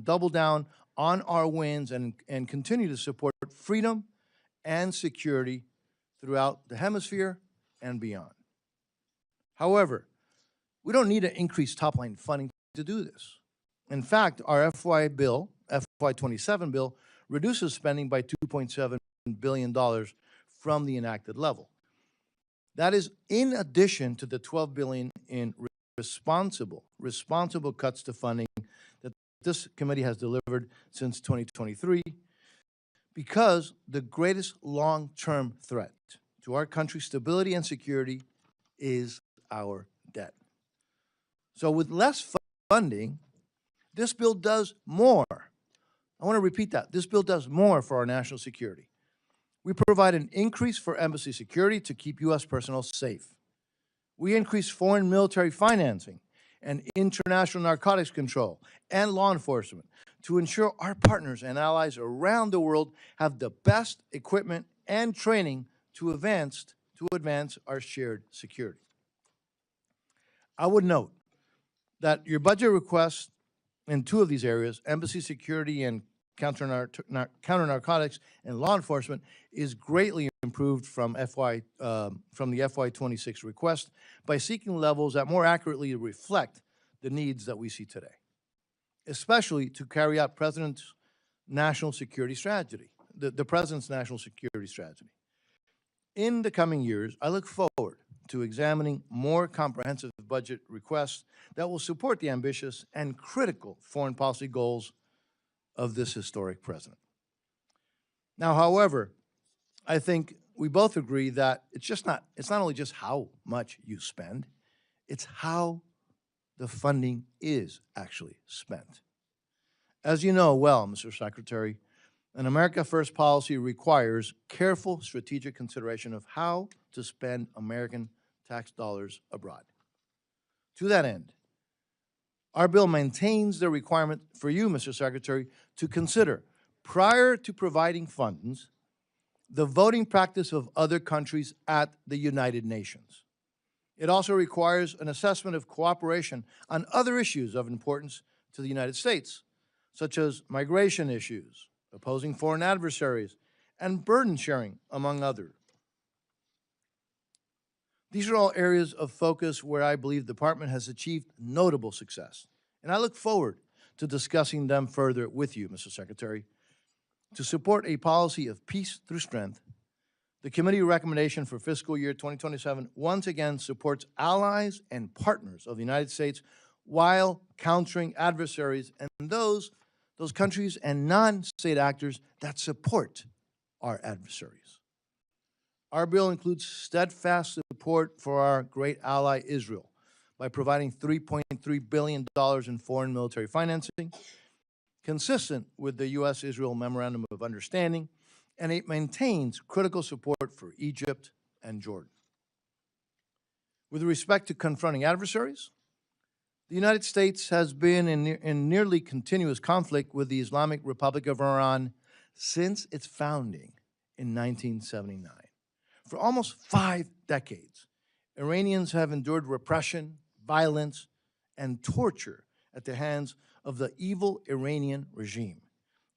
double down on our wins and continue to support freedom and security throughout the hemisphere and beyond. However, we don't need to increase top-line funding to do this. In fact, our FY27 bill, reduces spending by $2.7 billion from the enacted level. That is in addition to the $12 billion in responsible cuts to funding that this committee has delivered since 2023, because the greatest long-term threat to our country's stability and security is our debt. So with less funding, this bill does more. I want to repeat that. This bill does more for our national security. We provide an increase for embassy security to keep U.S. personnel safe. We increase foreign military financing and international narcotics control and law enforcement to ensure our partners and allies around the world have the best equipment and training to advance our shared security. I would note that your budget request in two of these areas, embassy security and counter narcotics and law enforcement, is greatly improved from the FY26 request by seeking levels that more accurately reflect the needs that we see today, especially to carry out President's national security strategy, the President's national security strategy. In the coming years, I look forward to examining more comprehensive budget requests that will support the ambitious and critical foreign policy goals of this historic president. Now, however, I think we both agree that it's not only just how much you spend, it's how the funding is actually spent. As you know well, Mr. Secretary, an America First policy requires careful strategic consideration of how to spend American tax dollars abroad. To that end, our bill maintains the requirement for you, Mr. Secretary, to consider, prior to providing funds, the voting practice of other countries at the United Nations. It also requires an assessment of cooperation on other issues of importance to the United States, such as migration issues, opposing foreign adversaries, and burden sharing, among others. These are all areas of focus where I believe the Department has achieved notable success, and I look forward to discussing them further with you, Mr. Secretary. To support a policy of peace through strength, the committee recommendation for fiscal year 2027 once again supports allies and partners of the United States while countering adversaries and those countries and non-state actors that support our adversaries. Our bill includes steadfast support for our great ally, Israel, by providing $3.3 billion in foreign military financing, consistent with the U.S.-Israel Memorandum of Understanding, and it maintains critical support for Egypt and Jordan. With respect to confronting adversaries, the United States has been in nearly continuous conflict with the Islamic Republic of Iran since its founding in 1979. For almost 5 decades, Iranians have endured repression, violence, and torture at the hands of the evil Iranian regime,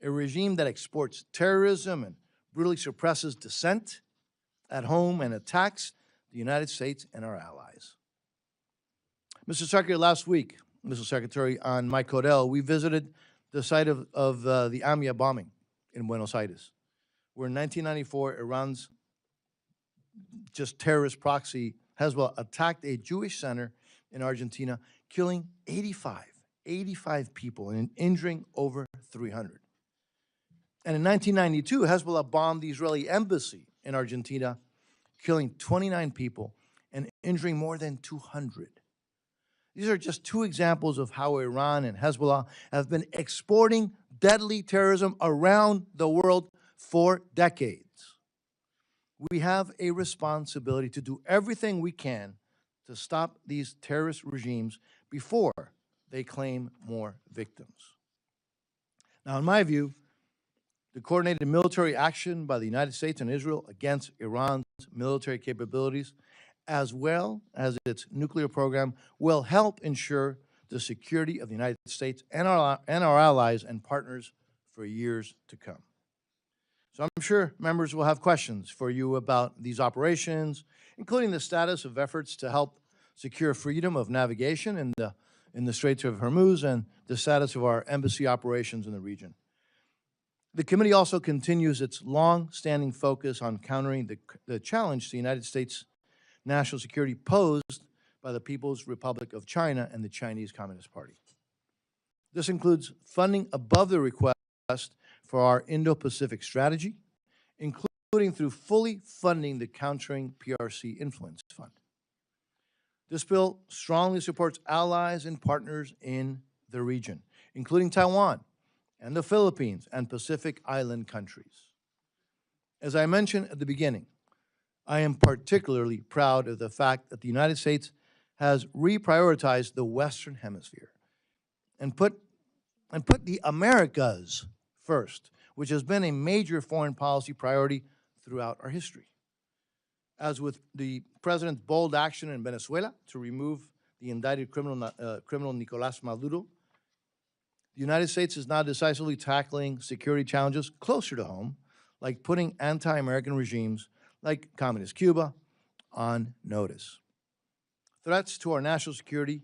a regime that exports terrorism and brutally suppresses dissent at home and attacks the United States and our allies. Mr. Secretary, last week, Mr. Secretary, on Mike Codell, we visited the site of the AMIA bombing in Buenos Aires, where in 1994, Iran's just terrorist proxy, Hezbollah, attacked a Jewish center in Argentina, killing 85 people and injuring over 300. And in 1992, Hezbollah bombed the Israeli embassy in Argentina, killing 29 people and injuring more than 200. These are just two examples of how Iran and Hezbollah have been exporting deadly terrorism around the world for decades. We have a responsibility to do everything we can to stop these terrorist regimes before they claim more victims. Now, in my view, the coordinated military action by the United States and Israel against Iran's military capabilities, as well as its nuclear program, will help ensure the security of the United States and our allies and partners for years to come. So I'm sure members will have questions for you about these operations, including the status of efforts to help secure freedom of navigation in the Straits of Hormuz and the status of our embassy operations in the region. The committee also continues its long-standing focus on countering the challenge to the United States national security posed by the People's Republic of China and the Chinese Communist Party. This includes funding above the request for our Indo-Pacific strategy, including through fully funding the Countering PRC Influence Fund. This bill strongly supports allies and partners in the region, including Taiwan and the Philippines and Pacific Island countries. As I mentioned at the beginning, I am particularly proud of the fact that the United States has reprioritized the Western Hemisphere and put the Americas first, which has been a major foreign policy priority throughout our history. As with the President's bold action in Venezuela to remove the indicted criminal Nicolás Maduro, the United States is now decisively tackling security challenges closer to home, like putting anti-American regimes like Communist Cuba on notice. Threats to our national security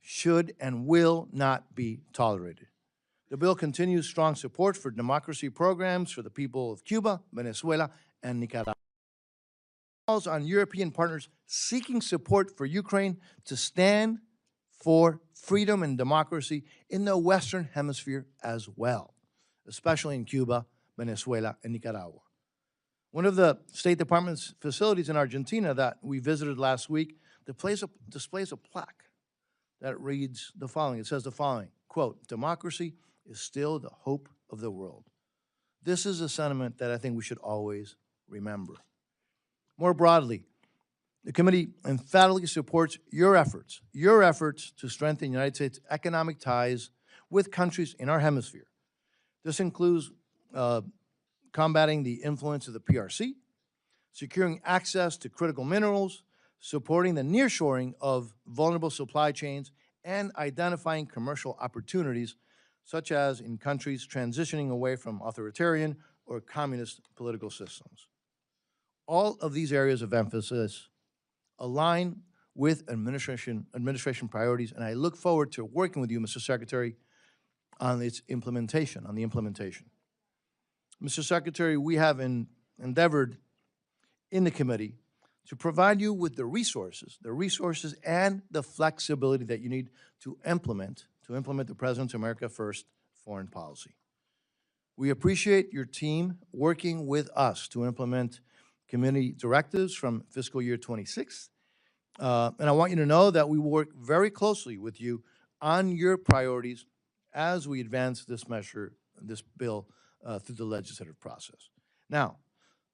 should and will not be tolerated. The bill continues strong support for democracy programs for the people of Cuba, Venezuela, and Nicaragua. It calls on European partners seeking support for Ukraine to stand for freedom and democracy in the Western Hemisphere as well, especially in Cuba, Venezuela, and Nicaragua. One of the State Department's facilities in Argentina that we visited last week displays a plaque that reads the following. It says the following, quote, "Democracy is still the hope of the world." This is a sentiment that I think we should always remember. More broadly, the committee emphatically supports your efforts to strengthen United States economic ties with countries in our hemisphere. This includes combating the influence of the PRC, securing access to critical minerals, supporting the nearshoring of vulnerable supply chains, and identifying commercial opportunities, such as in countries transitioning away from authoritarian or communist political systems. All of these areas of emphasis align with administration priorities, and I look forward to working with you, Mr. Secretary, on the implementation. Mr. Secretary, we have endeavored in the committee to provide you with the resources and the flexibility that you need to implement the President's America First foreign policy. We appreciate your team working with us to implement committee directives from fiscal year 26. And I want you to know that we will work very closely with you on your priorities as we advance this bill through the legislative process. Now,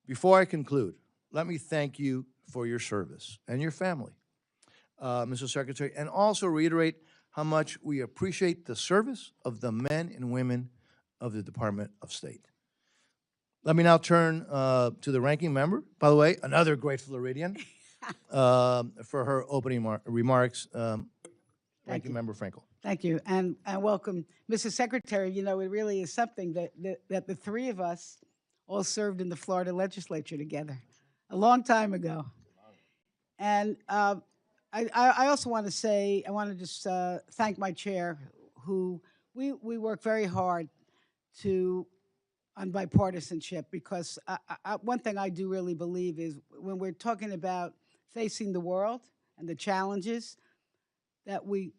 before I conclude, let me thank you for your service and your family, Mr. Secretary, and also reiterate how much we appreciate the service of the men and women of the Department of State. Let me now turn to the ranking member. By the way, another great Floridian, for her opening remarks, Ranking Member Frankel. Thank you, and welcome. Mr. Secretary, you know, it really is something that the three of us all served in the Florida legislature together a long time ago. And I also want to say, I want to just thank my chair, who we work very hard on bipartisanship, because one thing I do really believe is when we're talking about facing the world and the challenges, that we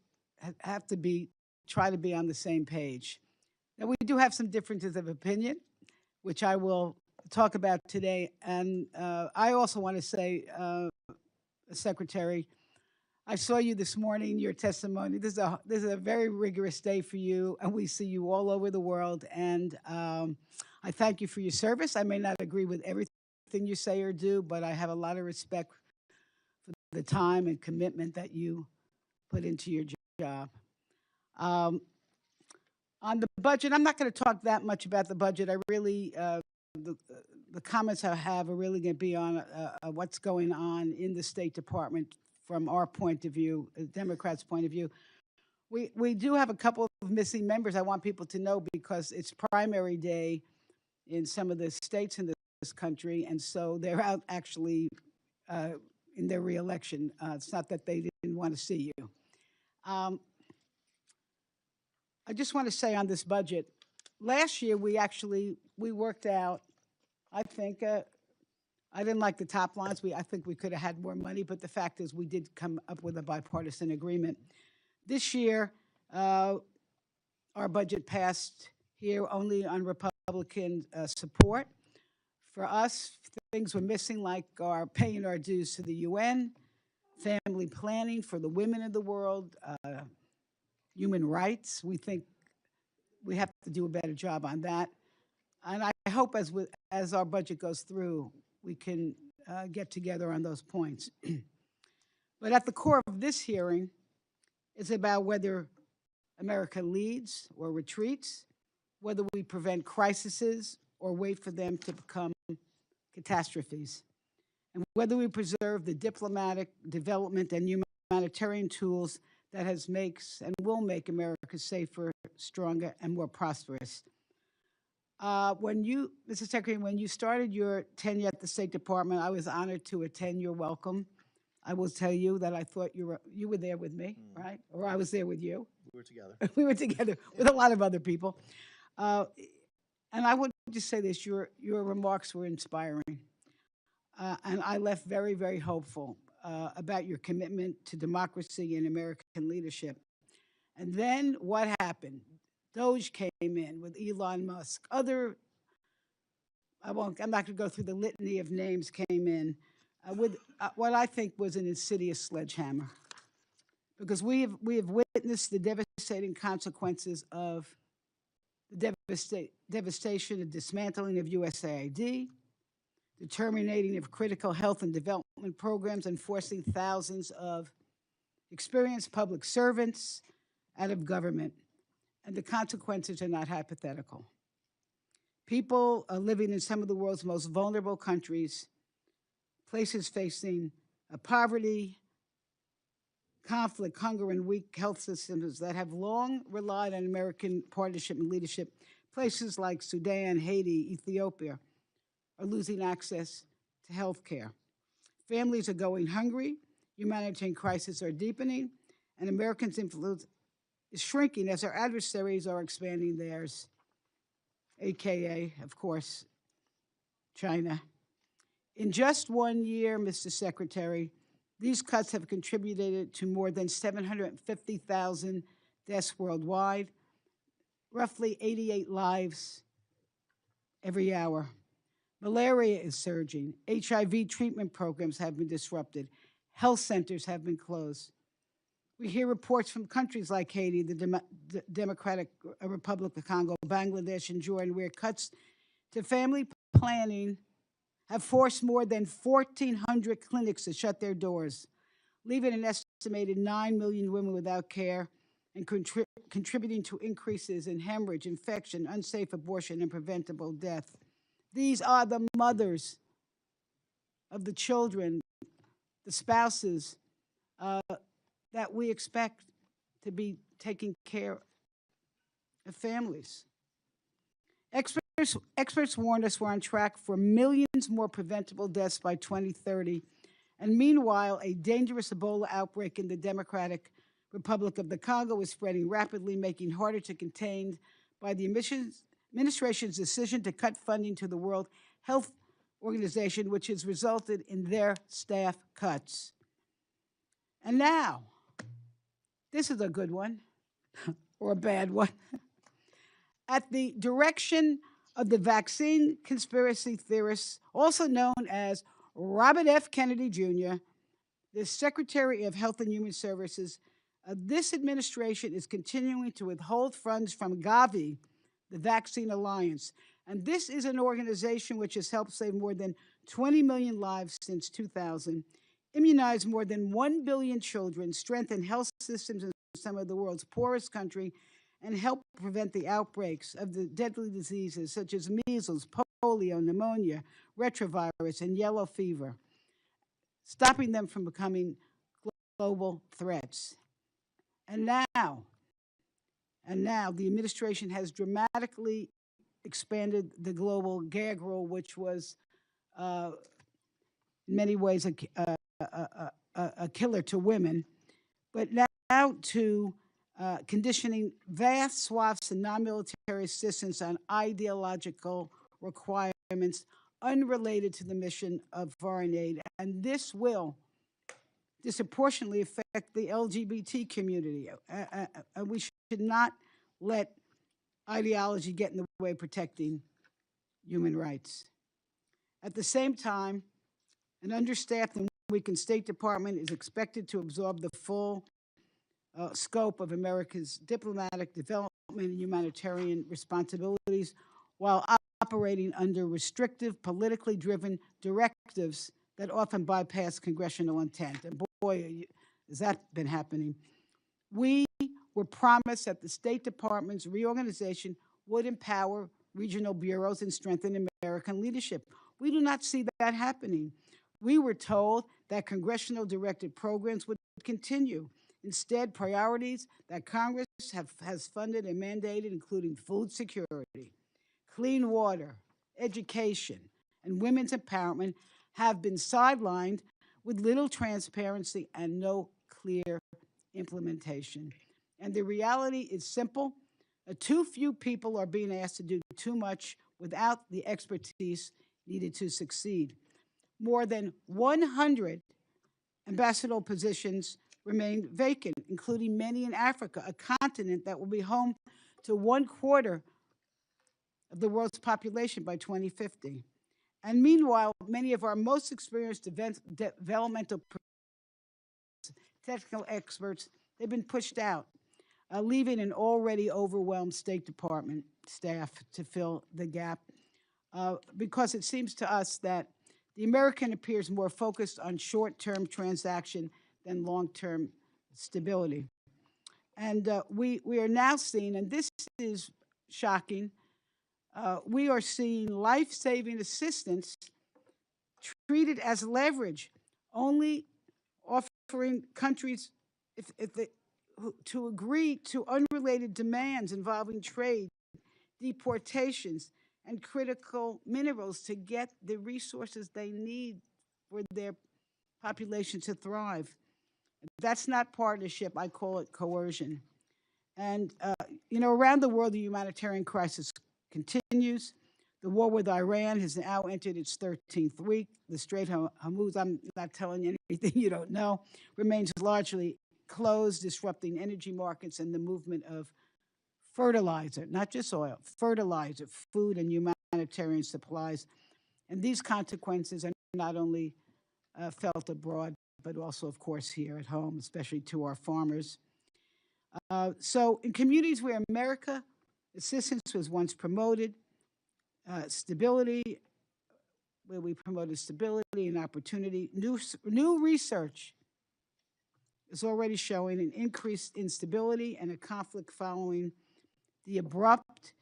have to try to be on the same page. Now, we do have some differences of opinion, which I will talk about today. And I also want to say, Secretary, I saw you this morning, your testimony. This is a very rigorous day for you, and we see you all over the world. And I thank you for your service. I may not agree with everything you say or do, but I have a lot of respect for the time and commitment that you put into your job. On the budget, I'm not going to talk that much about the budget. I really, the comments I have are really going to be on what's going on in the State Department from our point of view, the Democrats' point of view. We do have a couple of missing members. I want people to know because it's primary day in some of the states in this country, and so they're out actually in their reelection. It's not that they didn't want to see you. I just want to say on this budget, last year we worked out, I think, I didn't like the top lines. I think we could have had more money, but the fact is we did come up with a bipartisan agreement. This year, our budget passed here only on Republican support. For us, things were missing like our paying our dues to the UN, family planning for the women of the world, human rights. We think we have to do a better job on that. And I hope as our budget goes through, we can get together on those points. But at the core of this hearing is about whether America leads or retreats, whether we prevent crises or wait for them to become catastrophes, and whether we preserve the diplomatic, development, and humanitarian tools that makes and will make America safer, stronger, and more prosperous. Mr. Secretary, when you started your tenure at the State Department, I was honored to attend your welcome. I will tell you that I thought you were there with me, right? Or I was there with you. We were together. We were together with a lot of other people. And I would just say this, your remarks were inspiring. And I left very, very hopeful about your commitment to democracy and American leadership. And then what happened? Doge came in with Elon Musk. I'm not going to go through the litany of names came in with what I think was an insidious sledgehammer. Because we have witnessed the devastating consequences of the devastation and dismantling of USAID, the terminating of critical health and development programs, and forcing thousands of experienced public servants out of government. And the consequences are not hypothetical. People are living in some of the world's most vulnerable countries, places facing poverty, conflict, hunger, and weak health systems that have long relied on American partnership and leadership. Places like Sudan, Haiti, Ethiopia are losing access to health care. Families are going hungry, humanitarian crises are deepening, and Americans' influence is shrinking as our adversaries are expanding theirs, AKA, of course, China. In just 1 year, Mr. Secretary, these cuts have contributed to more than 750,000 deaths worldwide, roughly 88 lives every hour. Malaria is surging. HIV treatment programs have been disrupted. Health centers have been closed. We hear reports from countries like Haiti, the Democratic Republic of Congo, Bangladesh, and Jordan, where cuts to family planning have forced more than 1,400 clinics to shut their doors, leaving an estimated 9 million women without care and contributing to increases in hemorrhage, infection, unsafe abortion, and preventable death. These are the mothers of the children, the spouses that we expect to be taking care of families. Experts warned us we're on track for millions more preventable deaths by 2030. And meanwhile, a dangerous Ebola outbreak in the Democratic Republic of the Congo is spreading rapidly, making it harder to contain by the administration's decision to cut funding to the World Health Organization, which has resulted in their staff cuts. And now, this is a good one, or a bad one. At the direction of the vaccine conspiracy theorists, also known as Robert F. Kennedy Jr., the Secretary of Health and Human Services, this administration is continuing to withhold funds from Gavi, the Vaccine Alliance. And this is an organization which has helped save more than 20 million lives since 2000, immunize more than 1 billion children, strengthen health systems in some of the world's poorest countries, and help prevent the outbreaks of the deadly diseases such as measles, polio, pneumonia, retrovirus, and yellow fever, stopping them from becoming global threats. And now, And now the administration has dramatically expanded the global gag rule, which was in many ways a killer to women, but now to conditioning vast swaths of non-military assistance on ideological requirements unrelated to the mission of foreign aid. And this will disproportionately affect the LGBT community. And we should not let ideology get in the way of protecting human rights. At the same time, an understaffed and weakened State Department is expected to absorb the full scope of America's diplomatic, development, and humanitarian responsibilities while operating under restrictive, politically driven directives that often bypass congressional intent. And boy, has that been happening. We were promised that the State Department's reorganization would empower regional bureaus and strengthen American leadership. We do not see that happening. We were told that congressional directed programs would continue. Instead, priorities that Congress has funded and mandated, including food security, clean water, education, and women's empowerment, have been sidelined with little transparency and no clear implementation. And the reality is simple. Too few people are being asked to do too much without the expertise needed to succeed. More than 100 ambassadorial positions remain vacant, including many in Africa, a continent that will be home to 1/4 of the world's population by 2050. And meanwhile, many of our most experienced developmental technical experts, they've been pushed out, leaving an already overwhelmed State Department staff to fill the gap, because it seems to us that the American appears more focused on short-term transaction than long-term stability. And we are now seeing, and this is shocking, we are seeing life-saving assistance treated as leverage, only offering countries to agree to unrelated demands involving trade, deportations, and critical minerals to get the resources they need for their population to thrive. That's not partnership. I call it coercion. And, around the world, the humanitarian crisis continues. The war with Iran has now entered its 13th week. The Strait of Hormuz, I'm not telling you anything you don't know, remains largely closed, disrupting energy markets and the movement of fertilizer, not just oil, fertilizer, food, and humanitarian supplies. And these consequences are not only felt abroad, but also, of course, here at home, especially to our farmers. So in communities where America assistance was once promoted, stability, where we promoted stability and opportunity, new research is already showing an increased instability and a conflict following the abrupt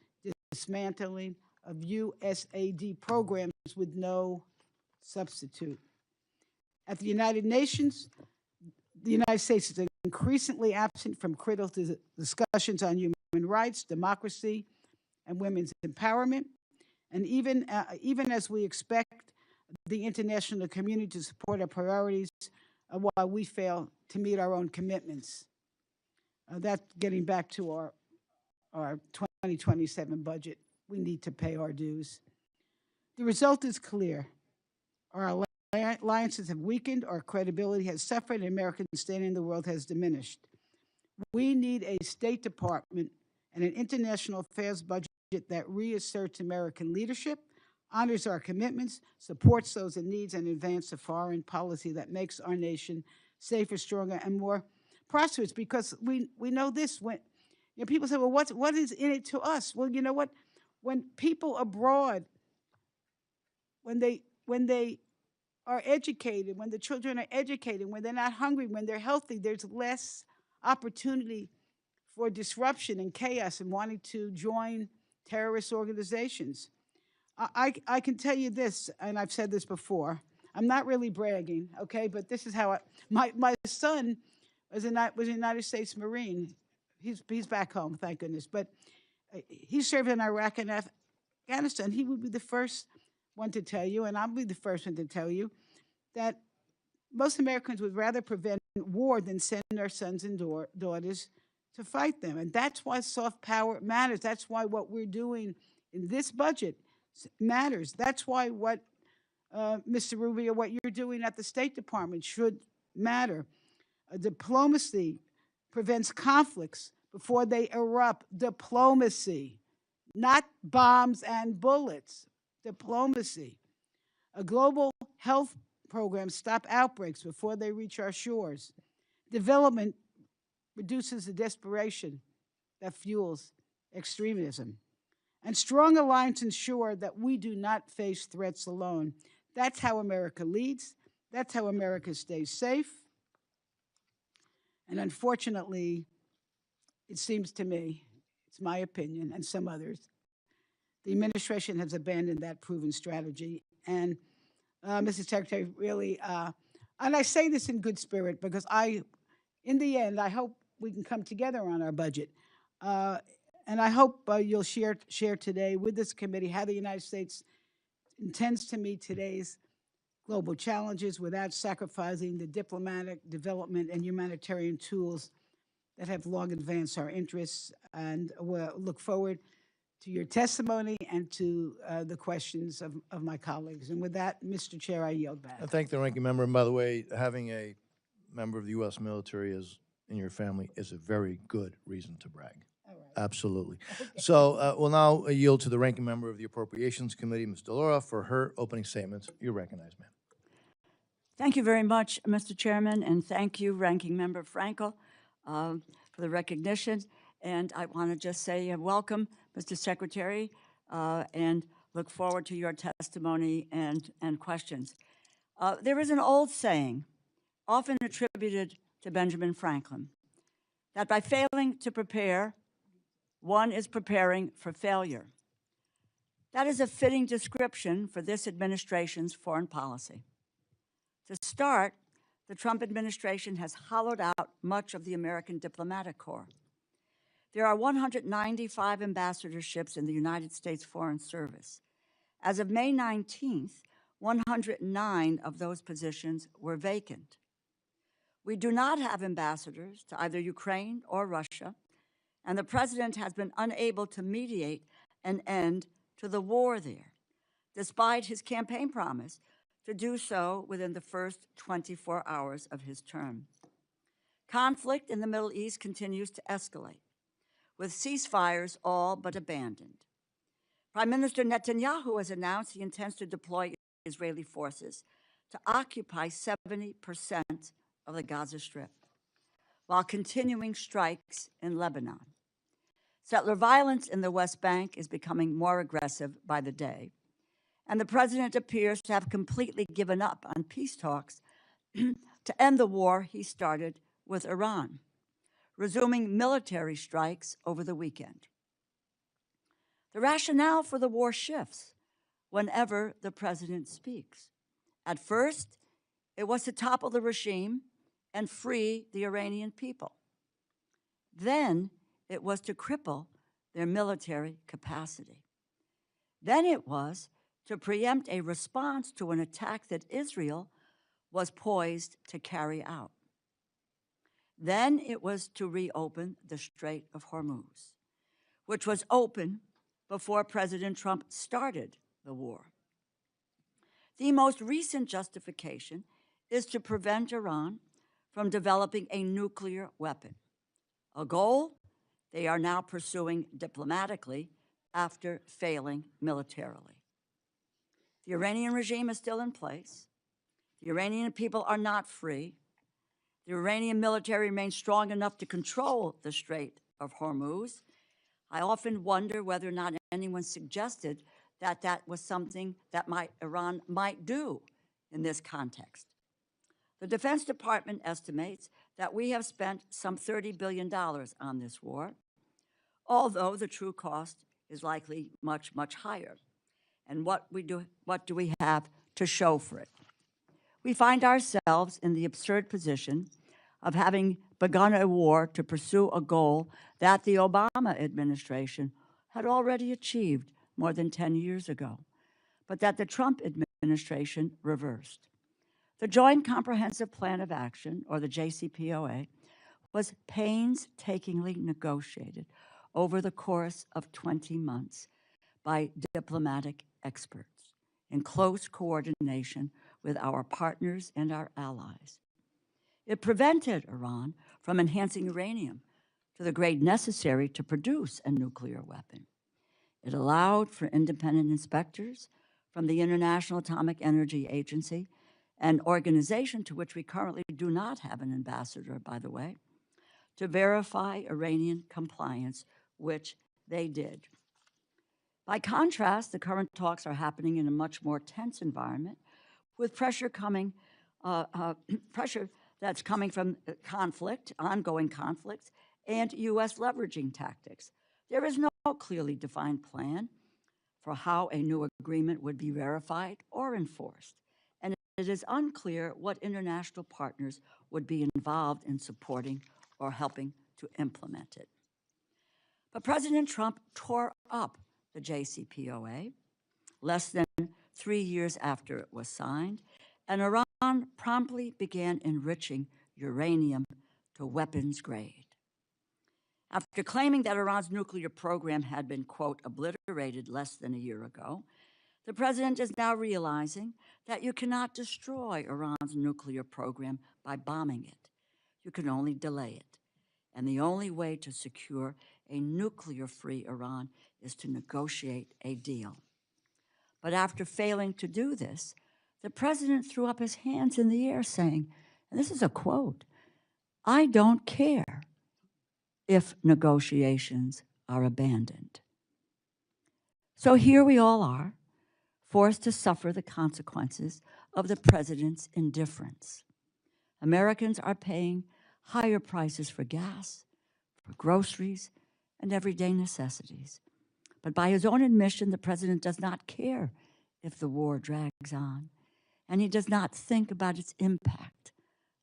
dismantling of USAID programs with no substitute. At the United Nations, the United States is increasingly absent from critical discussions on human rights, democracy, and women's empowerment. And even as we expect the international community to support our priorities, while we fail to meet our own commitments. That's getting back to our 2027 budget. We need to pay our dues. The result is clear. Our alliances have weakened, our credibility has suffered, and American standing in the world has diminished. We need a State Department and an international affairs budget that reasserts American leadership, honors our commitments, supports those in need, and advances a foreign policy that makes our nation safer, stronger, and more prosperous. Because we know this, when people say, well, what is in it to us? Well, you know what? When people abroad, when they are educated, when the children are educated, when they're not hungry, when they're healthy, there's less opportunity for disruption and chaos and wanting to join terrorist organizations. I can tell you this, and I've said this before. I'm not really bragging, okay? But this is how my son was a United States Marine. he's back home, thank goodness. But he served in Iraq and Afghanistan. He would be the first one to tell you, and I'll be the first one to tell you, that most Americans would rather prevent war than send our sons and daughters to fight them. And that's why soft power matters. That's why what we're doing in this budget matters. That's why what, Mr. Rubio, what you're doing at the State Department should matter. Diplomacy prevents conflicts before they erupt. Diplomacy, not bombs and bullets. Diplomacy. A global health program stop outbreaks before they reach our shores. Development reduces the desperation that fuels extremism. And strong alliances ensure that we do not face threats alone. That's how America leads. That's how America stays safe. And unfortunately, it seems to me, it's my opinion and some others, the administration has abandoned that proven strategy. And Mr. Secretary, really, and I say this in good spirit because in the end, I hope we can come together on our budget. And I hope you'll share today with this committee how the United States intends to meet today's global challenges without sacrificing the diplomatic, development, and humanitarian tools that have long advanced our interests. And we'll look forward to your testimony and to the questions of my colleagues. And with that, Mr. Chair, I yield back. I thank the ranking member. And by the way, having a member of the U.S. military in your family is a very good reason to brag. All right. Absolutely. Okay. So we'll now yield to the ranking member of the Appropriations Committee, Ms. DeLaura, for her opening statements. You're recognized, ma'am. Thank you very much, Mr. Chairman, and thank you, Ranking Member Frankel, for the recognition. And I want to just say welcome, Mr. Secretary, and look forward to your testimony and questions. There is an old saying, often attributed to Benjamin Franklin, that by failing to prepare, one is preparing for failure. That is a fitting description for this administration's foreign policy. To start, the Trump administration has hollowed out much of the American diplomatic corps. There are 195 ambassadorships in the United States Foreign Service. As of May 19th, 109 of those positions were vacant. We do not have ambassadors to either Ukraine or Russia, and the president has been unable to mediate an end to the war there, despite his campaign promise to do so within the first 24 hours of his term. Conflict in the Middle East continues to escalate, with ceasefires all but abandoned. Prime Minister Netanyahu has announced he intends to deploy Israeli forces to occupy 70% of the Gaza Strip, while continuing strikes in Lebanon. Settler violence in the West Bank is becoming more aggressive by the day, and the president appears to have completely given up on peace talks to end the war he started with Iran, resuming military strikes over the weekend. The rationale for the war shifts whenever the president speaks. At first, it was to topple the regime and free the Iranian people. Then it was to cripple their military capacity. Then it was to preempt a response to an attack that Israel was poised to carry out. Then it was to reopen the Strait of Hormuz, which was open before President Trump started the war. The most recent justification is to prevent Iran from developing a nuclear weapon, a goal they are now pursuing diplomatically after failing militarily. The Iranian regime is still in place. The Iranian people are not free. The Iranian military remains strong enough to control the Strait of Hormuz. I often wonder whether or not anyone suggested that that was something that Iran might do in this context. The Defense Department estimates that we have spent some $30 billion on this war, although the true cost is likely much, much higher. And what do we have to show for it? We find ourselves in the absurd position of having begun a war to pursue a goal that the Obama administration had already achieved more than 10 years ago, but that the Trump administration reversed. The Joint Comprehensive Plan of Action, or the JCPOA, was painstakingly negotiated over the course of 20 months by diplomatic experts in close coordination with our partners and our allies. It prevented Iran from enhancing uranium to the grade necessary to produce a nuclear weapon. It allowed for independent inspectors from the International Atomic Energy Agency, an organization to which we currently do not have an ambassador, by the way, to verify Iranian compliance, which they did. By contrast, the current talks are happening in a much more tense environment, with pressure that's coming from conflict, ongoing conflicts, and U.S. leveraging tactics. There is no clearly defined plan for how a new agreement would be verified or enforced, and it is unclear what international partners would be involved in supporting or helping to implement it. But President Trump tore up the JCPOA less than 3 years after it was signed, and Iran promptly began enriching uranium to weapons grade. After claiming that Iran's nuclear program had been, quote, obliterated less than a year ago, the president is now realizing that you cannot destroy Iran's nuclear program by bombing it. You can only delay it. And the only way to secure a nuclear-free Iran is to negotiate a deal. But after failing to do this, the president threw up his hands in the air saying, and this is a quote, "I don't care if negotiations are abandoned." So here we all are, forced to suffer the consequences of the president's indifference. Americans are paying higher prices for gas, for groceries, and everyday necessities. But by his own admission, the president does not care if the war drags on, and he does not think about its impact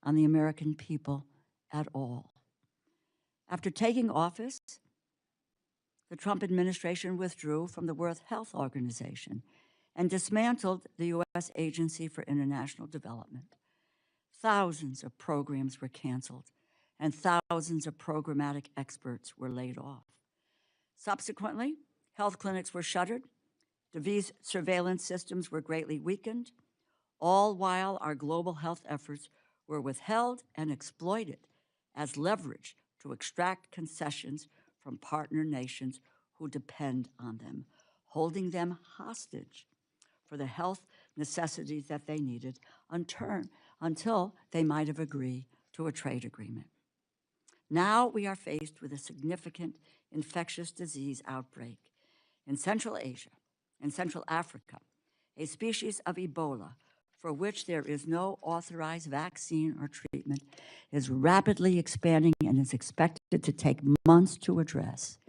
on the American people at all. After taking office, the Trump administration withdrew from the World Health Organization and dismantled the U.S. Agency for International Development. Thousands of programs were canceled, and thousands of programmatic experts were laid off. Subsequently, health clinics were shuttered, disease surveillance systems were greatly weakened, all while our global health efforts were withheld and exploited as leverage to extract concessions from partner nations who depend on them, holding them hostage for the health necessities that they needed until they might have agreed to a trade agreement. Now we are faced with a significant infectious disease outbreak in Central Asia and Central Africa, a species of Ebola for which there is no authorized vaccine or treatment, is rapidly expanding and is expected to take months to address.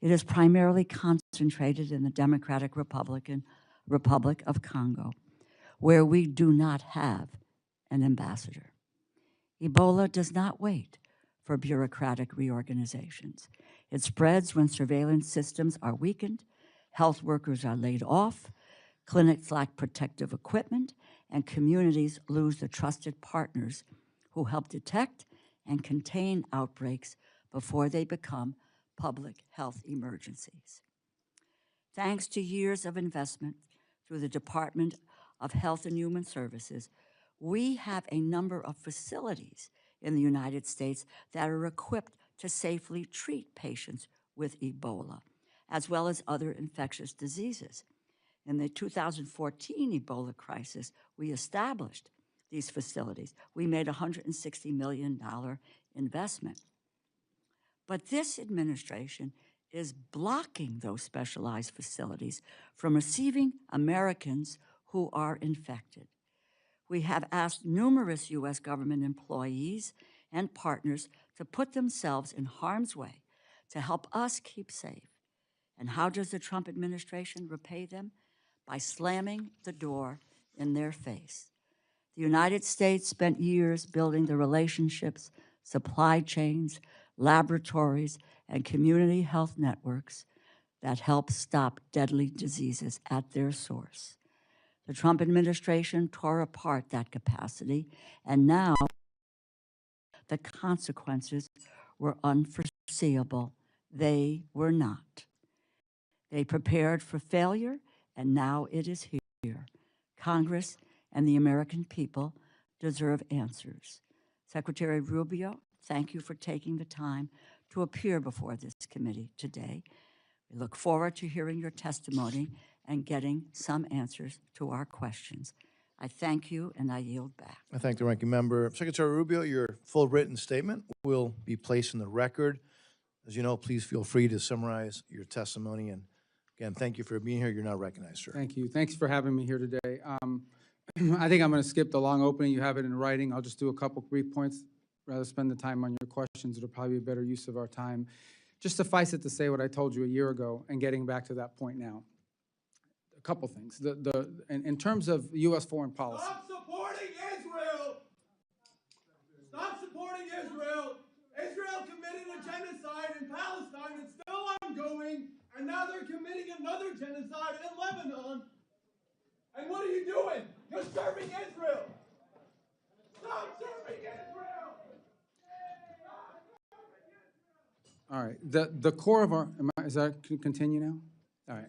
It is primarily concentrated in the Democratic Republic of Congo, where we do not have an ambassador. Ebola does not wait for bureaucratic reorganizations. It spreads when surveillance systems are weakened, health workers are laid off, clinics lack protective equipment, and communities lose the trusted partners who help detect and contain outbreaks before they become public health emergencies. Thanks to years of investment through the Department of Health and Human Services, we have a number of facilities in the United States that are equipped to safely treat patients with Ebola, as well as other infectious diseases. In the 2014 Ebola crisis, we established these facilities. We made a $160 million investment. But this administration is blocking those specialized facilities from receiving Americans who are infected. We have asked numerous U.S. government employees and partners to put themselves in harm's way to help us keep safe. And how does the Trump administration repay them? By slamming the door in their face. The United States spent years building the relationships, supply chains, laboratories, and community health networks that help stop deadly diseases at their source. The Trump administration tore apart that capacity, and now the consequences were unforeseeable. They were not. They prepared for failure, and now it is here. Congress and the American people deserve answers. Secretary Rubio, thank you for taking the time to appear before this committee today. We look forward to hearing your testimony and getting some answers to our questions. I thank you, and I yield back. I thank the ranking member. Secretary Rubio, your full written statement will be placed in the record. As you know, please feel free to summarize your testimony. And again, thank you for being here. You're now recognized, sir. Thank you. Thanks for having me here today. I think I'm going to skip the long opening. You have it in writing. I'll just do a couple brief points. Rather spend the time on your questions. It'll probably be a better use of our time. Just suffice it to say what I told you a year ago and getting back to that point now. A couple things. In terms of U.S. foreign policy. Stop supporting Israel! Stop supporting Israel! Israel committed a genocide in Palestine. It's still ongoing. And now they're committing another genocide in Lebanon. And what are you doing? You're serving Israel. Stop serving Israel! All right. The core of our, is that, can continue now? All right.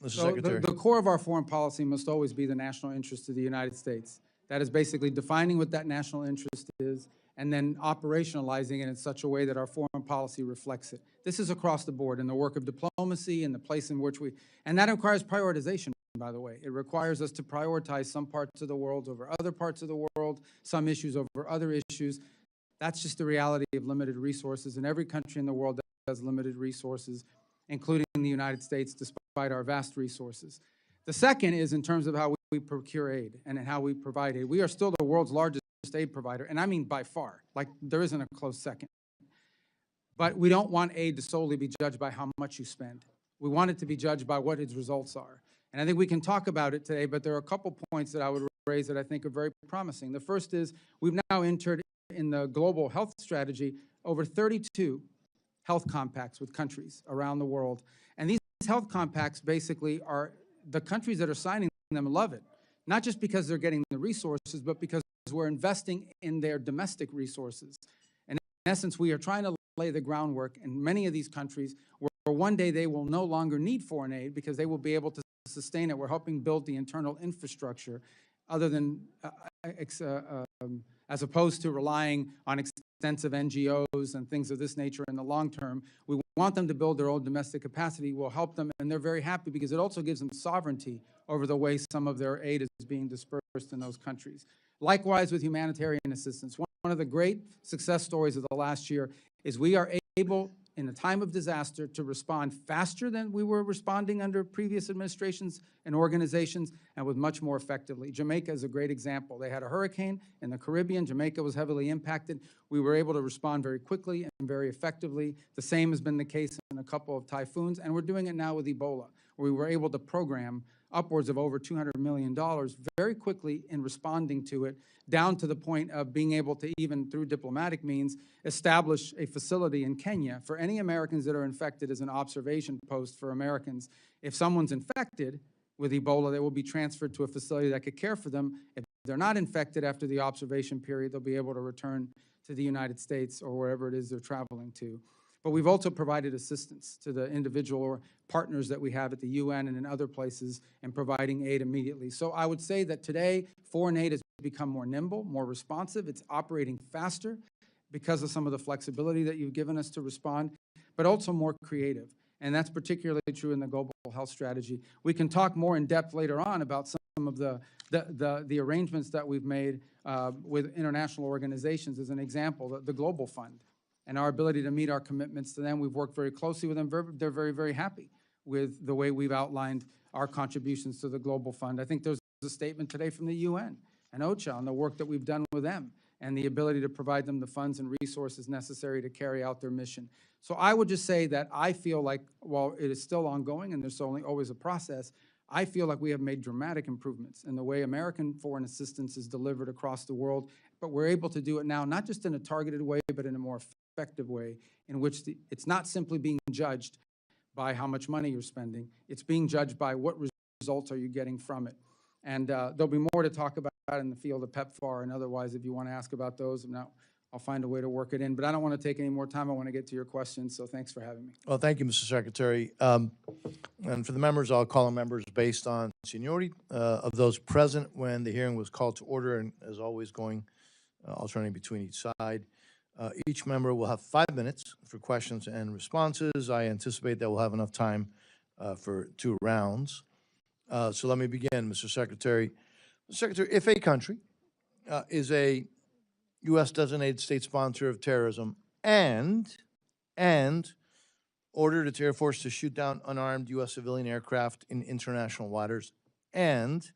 Mr. So Secretary. the core of our foreign policy must always be the national interest of the United States. That is basically defining what that national interest is and then operationalizing it in such a way that our foreign policy reflects it. This is across the board in the work of diplomacy and the place in which we, and that requires prioritization, by the way. It requires us to prioritize some parts of the world over other parts of the world, some issues over other issues. That's just the reality of limited resources, and every country in the world has limited resources, including the United States, despite our vast resources. The second is in terms of how we procure aid and how we provide aid. We are still the world's largest aid provider, and I mean by far, like there isn't a close second. But we don't want aid to solely be judged by how much you spend. We want it to be judged by what its results are. And I think we can talk about it today, but there are a couple points that I would raise that I think are very promising. The first is we've now entered in the global health strategy over 32 health compacts with countries around the world. And these health compacts basically are, the countries that are signing them love it. Not just because they're getting the resources, but because we're investing in their domestic resources. And in essence, we are trying to lay the groundwork in many of these countries where one day they will no longer need foreign aid because they will be able to sustain it. We're helping build the internal infrastructure other than, as opposed to relying on extensive NGOs and things of this nature in the long term. We want them to build their own domestic capacity. We'll help them, and they're very happy because it also gives them sovereignty over the way some of their aid is being dispersed in those countries. Likewise with humanitarian assistance. One of the great success stories of the last year is we are able, in a time of disaster, to respond faster than we were responding under previous administrations and organizations, and with much more effectively. Jamaica is a great example. They had a hurricane in the Caribbean. Jamaica was heavily impacted. We were able to respond very quickly and very effectively. The same has been the case in a couple of typhoons, and we're doing it now with Ebola, where we were able to program upwards of over $200 million very quickly in responding to it, down to the point of being able to, even through diplomatic means, establish a facility in Kenya for any Americans that are infected as an observation post for Americans. If someone's infected with Ebola, they will be transferred to a facility that could care for them. If they're not infected after the observation period, they'll be able to return to the United States or wherever it is they're traveling to. But we've also provided assistance to the individual or partners that we have at the UN and in other places in providing aid immediately. So I would say that today, foreign aid has become more nimble, more responsive. It's operating faster because of some of the flexibility that you've given us to respond, but also more creative. And that's particularly true in the global health strategy. We can talk more in depth later on about some of the arrangements that we've made with international organizations. As an example, the Global Fund, and our ability to meet our commitments to them. We've worked very closely with them. They're very, very happy with the way we've outlined our contributions to the Global Fund. I think there's a statement today from the UN and OCHA on the work that we've done with them and the ability to provide them the funds and resources necessary to carry out their mission. So I would just say that I feel like while it is still ongoing and there's only always a process, I feel like we have made dramatic improvements in the way American foreign assistance is delivered across the world, but we're able to do it now, not just in a targeted way, but in a more effective way, in which it's not simply being judged by how much money you're spending. It's being judged by what results are you getting from it. And there'll be more to talk about in the field of PEPFAR and otherwise if you want to ask about those. Now, I'll find a way to work it in, but I don't want to take any more time. I want to get to your questions, so thanks for having me. Well, thank you, Mr. Secretary. And for the members, I'll call on members based on seniority of those present when the hearing was called to order, and as always, going alternating between each side. Each member will have 5 minutes for questions and responses. I anticipate that we'll have enough time for 2 rounds. So let me begin, Mr. Secretary. Mr. Secretary, if a country is a U.S. designated state sponsor of terrorism and ordered its Air Force to shoot down unarmed U.S. civilian aircraft in international waters and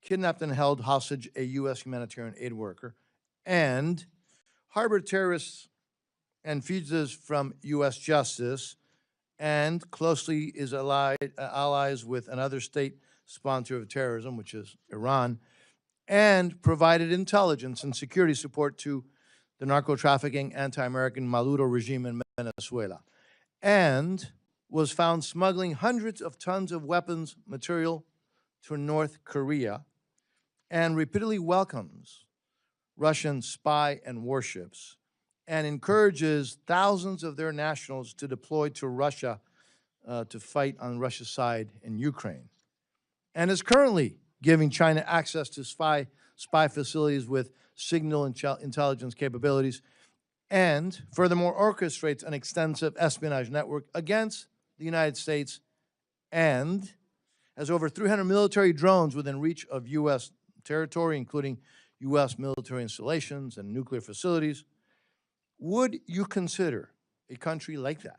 kidnapped and held hostage a U.S. humanitarian aid worker and harbored terrorists and fugitives from U.S. justice and closely is allies with another state sponsor of terrorism, which is Iran, and provided intelligence and security support to the narco-trafficking, anti-American Maduro regime in Venezuela, and was found smuggling hundreds of tons of weapons material to North Korea, and repeatedly welcomes Russian spy and warships, and encourages thousands of their nationals to deploy to Russia to fight on Russia's side in Ukraine, and is currently giving China access to spy facilities with signal intelligence capabilities, and furthermore orchestrates an extensive espionage network against the United States, and has over 300 military drones within reach of U.S. territory, including U.S. military installations and nuclear facilities. Would you consider a country like that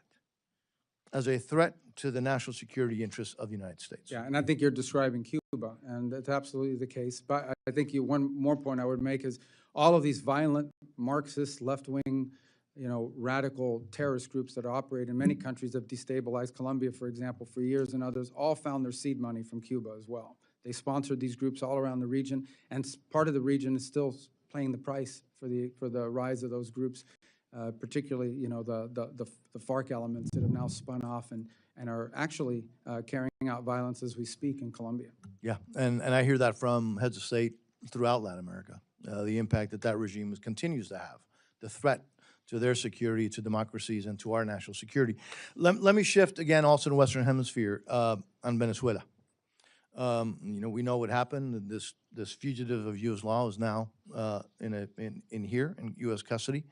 as a threat to the national security interests of the United States? Yeah, and I think you're describing Cuba, and that's absolutely the case. But I think one more point I would make is all of these violent Marxist, left-wing, radical terrorist groups that operate in many countries have destabilized Colombia, for example, for years, and others all found their seed money from Cuba as well. They sponsored these groups all around the region, and part of the region is still paying the price for the rise of those groups, particularly the FARC elements that have now spun off and are actually carrying out violence as we speak in Colombia. Yeah, and I hear that from heads of state throughout Latin America, the impact that regime continues to have, the threat to their security, to democracies, and to our national security. Let me shift again also to the Western Hemisphere on Venezuela. We know what happened. This fugitive of U.S. law is now in U.S. custody,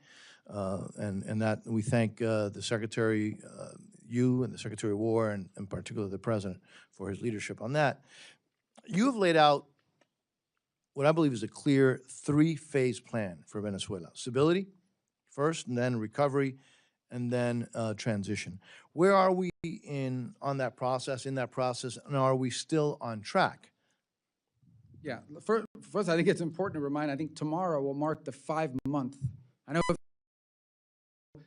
and that we thank the Secretary, you and the Secretary of War, and in particular the President for his leadership on that. You have laid out what I believe is a clear 3-phase plan for Venezuela: stability first, and then recovery, and then transition. Where are we on that process, and are we still on track? Yeah, first I think it's important to remind, I think tomorrow will mark the 5-month. I know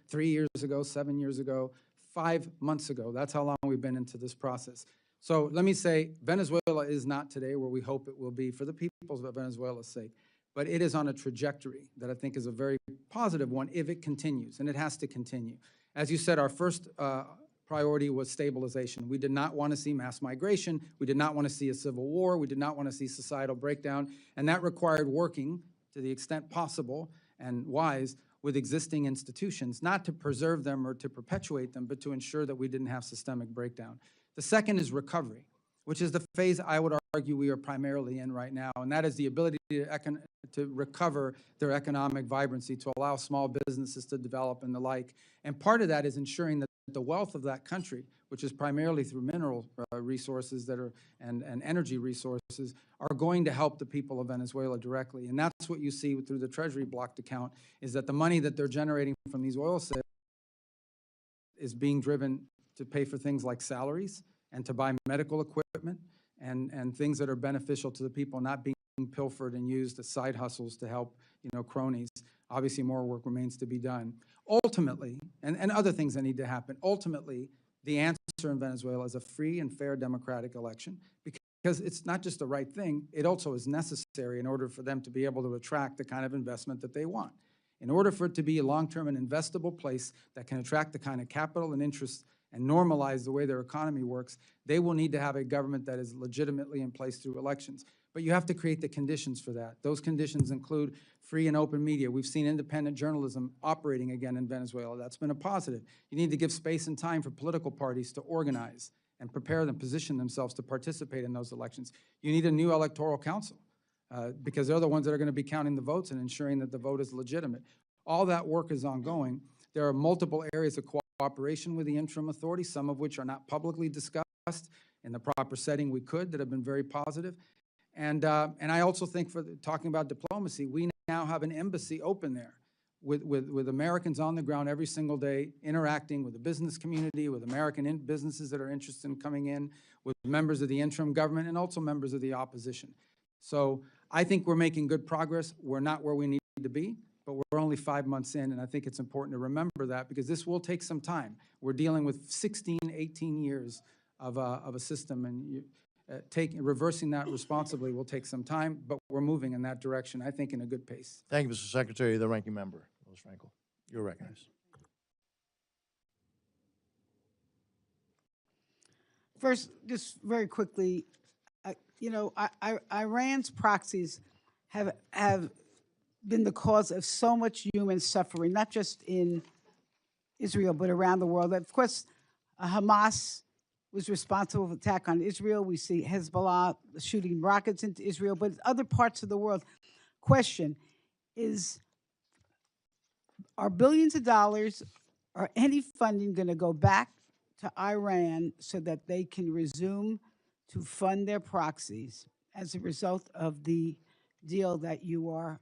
3 years ago, 7 years ago, 5 months ago, that's how long we've been into this process. So let me say, Venezuela is not today where we hope it will be for the peoples of Venezuela's sake, but it is on a trajectory that I think is a very positive one if it continues, and it has to continue. As you said, our first priority was stabilization. We did not want to see mass migration. We did not want to see a civil war. We did not want to see societal breakdown, and that required working to the extent possible and wise with existing institutions, not to preserve them or to perpetuate them, but to ensure that we didn't have systemic breakdown. The second is recovery, which is the phase I would argue we are primarily in right now, and that is the ability to recover their economic vibrancy, to allow small businesses to develop and the like. And part of that is ensuring that the wealth of that country, which is primarily through mineral resources and energy resources, are going to help the people of Venezuela directly. And that's what you see through the Treasury blocked account, is that the money that they're generating from these oil sales is being driven to pay for things like salaries and to buy medical equipment and things that are beneficial to the people, not being pilfered and used as side hustles to help, cronies. Obviously, more work remains to be done. Ultimately, and other things that need to happen, ultimately, the answer in Venezuela is a free and fair democratic election, because because it's not just the right thing, it also is necessary in order for them to be able to attract the kind of investment that they want. In order for it to be a long-term and investable place that can attract the kind of capital and interest and normalize the way their economy works, they will need to have a government that is legitimately in place through elections. But you have to create the conditions for that. Those conditions include free and open media. We've seen independent journalism operating again in Venezuela. That's been a positive. You need to give space and time for political parties to organize and prepare them, position themselves to participate in those elections. You need a new electoral council because they're the ones that are going to be counting the votes and ensuring that the vote is legitimate. All that work is ongoing. There are multiple areas of cooperation with the interim authority, some of which are not publicly discussed. In the proper setting we could, that have been very positive. And I also think, for talking about diplomacy, we now have an embassy open there with Americans on the ground every single day, interacting with the business community, with American businesses that are interested in coming in, with members of the interim government, and also members of the opposition. So I think we're making good progress. We're not where we need to be, but we're only 5 months in, and I think it's important to remember that, because this will take some time. We're dealing with 16, 18 years of a system, and reversing that responsibly will take some time, but we're moving in that direction, I think, in a good pace. Thank you, Mr. Secretary. The ranking member, Ms. Frankel, you're recognized. First, just very quickly, Iran's proxies have been the cause of so much human suffering, not just in Israel, but around the world. Of course, Hamas was responsible for the attack on Israel. We see Hezbollah shooting rockets into Israel, but other parts of the world. Question is, are billions of dollars or any funding going to go back to Iran so that they can resume to fund their proxies as a result of the deal that you are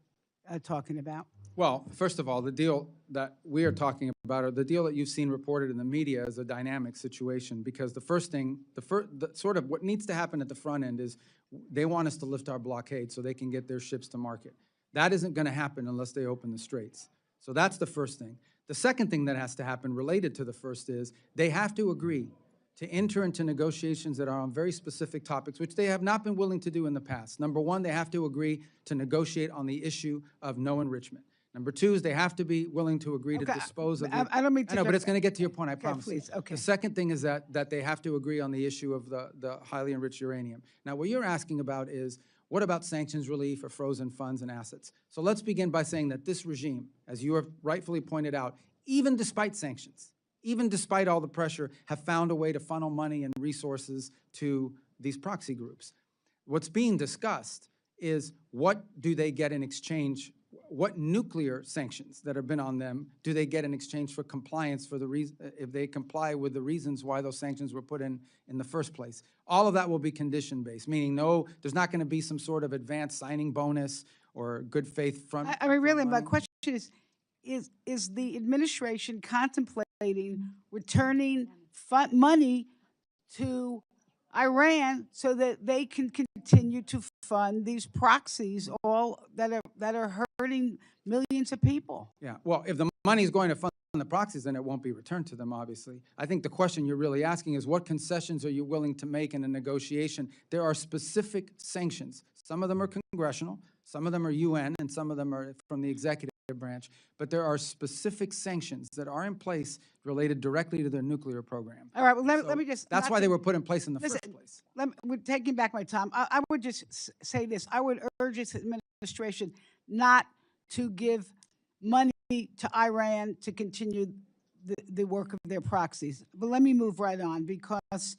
talking about? Well, first of all, the deal that we are talking about, or the deal that you've seen reported in the media, is a dynamic situation, because the first thing, sort of what needs to happen at the front end is they want us to lift our blockade so they can get their ships to market. That isn't going to happen unless they open the straits. So that's the first thing. The second thing that has to happen related to the first is they have to agree to enter into negotiations that are on very specific topics, which they have not been willing to do in the past. Number one, they have to agree to negotiate on the issue of no enrichment. Number two is they have to be willing to agree to dispose of the... I don't mean to... I know, but it's going to get to your point, I Okay, promise. please, okay. The second thing is that they have to agree on the issue of the highly enriched uranium. Now, what you're asking about is, what about sanctions relief or frozen funds and assets? So let's begin by saying that this regime, as you have rightfully pointed out, even despite sanctions, even despite all the pressure, have found a way to funnel money and resources to these proxy groups. What's being discussed is, what do they get in exchange? What nuclear sanctions that have been on them do they get in exchange for compliance, for the reason, if they comply with the reasons why those sanctions were put in the first place? All of that will be condition-based, meaning no, there's not going to be some sort of advanced signing bonus or good faith front. I mean, really, my question is the administration contemplating returning money to Iran so that they can continue to fund these proxies, all that are hurting millions of people? Yeah, well, if the money is going to fund the proxies, then it won't be returned to them, obviously. I think the question you're really asking is, what concessions are you willing to make in a negotiation? There are specific sanctions. Some of them are congressional, some of them are UN, and some of them are from the executive branch. But there are specific sanctions that are in place related directly to their nuclear program. All right, well, let me just... That's why they were put in place in the first place. We're taking back my time. I would just say this. I would urge this administration not to give money to Iran to continue the work of their proxies. But let me move right on, because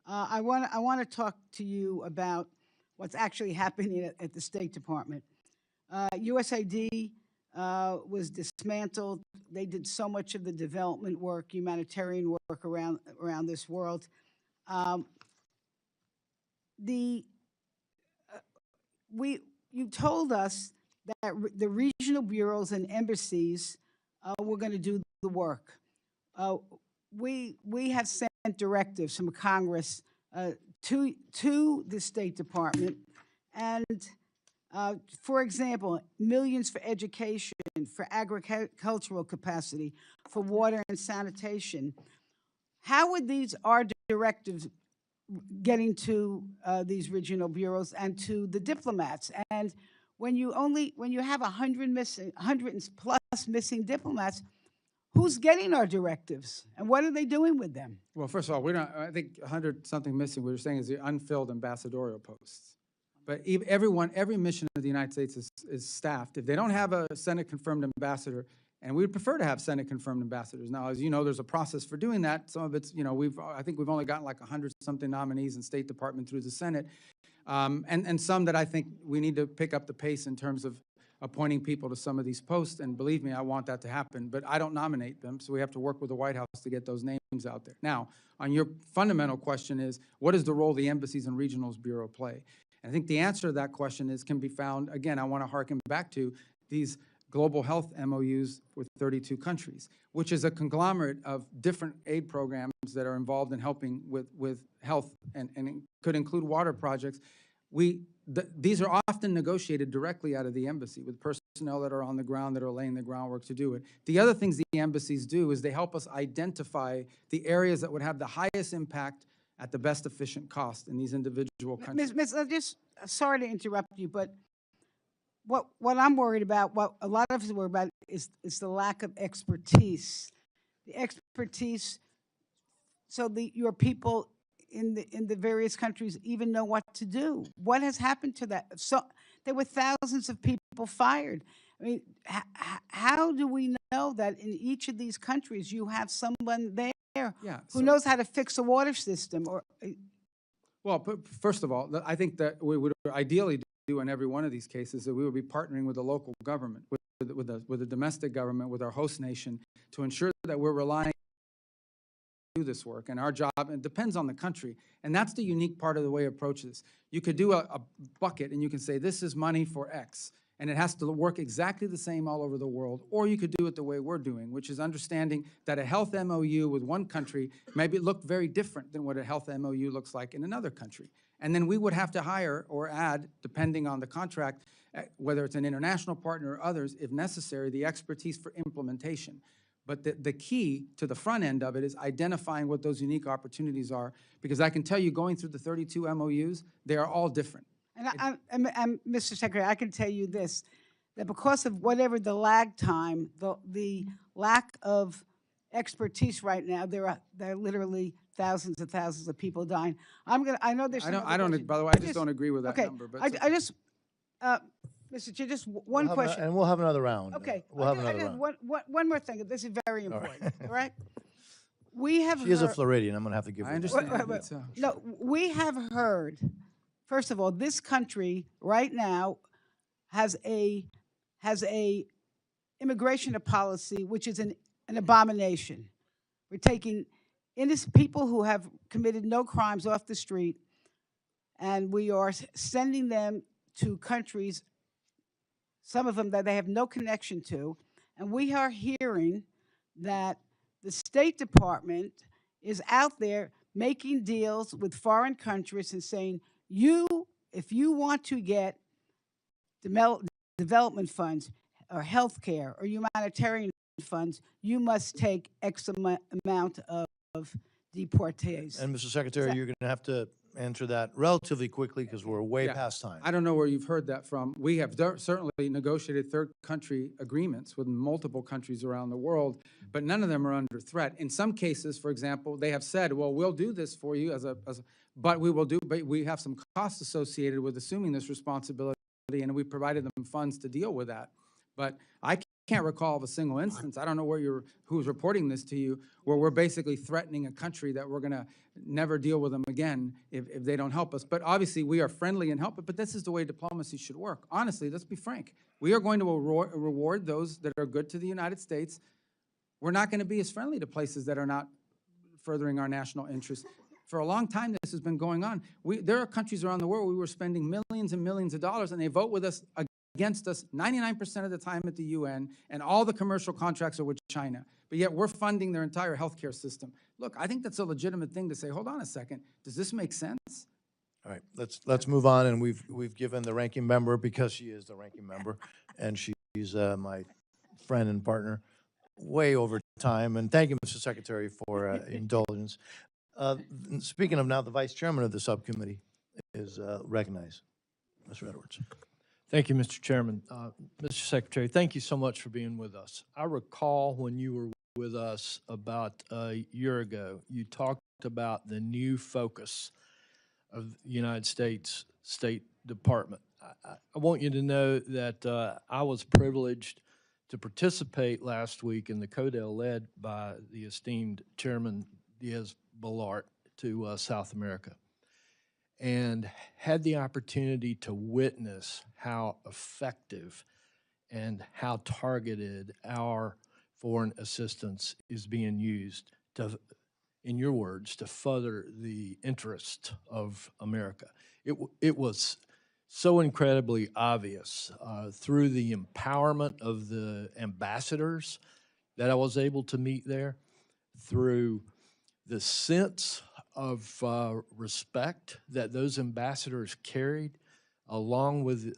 I want to talk to you about what's actually happening at the State Department. USAID was dismantled. They did so much of the development work, humanitarian work around this world. You told us that the regional bureaus and embassies were going to do the work. We have sent directives from Congress to the State Department, and for example, millions for education, for agricultural capacity, for water and sanitation. How would our directives getting to these regional bureaus and to the diplomats. And when you have 100 plus missing diplomats, who's getting our directives and what are they doing with them? Well, first of all, I think 100-something missing, we were saying is the unfilled ambassadorial posts. But every mission of the United States is staffed. If they don't have a Senate-confirmed ambassador, and we would prefer to have Senate-confirmed ambassadors. Now, as you know, there's a process for doing that. Some of it's, I think we've only gotten like 100-something nominees in State Department through the Senate. And some that I think we need to pick up the pace in terms of appointing people to some of these posts, and believe me, I want that to happen, but I don't nominate them, so we have to work with the White House to get those names out there. Now, on your fundamental question is, what is the role the Embassies and Regionals Bureau play? And I think the answer to that question can be found, again, I want to harken back to these global health MOUs with 32 countries, which is a conglomerate of different aid programs that are involved in helping with health, and it could include water projects. These are often negotiated directly out of the embassy with personnel that are on the ground that are laying the groundwork to do it. The other things the embassies do is they help us identify the areas that would have the highest impact at the best efficient cost in these individual countries. Just sorry to interrupt you, but what I'm worried about, what a lot of us are worried about, is the lack of expertise. The expertise, so your people in the various countries even know what to do. What has happened to that? So there were thousands of people fired. I mean, how do we know that in each of these countries you have someone there who knows how to fix a water system? Well, first of all, I think that we would ideally do in every one of these cases that we would be partnering with the local government, with the domestic government, with our host nation, to ensure that we're relying do this work. And our job, it depends on the country, and that's the unique part of the way I approach this. You could do a bucket and you can say this is money for X, and it has to work exactly the same all over the world, or you could do it the way we're doing, which is understanding that a health MOU with one country maybe look very different than what a health MOU looks like in another country. And then we would have to hire or add, depending on the contract, whether it's an international partner or others, if necessary, the expertise for implementation. But the key to the front end of it is identifying what those unique opportunities are, because I can tell you, going through the 32 MOUs, they are all different. And Mr. Secretary, I can tell you this, that because of whatever the lag time, the lack of expertise right now, there are literally thousands and thousands of people dying. I know there's. I don't. By the way, I just don't agree with that number. But I just. Mr. Chair, just one question. And we'll have another round. Okay. We'll have another round. One more thing. This is very important, all right? We have She is a Floridian. I'm going to have to give her I that. understand. No, we have heard, first of all, this country right now has a immigration policy which is an abomination. We're taking innocent people who have committed no crimes off the street, and we are sending them to countries, some of them that they have no connection to, and we are hearing that the State Department is out there making deals with foreign countries and saying, if you want to get development funds or health care or humanitarian funds, you must take X amount of deportees. And Mr. Secretary, you're going to have to answer that relatively quickly because we're way past time. I don't know where you've heard that from. We have certainly negotiated third country agreements with multiple countries around the world, but none of them are under threat. In some cases, for example, they have said, well, we'll do this for you but we have some costs associated with assuming this responsibility, and we provided them funds to deal with that. But I can't recall of a single instance, I don't know who's reporting this to you, where we're basically threatening a country that we're going to never deal with them again if they don't help us. But obviously, we are friendly and help it, but this is the way diplomacy should work. Honestly, let's be frank. We are going to reward those that are good to the United States. We're not going to be as friendly to places that are not furthering our national interests. For a long time, this has been going on. There are countries around the world where we were spending millions and millions of dollars, and they vote with us against us 99% of the time at the UN, and all the commercial contracts are with China. But yet we're funding their entire healthcare system. Look, I think that's a legitimate thing to say, hold on a second, does this make sense? All right, let's move on, and we've given the ranking member, because she is the ranking member, and she's my friend and partner, way over time. And thank you, Mr. Secretary, for indulgence. Speaking of now, the vice chairman of the subcommittee is recognized. Mr. Edwards. Thank you, Mr. Chairman. Mr. Secretary, thank you so much for being with us. I recall when you were with us about a year ago, you talked about the new focus of the United States State Department. I want you to know that I was privileged to participate last week in the CODEL led by the esteemed Chairman Diaz-Balart to South America, and had the opportunity to witness how effective and how targeted our foreign assistance is being used to, in your words, to further the interest of America. It was so incredibly obvious through the empowerment of the ambassadors that I was able to meet there, through the sense of respect that those ambassadors carried, along with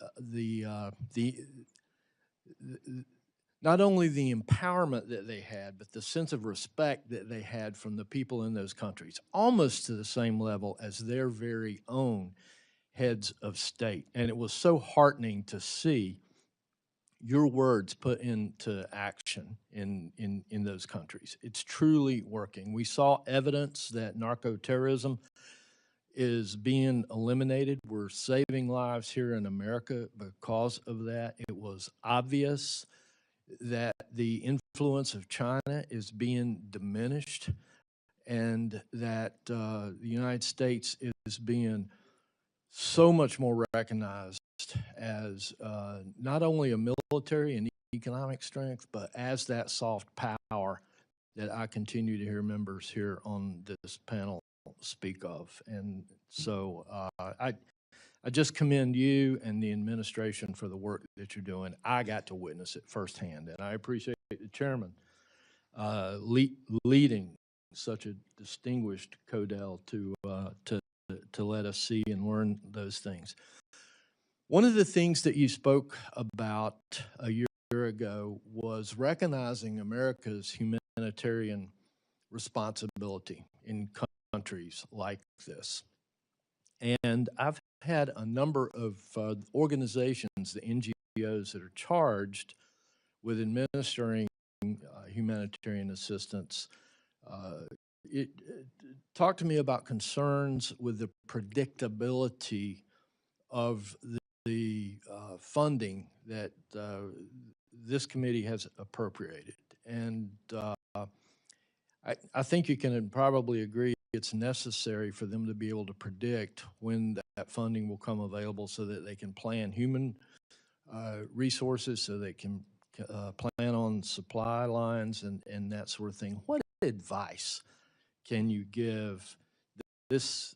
not only the empowerment that they had, but the sense of respect that they had from the people in those countries, almost to the same level as their very own heads of state. And it was so heartening to see your words put into action in those countries. It's truly working. We saw evidence that narco-terrorism is being eliminated. We're saving lives here in America because of that. It was obvious that the influence of China is being diminished, and that the United States is being so much more recognized as not only a military and economic strength, but as that soft power that I continue to hear members here on this panel speak of. And so I just commend you and the administration for the work that you're doing. I got to witness it firsthand, and I appreciate the chairman leading such a distinguished CODEL to let us see and learn those things. One of the things that you spoke about a year ago was recognizing America's humanitarian responsibility in countries like this. And I've had a number of organizations, the NGOs, that are charged with administering humanitarian assistance. Talk to me about concerns with the predictability of the funding that this committee has appropriated. And I think you can probably agree it's necessary for them to be able to predict when that funding will come available so that they can plan human resources, so they can plan on supply lines and that sort of thing. What advice can you give this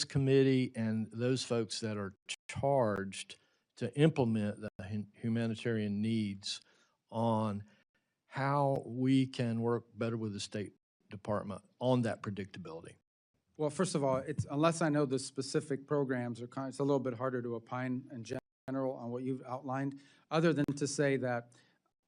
committee and those folks that are charged to implement the humanitarian needs on how we can work better with the State Department on that predictability? Well, first of all, unless I know the specific programs, it's a little bit harder to opine in general on what you've outlined, other than to say that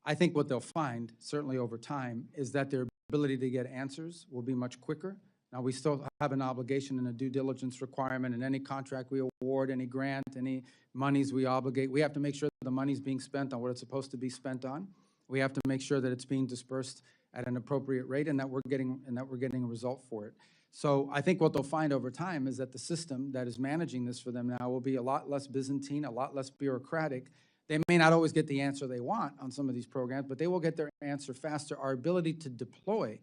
I think what they'll find, certainly over time, is that their ability to get answers will be much quicker. Now, we still have an obligation and a due diligence requirement in any contract we award, any grant, any monies we obligate. We have to make sure that the money's being spent on what it's supposed to be spent on. We have to make sure that it's being dispersed at an appropriate rate and that we're getting a result for it. So I think what they'll find over time is that the system that is managing this for them now will be a lot less Byzantine, a lot less bureaucratic. They may not always get the answer they want on some of these programs, but they will get their answer faster. Our ability to deploy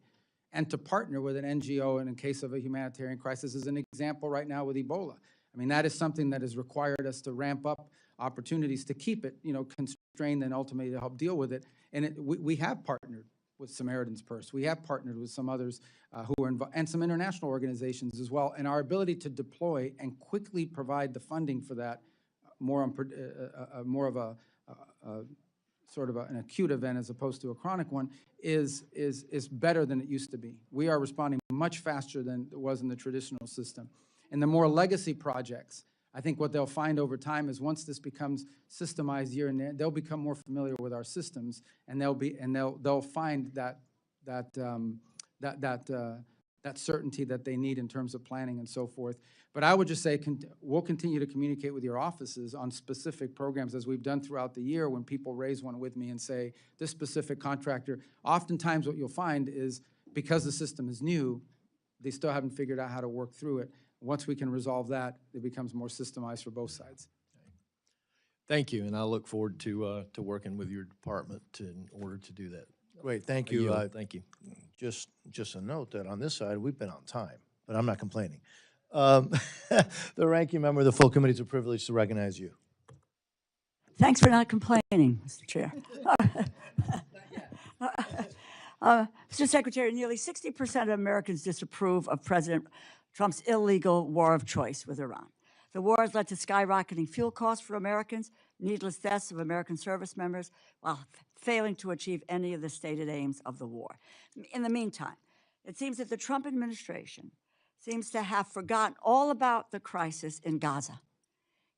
and to partner with an NGO in case of a humanitarian crisis is an example right now with Ebola. I mean, that is something that has required us to ramp up opportunities to keep it, constrained and ultimately to help deal with it. And we have partnered with Samaritan's Purse. We have partnered with some others who are involved, and some international organizations as well. And our ability to deploy and quickly provide the funding for that, more of a sort of an acute event as opposed to a chronic one, is better than it used to be. We are responding much faster than it was in the traditional system. And the more legacy projects, I think what they'll find over time is once this becomes systemized year and they'll become more familiar with our systems, and they'll find that that certainty that they need in terms of planning and so forth. But I would just say we'll continue to communicate with your offices on specific programs as we've done throughout the year when people raise one with me and say, this specific contractor, oftentimes what you'll find is because the system is new, they still haven't figured out how to work through it. Once we can resolve that, it becomes more systemized for both sides. Thank you, and I look forward to working with your department in order to do that. Great, thank I you. yield. Thank you. Just a note that on this side, we've been on time, but I'm not complaining. The ranking member of the full committee, it's a privilege to recognize you. Thanks for not complaining, Mr. Chair. Mr. Secretary, nearly 60% of Americans disapprove of President Trump's illegal war of choice with Iran. The war has led to skyrocketing fuel costs for Americans, needless deaths of American service members, while failing to achieve any of the stated aims of the war. In the meantime, it seems that the Trump administration seems to have forgotten all about the crisis in Gaza.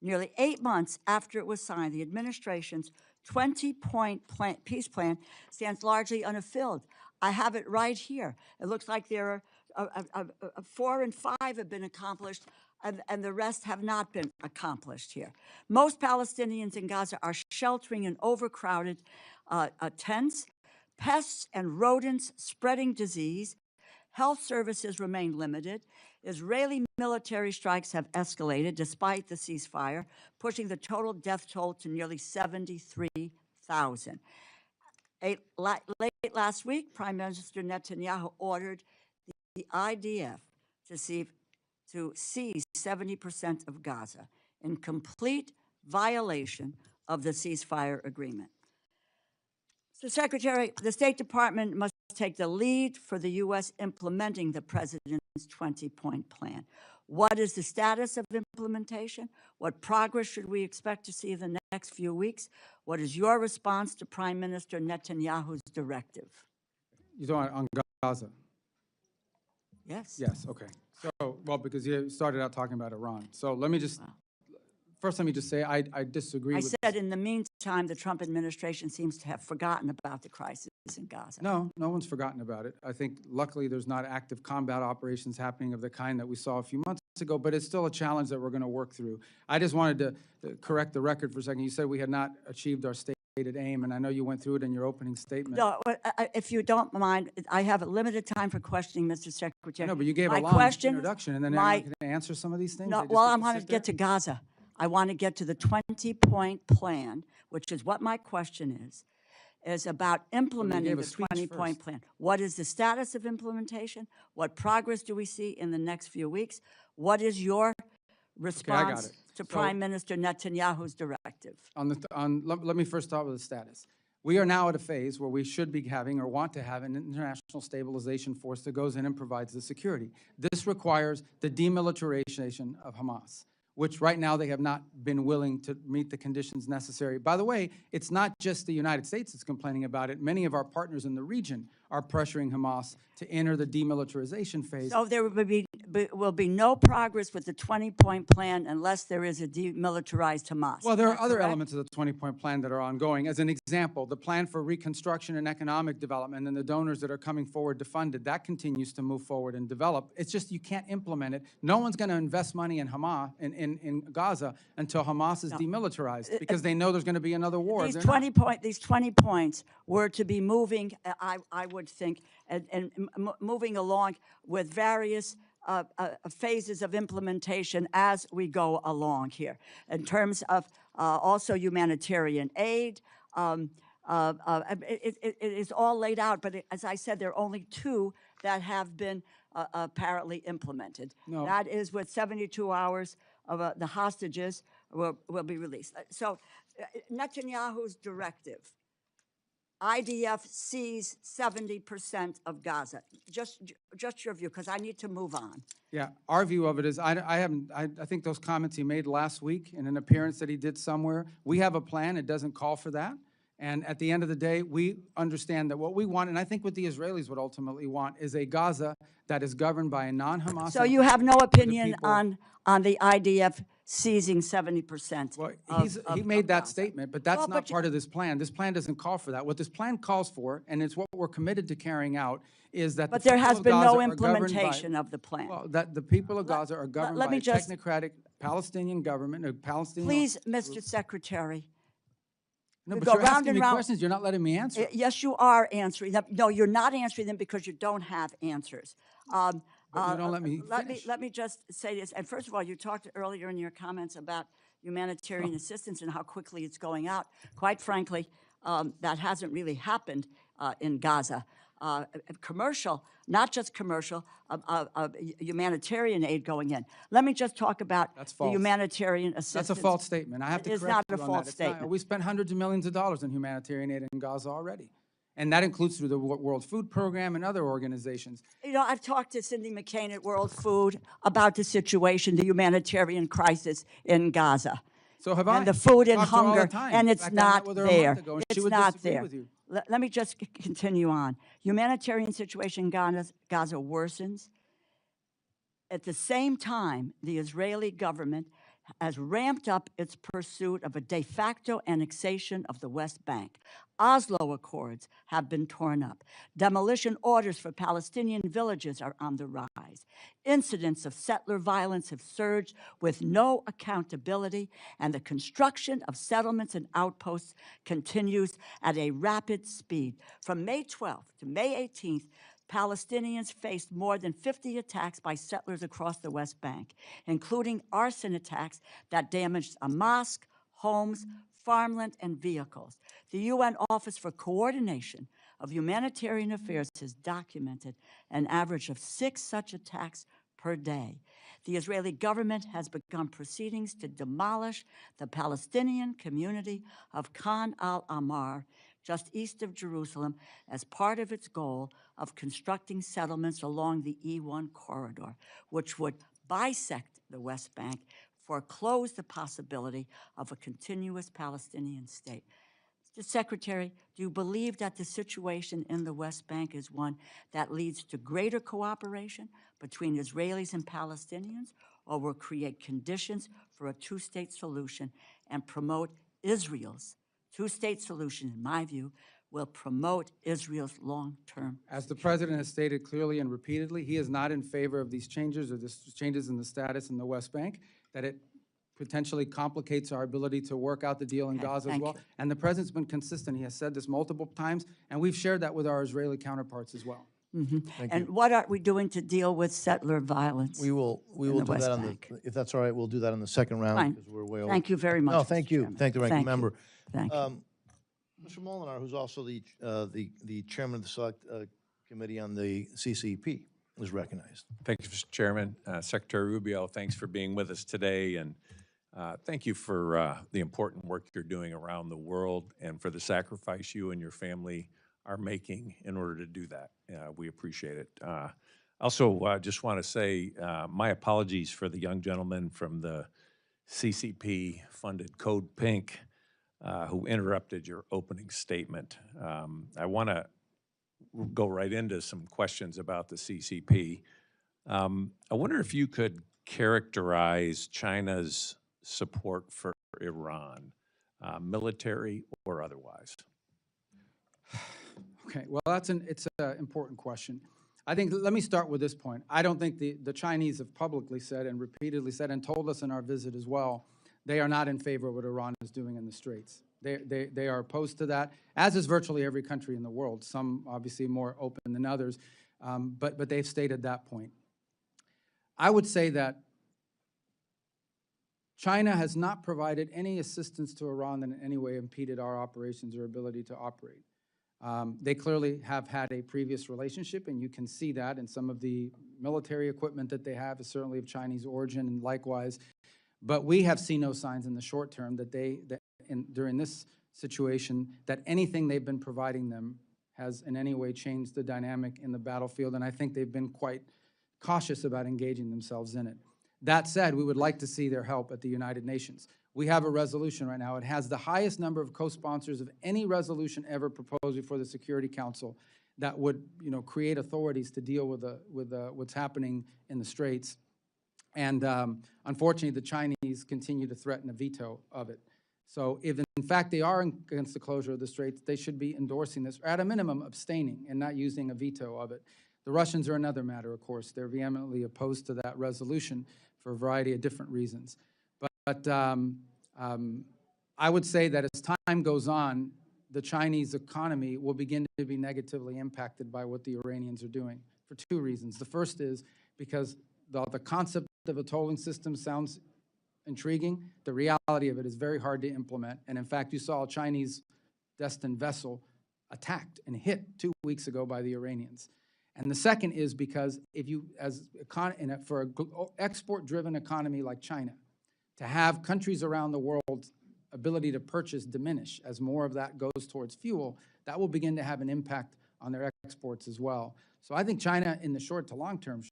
Nearly 8 months after it was signed, the administration's 20-point peace plan stands largely unfulfilled. I have it right here. It looks like there are 4 and 5 have been accomplished, and the rest have not been accomplished here. Most Palestinians in Gaza are sheltering in overcrowded tents, pests and rodents spreading disease. Health services remain limited. Israeli military strikes have escalated despite the ceasefire, pushing the total death toll to nearly 73,000. Late last week, Prime Minister Netanyahu ordered the IDF to seize 70% of Gaza in complete violation of the ceasefire agreement. So, Secretary, the State Department must take the lead for the U.S. implementing the President's 20-point plan. What is the status of implementation? What progress should we expect to see in the next few weeks? What is your response to Prime Minister Netanyahu's directive? You're talking on Gaza? Yes. Yes, okay. So, well, because you started out talking about Iran. So let me just, first let me just say I disagree with... I said in the meantime, the Trump administration seems to have forgotten about the crisis in Gaza. No, no one's forgotten about it. I think luckily there's not active combat operations happening of the kind that we saw a few months ago, but it's still a challenge that we're going to work through. I just wanted to correct the record for a second. You said we had not achieved our stated aim, and I know you went through it in your opening statement. No, if you don't mind, I have a limited time for questioning, Mr. Secretary. No, but you gave My a long question, introduction, and then my- you're going to answer some of these things? No, They just well, get I to want sit to get there? to Gaza. I want to get to the 20-point plan, which is what my question is about implementing gave the a speech 20-point first. plan. What is the status of implementation? What progress do we see in the next few weeks? What is your response it. to So- Prime Minister Netanyahu's directive? Let me first start with the status. We are now at a phase where we should be having or want to have an international stabilization force that goes in and provides the security. This requires the demilitarization of Hamas, which right now they have not been willing to meet the conditions necessary. By the way, it's not just the United States that's complaining about it. Many of our partners in the region are pressuring Hamas to enter the demilitarization phase. So there will be no progress with the 20-point plan unless there is a demilitarized Hamas. Well, there Is are that other correct? elements of the 20-point plan that are ongoing. As an example, the plan for reconstruction and economic development and the donors that are coming forward to fund it, that continues to move forward and develop. It's just you can't implement it. No one's going to invest money in Hamas, in Gaza, until Hamas is demilitarized, because they know there's going to be another war. These They're not. 20 points were to be moving, I would think, and moving along with various phases of implementation as we go along here. In terms of also humanitarian aid, it is all laid out, but as I said, there are only 2 that have been apparently implemented. No. That is with 72 hours of the hostages will be released. So Netanyahu's directive, IDF sees 70% of Gaza. Just your view, because I need to move on. Yeah, our view of it is, I think those comments he made last week in an appearance that he did somewhere, we have a plan, it doesn't call for that. And at the end of the day, we understand that what we want, and I think what the Israelis would ultimately want, is a Gaza that is governed by a non-Hamas. So you have no opinion people- on the IDF seizing 70% Well, of he made that Gaza? statement, but that's Well, not but part of this plan. This plan doesn't call for that. What this plan calls for, and it's what we're committed to carrying out, is that But the there people has of been Gaza no are governed by- implementation of the plan. Well, that the people of Gaza are governed let by me a just- technocratic Palestinian government, a Palestinian. Please, Mr. Secretary. No, we but go you're round asking and me round. questions. You're not letting me answer. Yes, you are answering them. No, you're not answering them because you don't have answers. But you don't let me Let me, finish. let me just say this. And first of all, you talked earlier in your comments about humanitarian assistance and how quickly it's going out. Quite frankly, that hasn't really happened in Gaza. Commercial, not just commercial, humanitarian aid going in. Let me just talk about That's the false. humanitarian assistance. That's a false statement. I have to It is correct not you a on false that. It's not. statement. We spent hundreds of millions of dollars in humanitarian aid in Gaza already. And that includes through the World Food Program and other organizations. You know, I've talked to Cindy McCain at World Food about the situation, the humanitarian crisis in Gaza. So have I. And the food I and talk to her all the hunger, time. and In it's fact, I met not with her a month there. ago, and she It's would not disagree there. with you. Let me just continue on. Humanitarian situation in Gaza worsens. At the same time, the Israeli government has ramped up its pursuit of a de facto annexation of the West Bank. Oslo Accords have been torn up. Demolition orders for Palestinian villages are on the rise. Incidents of settler violence have surged with no accountability, and the construction of settlements and outposts continues at a rapid speed. From May 12th to May 18th, Palestinians faced more than 50 attacks by settlers across the West Bank, including arson attacks that damaged a mosque, homes, farmland, and vehicles. The UN Office for Coordination of Humanitarian Affairs has documented an average of 6 such attacks per day. The Israeli government has begun proceedings to demolish the Palestinian community of Khan al-Ahmar, just east of Jerusalem, as part of its goal of constructing settlements along the E1 corridor, which would bisect the West Bank, foreclose the possibility of a continuous Palestinian state. Mr. Secretary, do you believe that the situation in the West Bank is one that leads to greater cooperation between Israelis and Palestinians, or will create conditions for a two-state solution and promote Israel's two-state solution, in my view, will promote Israel's long-term? As the president has stated clearly and repeatedly, he is not in favor of these changes or these changes in the status in the West Bank, that it potentially complicates our ability to work out the deal in Okay, Gaza as thank well. you. And the president's been consistent. He has said this multiple times, and we've shared that with our Israeli counterparts as well. And what are we doing to deal with settler violence? We will the do West that on Bank. if that's all right, we'll do that on the second round. Fine. Because we're way over. Thank you very much. No, Mr. thank you. Chairman. Thank the ranking Thank you. member. Thank you. Mr. Molinar, who's also the chairman of the Select Committee on the CCP, is recognized. Thank you, Mr. Chairman. Secretary Rubio, thanks for being with us today, and thank you for the important work you're doing around the world and for the sacrifice you and your family are making in order to do that. We appreciate it. Also, just want to say my apologies for the young gentleman from the CCP-funded Code Pink who interrupted your opening statement. I want to go right into some questions about the CCP. I wonder if you could characterize China's support for Iran, military or otherwise. Okay, well, it's an important question. I think, let me start with this point. I don't think the Chinese have publicly said and repeatedly said and told us in our visit as well, they are not in favor of what Iran is doing in the Straits. They are opposed to that, as is virtually every country in the world, some obviously more open than others, but they've stated that point. I would say that China has not provided any assistance to Iran that in any way impeded our operations or ability to operate. They clearly have had a previous relationship, and you can see that in some of the military equipment that they have is certainly of Chinese origin, and likewise. But we have seen no signs in the short term that during this situation, that anything they've been providing them has in any way changed the dynamic in the battlefield, and I think they've been quite cautious about engaging themselves in it. That said, we would like to see their help at the United Nations. We have a resolution right now. It has the highest number of co-sponsors of any resolution ever proposed before the Security Council that would, create authorities to deal with what's happening in the Straits. And unfortunately, the Chinese continue to threaten a veto of it. So if in fact they are against the closure of the Straits, they should be endorsing this, or at a minimum abstaining and not using a veto of it. The Russians are another matter, of course. They're vehemently opposed to that resolution for a variety of different reasons. But I would say that as time goes on, the Chinese economy will begin to be negatively impacted by what the Iranians are doing for two reasons. The first is because the concept of a tolling system sounds intriguing. The reality of it is very hard to implement. And in fact, you saw a Chinese destined vessel attacked and hit 2 weeks ago by the Iranians. And the second is because if you, for an export-driven economy like China, to have countries around the world's ability to purchase diminish as more of that goes towards fuel, that will begin to have an impact on their exports as well. So I think China, in the short to long term,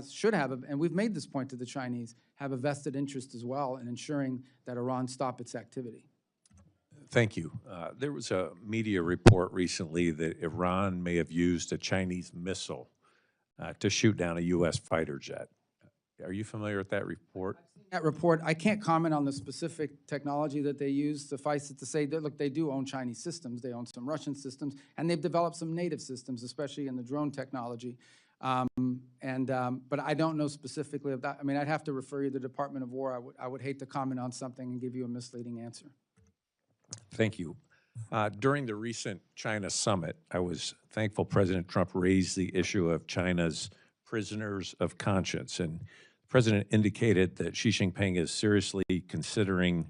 should have, and we've made this point to the Chinese, have a vested interest as well in ensuring that Iran stop its activity. Thank you. There was a media report recently that Iran may have used a Chinese missile to shoot down a U.S. fighter jet. Are you familiar with that report? That report, I can't comment on the specific technology that they use. Suffice it to say that, look, they do own Chinese systems. They own some Russian systems, and they've developed some native systems, especially in the drone technology. But I don't know specifically of that. I mean, I'd have to refer you to the Department of War. I would hate to comment on something and give you a misleading answer. Thank you. During the recent China summit, I was thankful President Trump raised the issue of China's prisoners of conscience. And the president indicated that Xi Jinping is seriously considering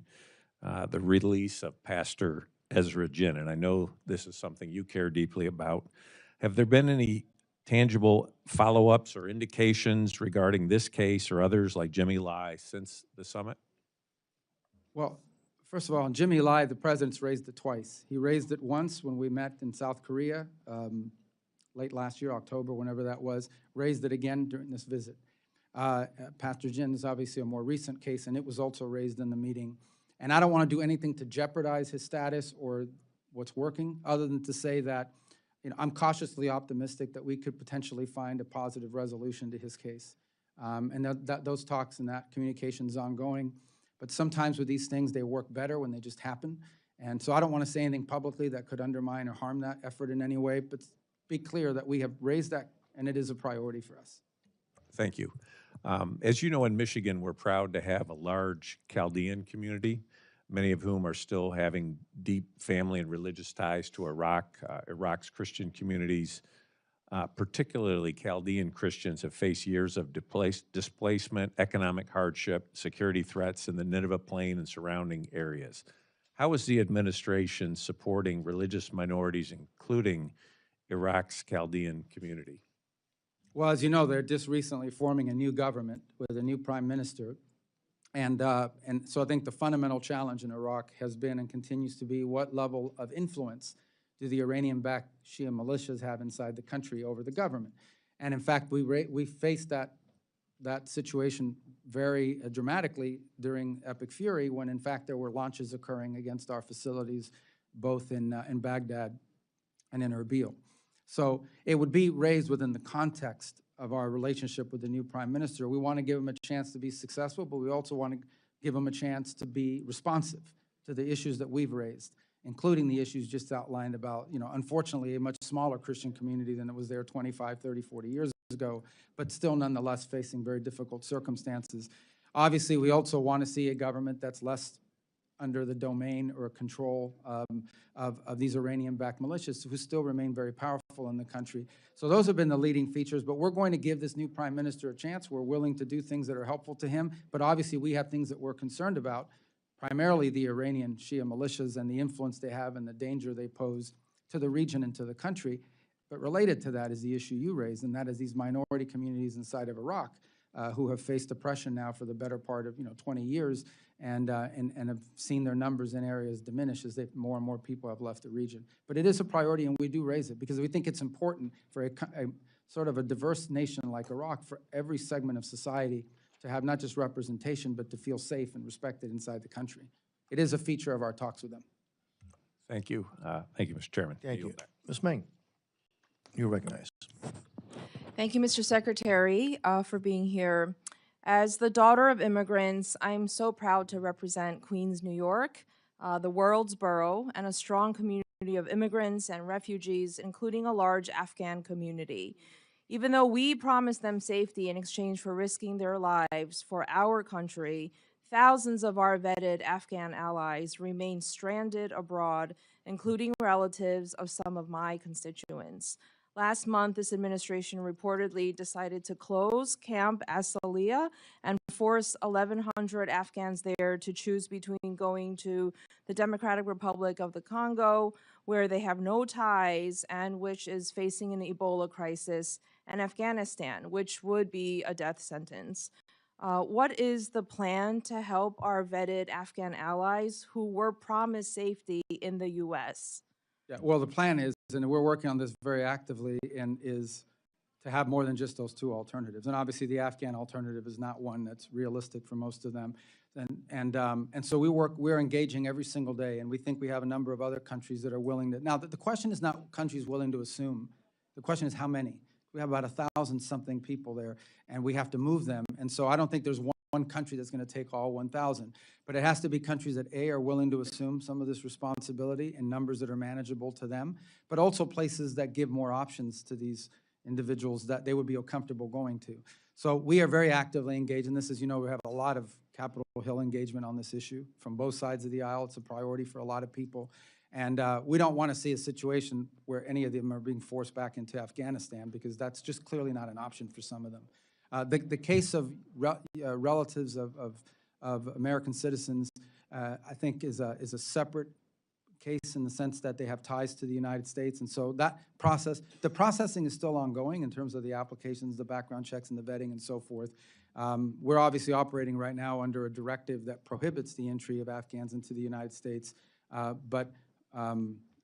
the release of Pastor Ezra Jin. And I know this is something you care deeply about. Have there been any tangible follow-ups or indications regarding this case or others like Jimmy Lai since the summit? Well, first of all, on Jimmy Lai, the president's raised it twice. He raised it once when we met in South Korea, late last year, October, whenever that was, raised it again during this visit. Pastor Jin is obviously a more recent case, and it was also raised in the meeting. And I don't want to do anything to jeopardize his status or what's working, other than to say that I'm cautiously optimistic that we could potentially find a positive resolution to his case. And those talks and that communication is ongoing. But sometimes with these things, they work better when they just happen. And so I don't want to say anything publicly that could undermine or harm that effort in any way, but be clear that we have raised that, and it is a priority for us. Thank you. As you know, in Michigan, we're proud to have a large Chaldean community, many of whom are still having deep family and religious ties to Iraq. Iraq's Christian communities, particularly Chaldean Christians, have faced years of displacement, economic hardship, security threats in the Nineveh Plain and surrounding areas. How is the administration supporting religious minorities, including Iraq's Chaldean community? Well, as you know, they're just recently forming a new government with a new prime minister. And so I think the fundamental challenge in Iraq has been and continues to be what level of influence do the Iranian-backed Shia militias have inside the country over the government. And in fact, we faced that situation very dramatically during Epic Fury when, in fact, there were launches occurring against our facilities both in Baghdad and in Erbil. So it would be raised within the context of our relationship with the new prime minister. We want to give him a chance to be successful, but we also want to give him a chance to be responsive to the issues that we've raised, including the issues just outlined about, unfortunately, a much smaller Christian community than it was there 25, 30, 40 years ago, but still nonetheless facing very difficult circumstances. Obviously, we also want to see a government that's less under the domain or control of these Iranian-backed militias who still remain very powerful in the country. So those have been the leading features, but we're going to give this new prime minister a chance. We're willing to do things that are helpful to him, but obviously we have things that we're concerned about, primarily the Iranian Shia militias and the influence they have and the danger they pose to the region and to the country. But related to that is the issue you raised, and that is these minority communities inside of Iraq who have faced oppression now for the better part of 20 years and have seen their numbers in areas diminish as more and more people have left the region. But it is a priority, and we do raise it because we think it's important for a sort of a diverse nation like Iraq, for every segment of society to have not just representation, but to feel safe and respected inside the country. it is a feature of our talks with them. Thank you. Thank you, Mr. Chairman. I Thank you. yield back. Ms. Meng, you're recognized. Thank you, Mr. Secretary, for being here. As the daughter of immigrants, I'm so proud to represent Queens, New York, the world's borough, and a strong community of immigrants and refugees, including a large Afghan community. Even though we promised them safety in exchange for risking their lives for our country, thousands of our vetted Afghan allies remain stranded abroad, including relatives of some of my constituents. Last month, this administration reportedly decided to close Camp Asaliya and force 1,100 Afghans there to choose between going to the Democratic Republic of the Congo, where they have no ties and which is facing an Ebola crisis, and Afghanistan, which would be a death sentence. What is the plan to help our vetted Afghan allies who were promised safety in the U.S.? Yeah, well, the plan is, and we're working on this very actively, and is to have more than just those two alternatives. And obviously, the Afghan alternative is not one that's realistic for most of them. And so we're engaging every single day, and we think we have a number of other countries that are willing to. Now, the question is not countries willing to assume. The question is how many. We have about 1,000-something people there, and we have to move them. And so I don't think there's one country that's going to take all 1,000. But it has to be countries that, A, are willing to assume some of this responsibility in numbers that are manageable to them, but also places that give more options to these individuals that they would be comfortable going to. So we are very actively engaged in this. As you know, we have a lot of Capitol Hill engagement on this issue from both sides of the aisle. It's a priority for a lot of people. And we don't want to see a situation where any of them are being forced back into Afghanistan, because that's just clearly not an option for some of them. The case of relatives of American citizens, I think is a separate case in the sense that they have ties to the United States. And so that process, the processing is still ongoing in terms of the applications, the background checks, and the vetting and so forth. We're obviously operating right now under a directive that prohibits the entry of Afghans into the United States, but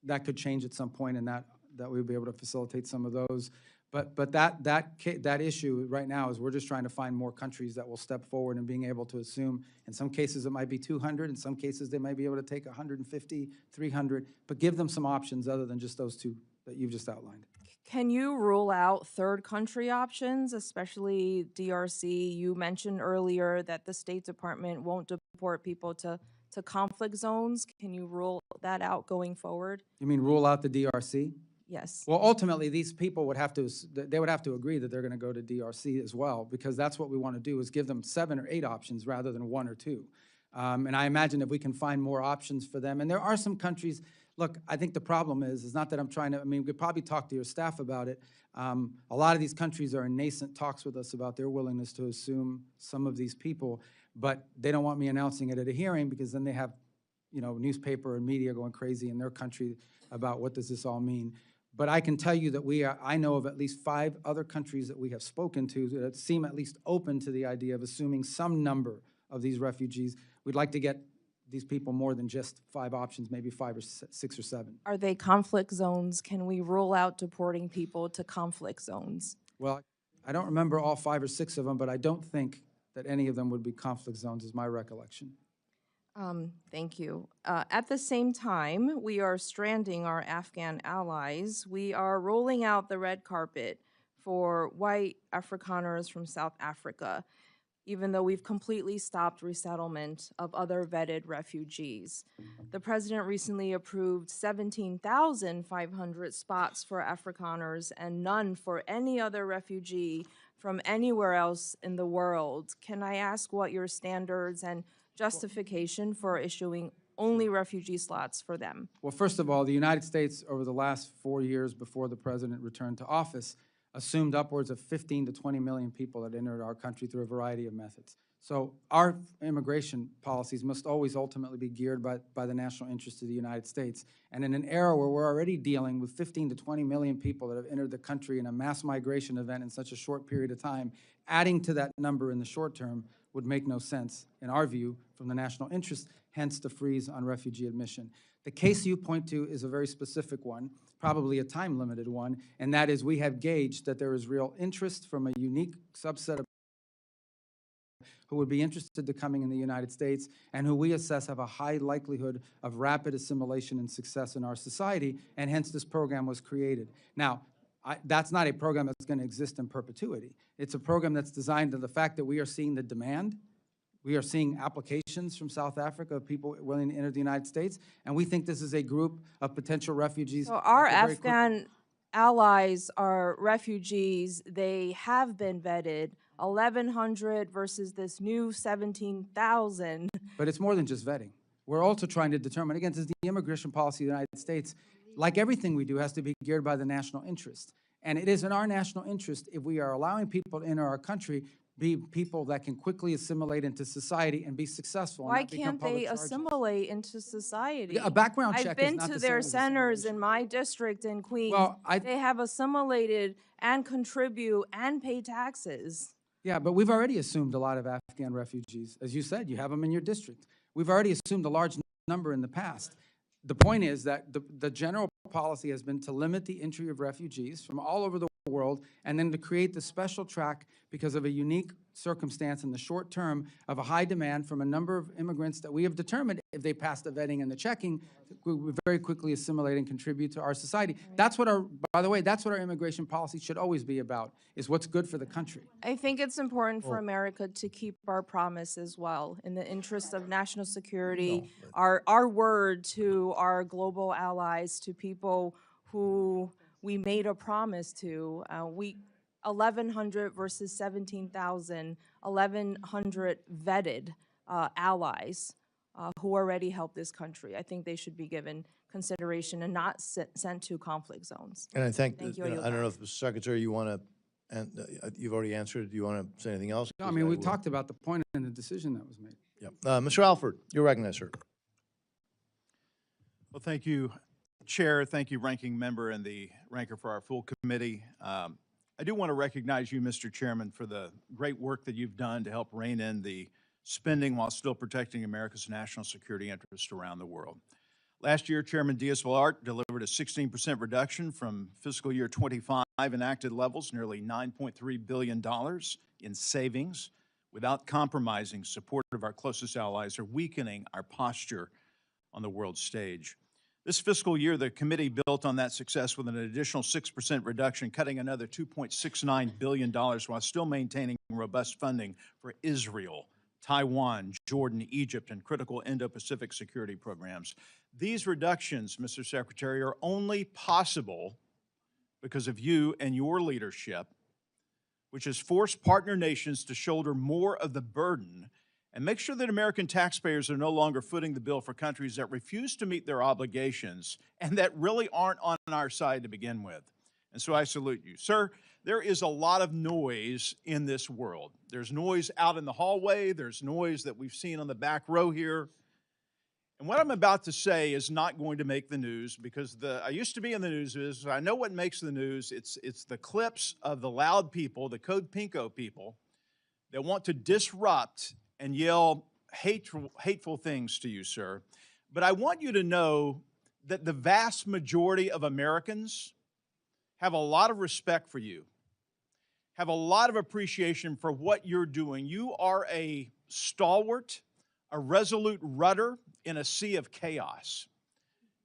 that could change at some point, and that we would be able to facilitate some of those. But that issue right now is we're just trying to find more countries that will step forward and being able to assume. In some cases, it might be 200. In some cases, they might be able to take 150, 300, but give them some options other than just those two that you've just outlined. Can you rule out third country options, especially DRC? You mentioned earlier that the State Department won't deport people to conflict zones. Can you rule that out going forward? You mean rule out the DRC? Yes. Well, ultimately, these people would have to agree that they're going to go to DRC as well, because that's what we want to do, is give them 7 or 8 options rather than 1 or 2. And I imagine if we can find more options for them, and there are some countries, look, I think the problem is not that I'm trying to, I mean, we could probably talk to your staff about it. A lot of these countries are in nascent talks with us about their willingness to assume some of these people, but they don't want me announcing it at a hearing, because then they have, you know, newspaper and media going crazy in their country about what does this all mean. But I can tell you that I know of at least 5 other countries that we have spoken to that seem at least open to the idea of assuming some number of these refugees. We'd like to get these people more than just 5 options, maybe 5 or 6 or 7. Are they conflict zones? Can we rule out deporting people to conflict zones? Well, I don't remember all 5 or 6 of them, but I don't think that any of them would be conflict zones, is my recollection. Thank you. At the same time, we are stranding our Afghan allies. We are rolling out the red carpet for white Afrikaners from South Africa, even though we've completely stopped resettlement of other vetted refugees. The president recently approved 17,500 spots for Afrikaners and none for any other refugee from anywhere else in the world. Can I ask what your standards and justification for issuing only refugee slots for them? Well, first of all, the United States, over the last 4 years before the president returned to office, assumed upwards of 15 to 20 million people that entered our country through a variety of methods. So our immigration policies must always ultimately be geared by the national interest of the United States. And in an era where we're already dealing with 15 to 20 million people that have entered the country in a mass migration event in such a short period of time, adding to that number in the short term would make no sense, in our view, from the national interest, hence the freeze on refugee admission. The case you point to is a very specific one, probably a time-limited one, and that is we have gauged that there is real interest from a unique subset of who would be interested in coming in the United States and who we assess have a high likelihood of rapid assimilation and success in our society, and hence this program was created. Now, that's not a program that's going to exist in perpetuity. It's a program that's designed to the fact that we are seeing the demand. We are seeing applications from South Africa of people willing to enter the United States, and we think this is a group of potential refugees. So our that could very quickly- Afghan allies are refugees. They have been vetted. 1,100 versus this new 17,000. But it's more than just vetting. We're also trying to determine, again, this is the immigration policy of the United States. Like everything we do, has to be geared by the national interest. And it is in our national interest, if we are allowing people to enter our country, be people that can quickly assimilate into society and be successful. And Why not become can't public they charges. assimilate into society? A background check I've is been not to the their same as centers assimilation. in my district in Queens. Well, They have assimilated and contribute and pay taxes. Yeah, but we've already assumed a lot of Afghan refugees. As you said, you have them in your district. We've already assumed a large number in the past. The point is that the general policy has been to limit the entry of refugees from all over the world, and then to create the special track because of a unique circumstance in the short term of a high demand from a number of immigrants that we have determined, if they pass the vetting and the checking, will very quickly assimilate and contribute to our society. That's what by the way, that's what our immigration policy should always be about, is what's good for the country. I think it's important for America to keep our promise as well, in the interest of national security, our word to our global allies, to people who we made a promise to. 1,100 versus 17,000, 1,100 vetted allies who already helped this country. I think they should be given consideration and not sent to conflict zones. And I think, Thank you. I don't know if, Mr. Secretary, you want to, and you've already answered, do you want to say anything else? No, I mean, we talked about the point and the decision that was made. Yeah. Mr. Alford, you're recognized, sir. Well, thank you, Chair. Thank you, Ranking Member and the Ranker for our full committee. I do want to recognize you, Mr. Chairman, for the great work that you've done to help rein in the spending while still protecting America's national security interests around the world. Last year, Chairman Diaz-Balart delivered a 16% reduction from fiscal year 25 enacted levels, nearly $9.3 billion in savings, without compromising support of our closest allies or weakening our posture on the world stage. This fiscal year, the committee built on that success with an additional 6% reduction, cutting another $2.69 billion while still maintaining robust funding for Israel, Taiwan, Jordan, Egypt, and critical Indo-Pacific security programs. These reductions, Mr. Secretary, are only possible because of you and your leadership, which has forced partner nations to shoulder more of the burden and make sure that American taxpayers are no longer footing the bill for countries that refuse to meet their obligations and that really aren't on our side to begin with. And so I salute you. Sir, there is a lot of noise in this world. There's noise out in the hallway. There's noise that we've seen on the back row here. And what I'm about to say is not going to make the news because I used to be in the news. I know what makes the news. It's the clips of the loud people, the Code Pinko people, that want to disrupt and yell hateful things to you, sir. But I want you to know that the vast majority of Americans have a lot of respect for you, have a lot of appreciation for what you're doing. You are a stalwart, a resolute rudder in a sea of chaos.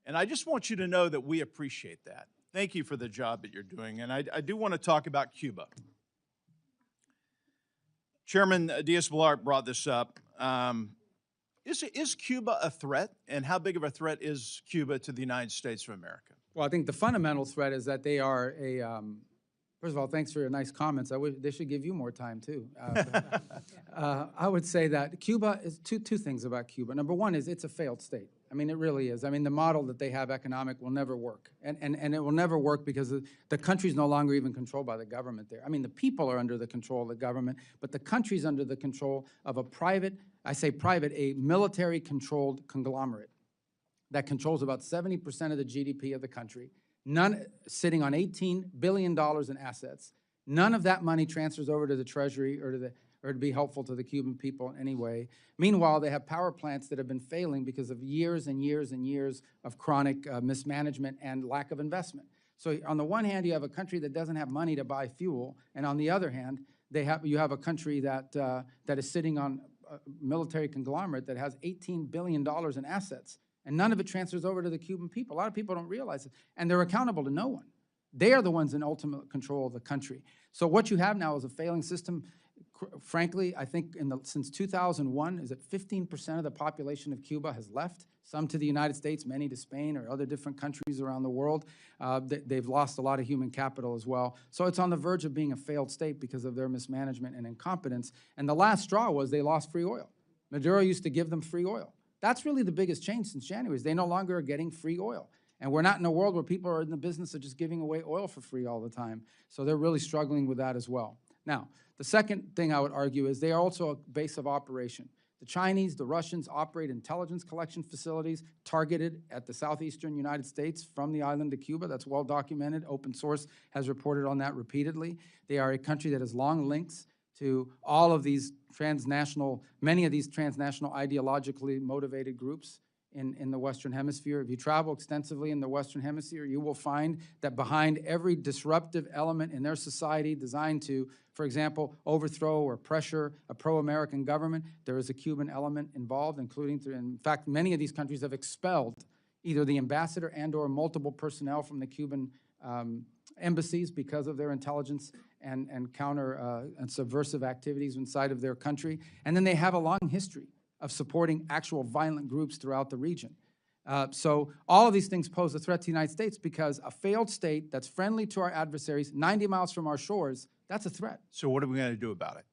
And I just want you to know that we appreciate that. Thank you for the job that you're doing. And I do want to talk about Cuba. Chairman Diaz-Balart brought this up. Is Cuba a threat, and how big of a threat is Cuba to the United States of America? Well, I think the fundamental threat is that they are a, first of all, thanks for your nice comments. They should give you more time, too. I would say that Cuba is two things about Cuba. Number one is it's a failed state. I mean, it really is. I mean, the model that they have economic will never work. And it will never work because the country's no longer even controlled by the government there. I mean, the people are under the control of the government, but the country's under the control of a private, I say private, a military-controlled conglomerate that controls about 70% of the GDP of the country, sitting on $18 billion in assets. None of that money transfers over to the Treasury or to be helpful to the Cuban people in any way. Meanwhile, they have power plants that have been failing because of years and years and years of chronic mismanagement and lack of investment. So on the one hand, you have a country that doesn't have money to buy fuel, and on the other hand, you have a country that is sitting on a military conglomerate that has $18 billion in assets, and none of it transfers over to the Cuban people. A lot of people don't realize it, and they're accountable to no one. They are the ones in ultimate control of the country. So what you have now is a failing system. Frankly, I think since 2001, is that 15% of the population of Cuba has left, some to the United States, many to Spain or other different countries around the world. They've lost a lot of human capital as well. So it's on the verge of being a failed state because of their mismanagement and incompetence. And the last straw was they lost free oil. Maduro used to give them free oil. That's really the biggest change since January, is they no longer are getting free oil. And we're not in a world where people are in the business of just giving away oil for free all the time. So they're really struggling with that as well. Now, the second thing I would argue is they are also a base of operation. The Chinese, the Russians operate intelligence collection facilities targeted at the southeastern United States from the island of Cuba. That's well documented. Open source has reported on that repeatedly. They are a country that has long links to all of these many of these transnational ideologically motivated groups in the Western Hemisphere. If you travel extensively in the Western Hemisphere, you will find that behind every disruptive element in their society designed to, for example, overthrow or pressure a pro-American government, there is a Cuban element involved, including, in fact, many of these countries have expelled either the ambassador and or multiple personnel from the Cuban embassies because of their intelligence and counter and subversive activities inside of their country. And then they have a long history of supporting actual violent groups throughout the region. So all of these things pose a threat to the United States because a failed state that's friendly to our adversaries, 90 miles from our shores, that's a threat. So what are we going to do about it?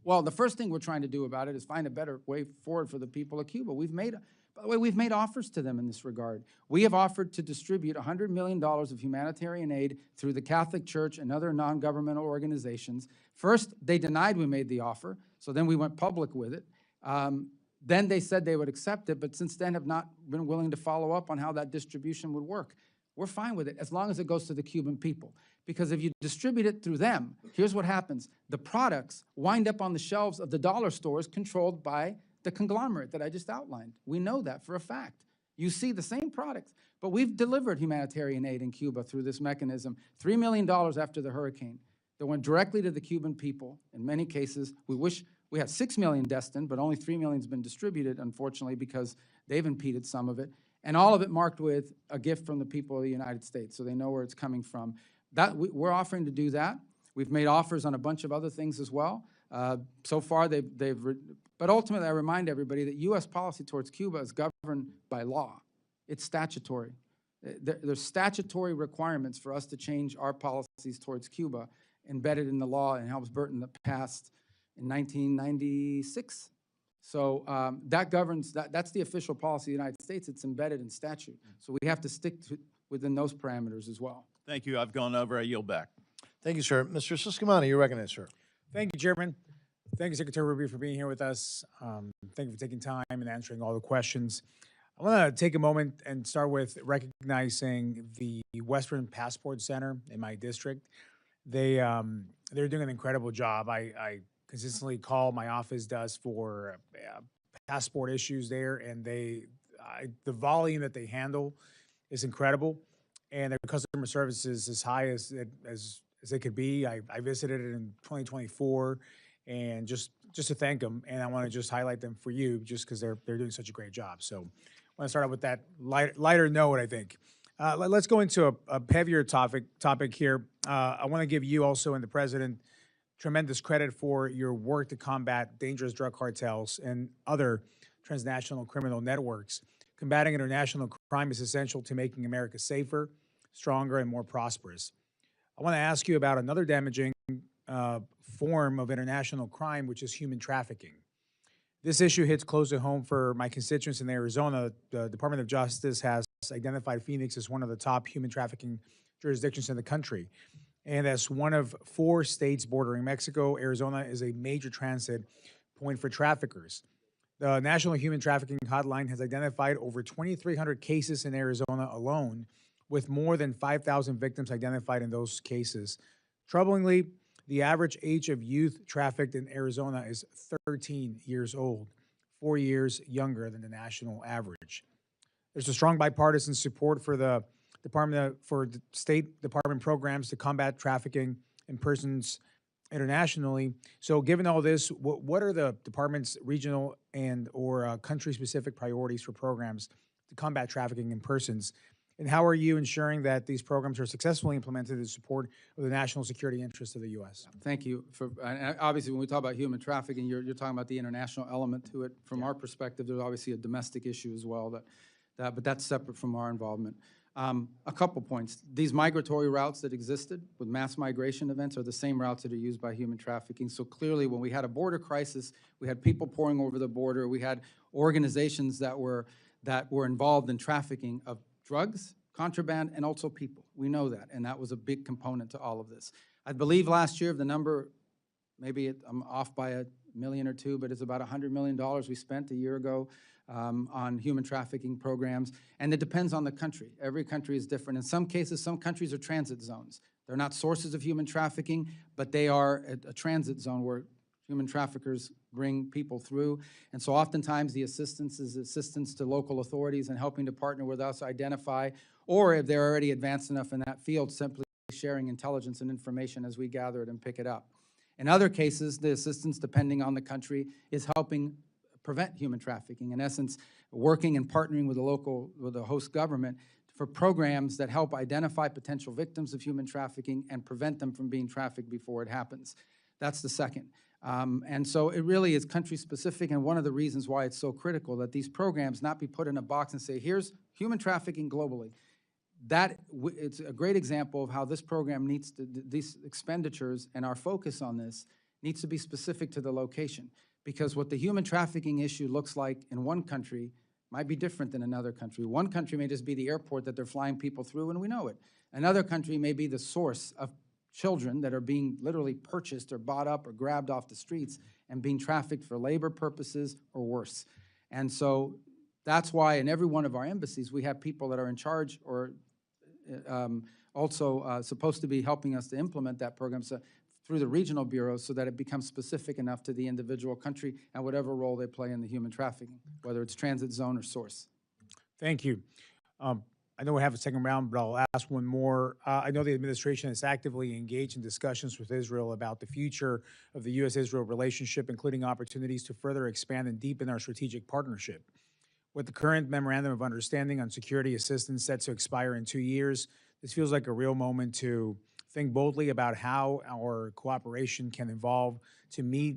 Well, the first thing we're trying to do about it is find a better way forward for the people of Cuba. By the way, we've made offers to them in this regard. We have offered to distribute $100 million of humanitarian aid through the Catholic Church and other non-governmental organizations. First, they denied we made the offer, so then we went public with it. Then they said they would accept it, but since then have not been willing to follow up on how that distribution would work. We're fine with it as long as it goes to the Cuban people. Because if you distribute it through them, here's what happens. The products wind up on the shelves of the dollar stores controlled by the conglomerate that I just outlined. We know that for a fact. You see the same products, but we've delivered humanitarian aid in Cuba through this mechanism, $3 million after the hurricane that went directly to the Cuban people. In many cases, we wish we had 6 million destined, but only 3 million has been distributed, unfortunately, because they've impeded some of it. And all of it marked with a gift from the people of the United States, so they know where it's coming from. We're offering to do that. We've made offers on a bunch of other things as well. So far, but ultimately, I remind everybody that U.S. policy towards Cuba is governed by law. It's statutory. There's statutory requirements for us to change our policies towards Cuba embedded in the law in Helms-Burton that passed in 1996. So that governs, that's the official policy of the United States. It's embedded in statute. So we have to stick within those parameters as well. Thank you. I've gone over. I yield back. Thank you, sir. Mr. Siscomani, you're recognized, sir. Thank you, Chairman. Thank you, Secretary Rubio, for being here with us. Thank you for taking time and answering all the questions. I want to take a moment and start with recognizing the Western Passport Center in my district. They're doing an incredible job. I consistently call, my office does, for passport issues there, and the volume that they handle is incredible, and their customer service is as high as it could be. I visited it in 2024, and just to thank them, and I want to just highlight them for you, just because they're doing such a great job. So I want to start out with that lighter note, I think. Let's go into a heavier topic here. I want to give you also and the President tremendous credit for your work to combat dangerous drug cartels and other transnational criminal networks. Combating international crime is essential to making America safer, stronger, and more prosperous. I want to ask you about another damaging form of international crime, which is human trafficking. This issue hits close to home for my constituents in Arizona. The Department of Justice has identified Phoenix as one of the top human trafficking jurisdictions in the country. And as one of 4 states bordering Mexico, Arizona is a major transit point for traffickers. The National Human Trafficking Hotline has identified over 2,300 cases in Arizona alone, with more than 5,000 victims identified in those cases. Troublingly, the average age of youth trafficked in Arizona is 13 years old, 4 years younger than the national average. There's a strong bipartisan support for the State Department programs to combat trafficking in persons internationally. So given all this, what are the department's regional and or country-specific priorities for programs to combat trafficking in persons? And how are you ensuring that these programs are successfully implemented in support of the national security interests of the U.S.? Thank you for, and obviously, when we talk about human trafficking, you're talking about the international element to it. From our perspective, there's obviously a domestic issue as well, but that's separate from our involvement. A couple points. These migratory routes that existed with mass migration events are the same routes that are used by human trafficking. So clearly, when we had a border crisis, we had people pouring over the border, we had organizations that were involved in trafficking of drugs, contraband, and also people. We know that, and that was a big component to all of this. I believe last year, the number, maybe I'm off by $1 million or $2 million, but it's about $100 million we spent a year ago on human trafficking programs, and it depends on the country. Every country is different. In some cases, some countries are transit zones. They're not sources of human trafficking, but they are a transit zone where human traffickers bring people through. And so oftentimes the assistance is assistance to local authorities and helping to partner with us, identify, or if they're already advanced enough in that field, simply sharing intelligence and information as we gather it and pick it up. In other cases, the assistance, depending on the country, is helping prevent human trafficking. In essence, working and partnering with the host government for programs that help identify potential victims of human trafficking and prevent them from being trafficked before it happens. That's the second. And so it really is country specific, and one of the reasons why it's so critical that these programs not be put in a box and say, here's human trafficking globally. It's a great example of how this program needs to, these expenditures and our focus on this needs to be specific to the location. Because what the human trafficking issue looks like in one country might be different than another country. One country may just be the airport that they're flying people through, and we know it. Another country may be the source of children that are being literally purchased or bought up or grabbed off the streets and being trafficked for labor purposes or worse. And so that's why in every one of our embassies, we have people that are in charge or also supposed to be helping us to implement that program through the regional bureaus so that it becomes specific enough to the individual country and whatever role they play in the human trafficking, whether it's transit zone or source. Thank you. I know we have a second round, but I'll ask one more. I know the administration is actively engaged in discussions with Israel about the future of the U.S.-Israel relationship, including opportunities to further expand and deepen our strategic partnership. With the current Memorandum of Understanding on Security Assistance set to expire in 2 years, this feels like a real moment to think boldly about how our cooperation can evolve to meet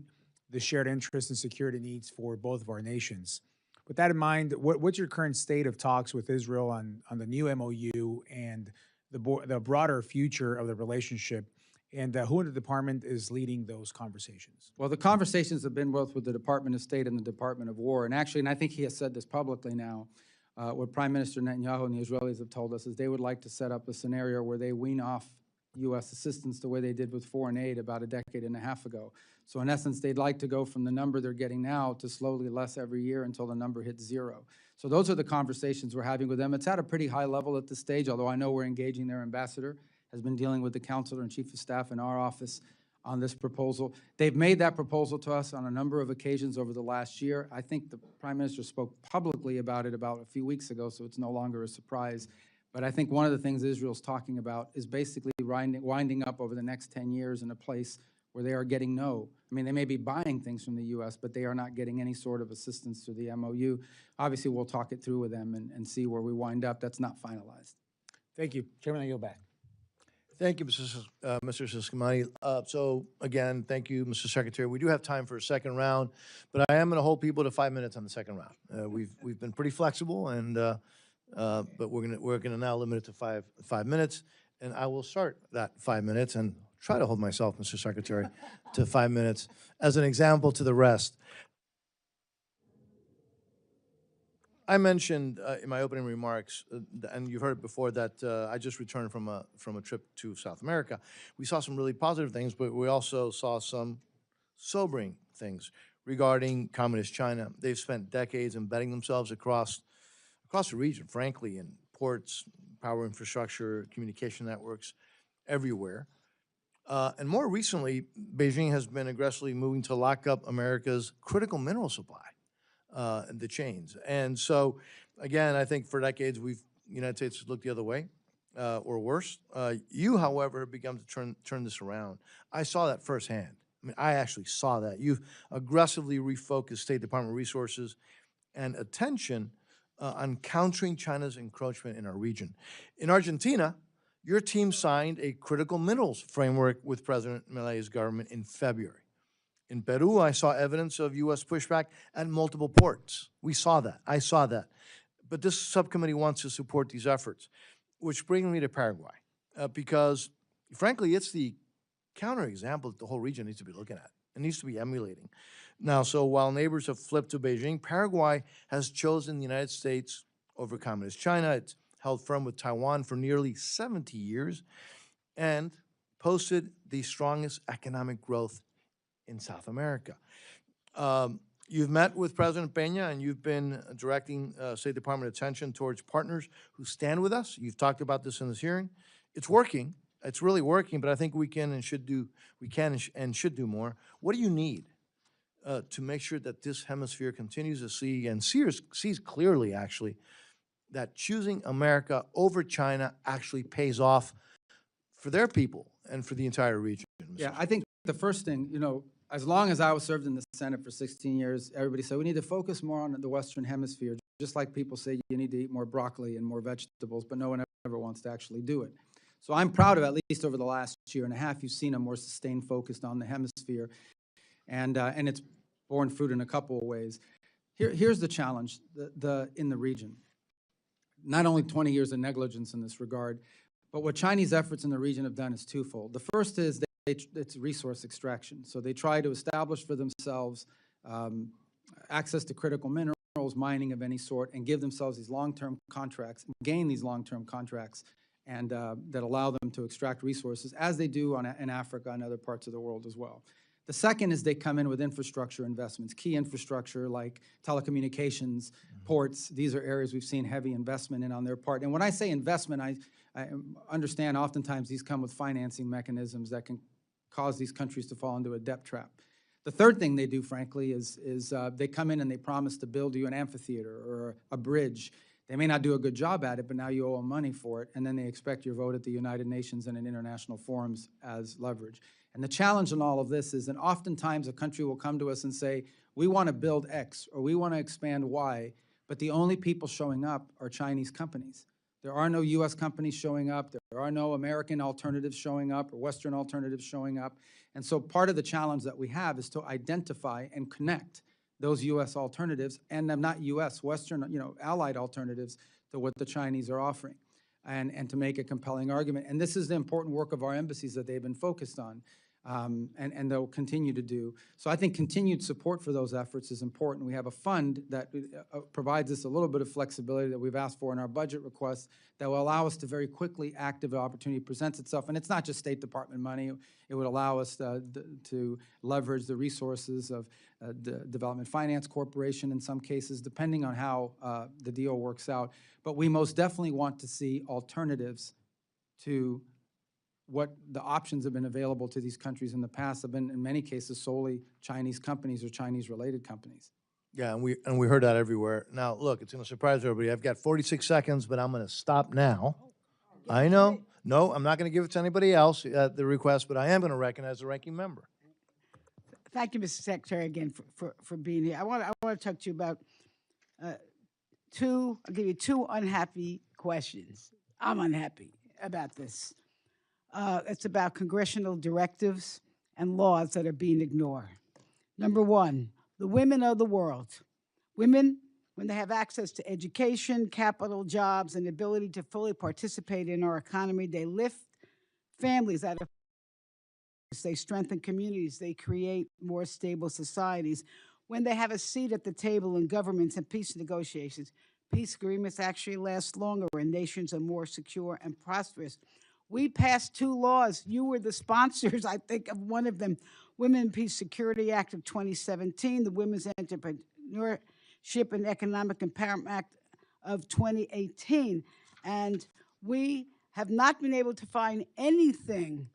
the shared interests and security needs for both of our nations. With that in mind, what's your current state of talks with Israel on the new MOU and the broader future of the relationship, and who in the department is leading those conversations? Well, the conversations have been both with the Department of State and the Department of War, and actually, and I think he has said this publicly now, what Prime Minister Netanyahu and the Israelis have told us is they would like to set up a scenario where they wean off U.S. assistance the way they did with foreign aid about a decade and a half ago. So in essence, they'd like to go from the number they're getting now to slowly less every year until the number hits zero. So those are the conversations we're having with them. It's at a pretty high level at this stage, although I know we're engaging their ambassador, has been dealing with the counselor and chief of staff in our office on this proposal. They've made that proposal to us on a number of occasions over the last year. I think the Prime Minister spoke publicly about it about a few weeks ago, so it's no longer a surprise. But I think one of the things Israel's talking about is basically winding up over the next 10 years in a place where they are getting I mean, they may be buying things from the U.S., but they are not getting any sort of assistance through the MOU. Obviously, we'll talk it through with them and see where we wind up. That's not finalized. Thank you. Chairman, I yield back. Thank you, Mr. Ciscomani. So again, thank you, Mr. Secretary. We do have time for a second round, but I am going to hold people to 5 minutes on the second round. We've been pretty flexible, and but we're gonna now limit it to five minutes, and I will start that 5 minutes and try to hold myself, Mr. Secretary, to 5 minutes as an example to the rest. I mentioned in my opening remarks, and you've heard it before, that I just returned from a trip to South America. We saw some really positive things, but we also saw some sobering things regarding Communist China. They've spent decades embedding themselves across the region, frankly, in ports, power infrastructure, communication networks, everywhere. And more recently, Beijing has been aggressively moving to lock up America's critical mineral supply, the chains. And so, again, I think for decades, the United States has looked the other way. or worse. You, however, have begun to turn this around. I saw that firsthand. I mean, I actually saw that. You've aggressively refocused State Department resources and attention on countering China's encroachment in our region. In Argentina, your team signed a critical minerals framework with President Milei's government in February. In Peru, I saw evidence of U.S. pushback at multiple ports. We saw that. I saw that. But this subcommittee wants to support these efforts, which brings me to Paraguay, because frankly, it's the counterexample that the whole region needs to be looking at. It needs to be emulating. Now, so while neighbors have flipped to Beijing, Paraguay has chosen the United States over communist China. It's held firm with Taiwan for nearly 70 years and posted the strongest economic growth in South America. You've met with President Peña, and you've been directing State Department attention towards partners who stand with us. You've talked about this in this hearing. It's working. It's really working, but I think we can and should do more. What do you need to make sure that this hemisphere continues to see and sees clearly, actually, that choosing America over China actually pays off for their people and for the entire region? Yeah, I think the first thing, as long as I was served in the Senate for 16 years, everybody said we need to focus more on the Western Hemisphere, just like people say you need to eat more broccoli and more vegetables, but no one ever wants to actually do it. So I'm proud of, at least over the last year and a half, you've seen a more sustained focus on the hemisphere, and it's borne fruit in a couple of ways. Here's the challenge in the region. Not only 20 years of negligence in this regard, but what Chinese efforts in the region have done is twofold. The first is it's resource extraction. So they try to establish for themselves access to critical minerals, mining of any sort, and give themselves these long-term contracts, gain these long-term contracts, and that allow them to extract resources, as they do in Africa and other parts of the world as well. The second is they come in with infrastructure investments, key infrastructure like telecommunications, ports. These are areas we've seen heavy investment in on their part. And when I say investment, I understand oftentimes these come with financing mechanisms that can cause these countries to fall into a debt trap. The third thing they do, frankly, is they come in and they promise to build you an amphitheater or a bridge. They may not do a good job at it, but now you owe them money for it, and then they expect your vote at the United Nations and in international forums as leverage. And the challenge in all of this is that oftentimes a country will come to us and say, we want to build X or we want to expand Y, but the only people showing up are Chinese companies. There are no U.S. companies showing up. There are no American alternatives showing up or Western alternatives showing up. And so part of the challenge that we have is to identify and connect those U.S. alternatives and not U.S., Western, allied alternatives to what the Chinese are offering, and to make a compelling argument. And this is the important work of our embassies that they've been focused on, and they'll continue to do. So I think continued support for those efforts is important. We have a fund that provides us a little bit of flexibility that we've asked for in our budget requests that will allow us to very quickly act if an opportunity presents itself. And it's not just State Department money. It would allow us to leverage the resources of the Development Finance Corporation in some cases, depending on how the deal works out. But we most definitely want to see alternatives to what the options have been available to these countries in the past have been, in many cases, solely Chinese companies or Chinese-related companies. Yeah, and we heard that everywhere. Now, look, it's going to surprise everybody. I've got 46 seconds, but I'm going to stop now. I know. No, I'm not going to give it to anybody else at the request, but I am going to recognize the ranking member. Thank you, Mr. Secretary, again for being here. I want to talk to you about I'll give you two unhappy questions. I'm unhappy about this. It's about congressional directives and laws that are being ignored. Number one, the women of the world. Women, when they have access to education, capital, jobs, and the ability to fully participate in our economy, they lift families out of they strengthen communities, they create more stable societies. When they have a seat at the table in governments and peace negotiations, peace agreements actually last longer and nations are more secure and prosperous. We passed two laws. You were the sponsors, I think, of one of them, Women and Peace Security Act of 2017, the Women's Entrepreneurship and Economic Empowerment Act of 2018. And we have not been able to find anything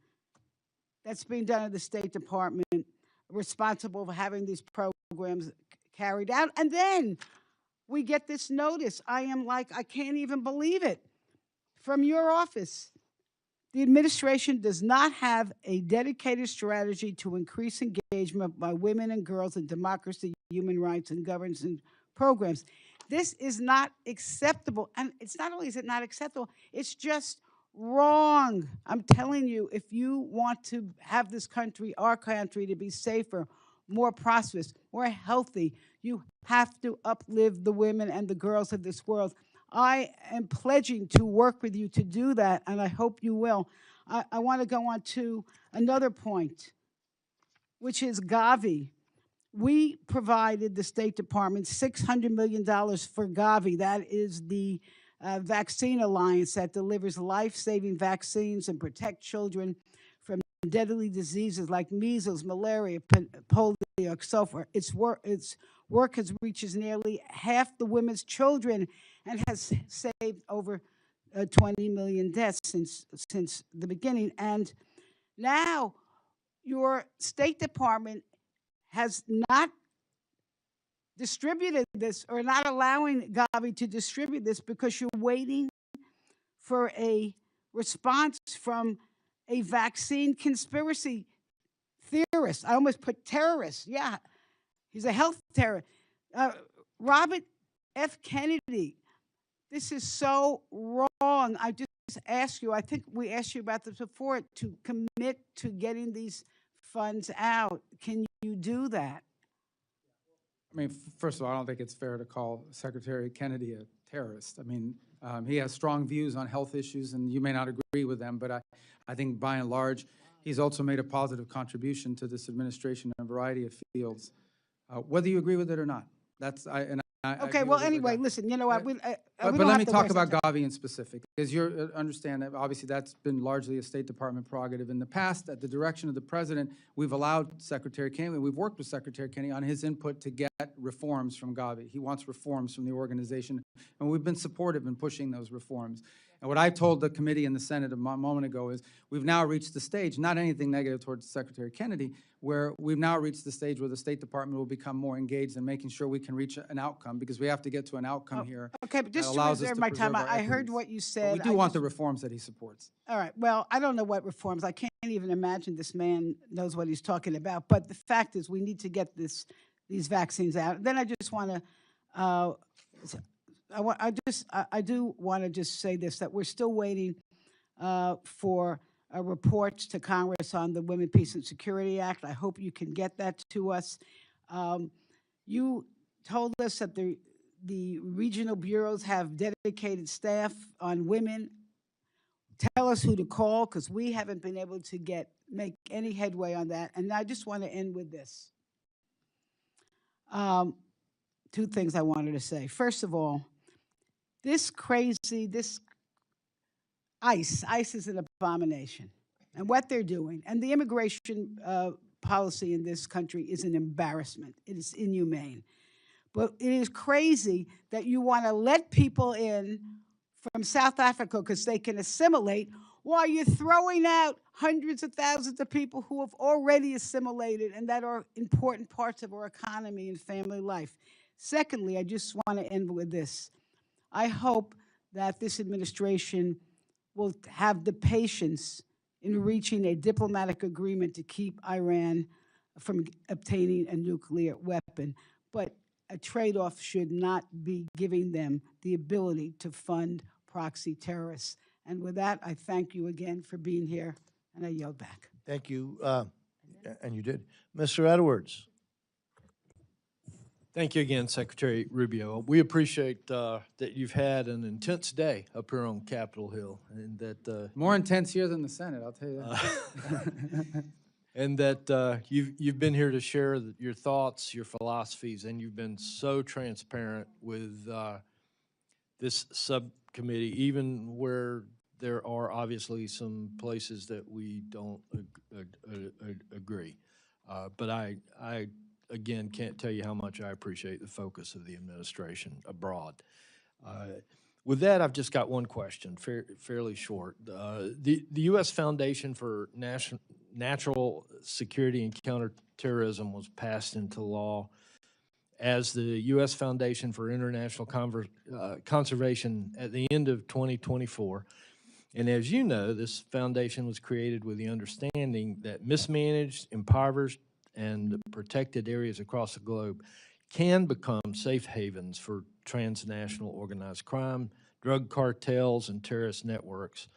that's being done at the State Department responsible for having these programs carried out. And then we get this notice. I am like, I can't even believe it. from your office. The administration does not have a dedicated strategy to increase engagement by women and girls in democracy, human rights, and governance and programs. This is not acceptable. And it's not only is it not acceptable, it's just wrong. I'm telling you, if you want to have this country, our country, to be safer, more prosperous, more healthy, you have to uplift the women and the girls of this world. I am pledging to work with you to do that, and I hope you will. I want to go on to another point, which is Gavi. We provided the State Department $600 million for Gavi. That is the vaccine alliance that delivers life-saving vaccines and protect children from deadly diseases like measles, malaria, polio, so forth. Its work has reaches nearly half the women's children and has saved over 20 million deaths since the beginning. And now your State Department has not distributed this or not allowing Gavi to distribute this because you're waiting for a response from a vaccine conspiracy theorist. I almost put terrorist. Yeah, he's a health terrorist. Robert F. Kennedy, this is so wrong. I just ask you, I think we asked you about this before, to commit to getting these funds out. Can you do that? I mean, first of all, I don't think it's fair to call Secretary Kennedy a terrorist. I mean, he has strong views on health issues, and you may not agree with them, but I think by and large, he's also made a positive contribution to this administration in a variety of fields, whether you agree with it or not. That's, Okay, well, anyway, listen, you know what, But let me talk about Gavi in specific, because you understand that obviously that's been largely a State Department prerogative. In the past, at the direction of the President, we've allowed Secretary Kennedy, we've worked with Secretary Kennedy on his input to get reforms from Gavi. He wants reforms from the organization, and we've been supportive in pushing those reforms. And what I told the committee in the Senate a moment ago is we've now reached the stage, not anything negative towards Secretary Kennedy, where we've now reached the stage where the State Department will become more engaged in making sure we can reach an outcome, because we have to get to an outcome here. Okay, but just that to allows us reserve to my time, preserve our I heard equities. what you But said. we do want the reforms that he supports. All right, well, I don't know what reforms. I can't even imagine this man knows what he's talking about. But the fact is, we need to get these vaccines out. Then I just want to, I do want to just say this, that we're still waiting for reports to Congress on the Women, Peace, and Security Act. I hope you can get that to us. You told us that the regional bureaus have dedicated staff on women. Tell us who to call, because we haven't been able to make any headway on that. And I just want to end with this. Two things I wanted to say. First of all, this ICE is an abomination. And what they're doing, and the immigration policy in this country is an embarrassment. It is inhumane. But it is crazy that you want to let people in from South Africa because they can assimilate, while you're throwing out hundreds of thousands of people who have already assimilated and that are important parts of our economy and family life. Secondly, I just want to end with this. I hope that this administration will have the patience in reaching a diplomatic agreement to keep Iran from obtaining a nuclear weapon. But a trade-off should not be giving them the ability to fund proxy terrorists. And with that, I thank you again for being here, and I yield back. Thank you, and you did. Mr. Edwards. Thank you again, Secretary Rubio. We appreciate that you've had an intense day up here on Capitol Hill, and that More intense here than the Senate, I'll tell you that. and that you've been here to share your thoughts, your philosophies, and you've been so transparent with this subcommittee, even where there are obviously some places that we don't agree. But I again can't tell you how much I appreciate the focus of the administration abroad. With that, I've just got one question, fairly short. The U.S. Foundation for Natural Security and Counterterrorism was passed into law as the U.S. Foundation for International Conservation at the end of 2024. And as you know, this foundation was created with the understanding that mismanaged, impoverished, and protected areas across the globe can become safe havens for transnational organized crime, drug cartels, and terrorist networks,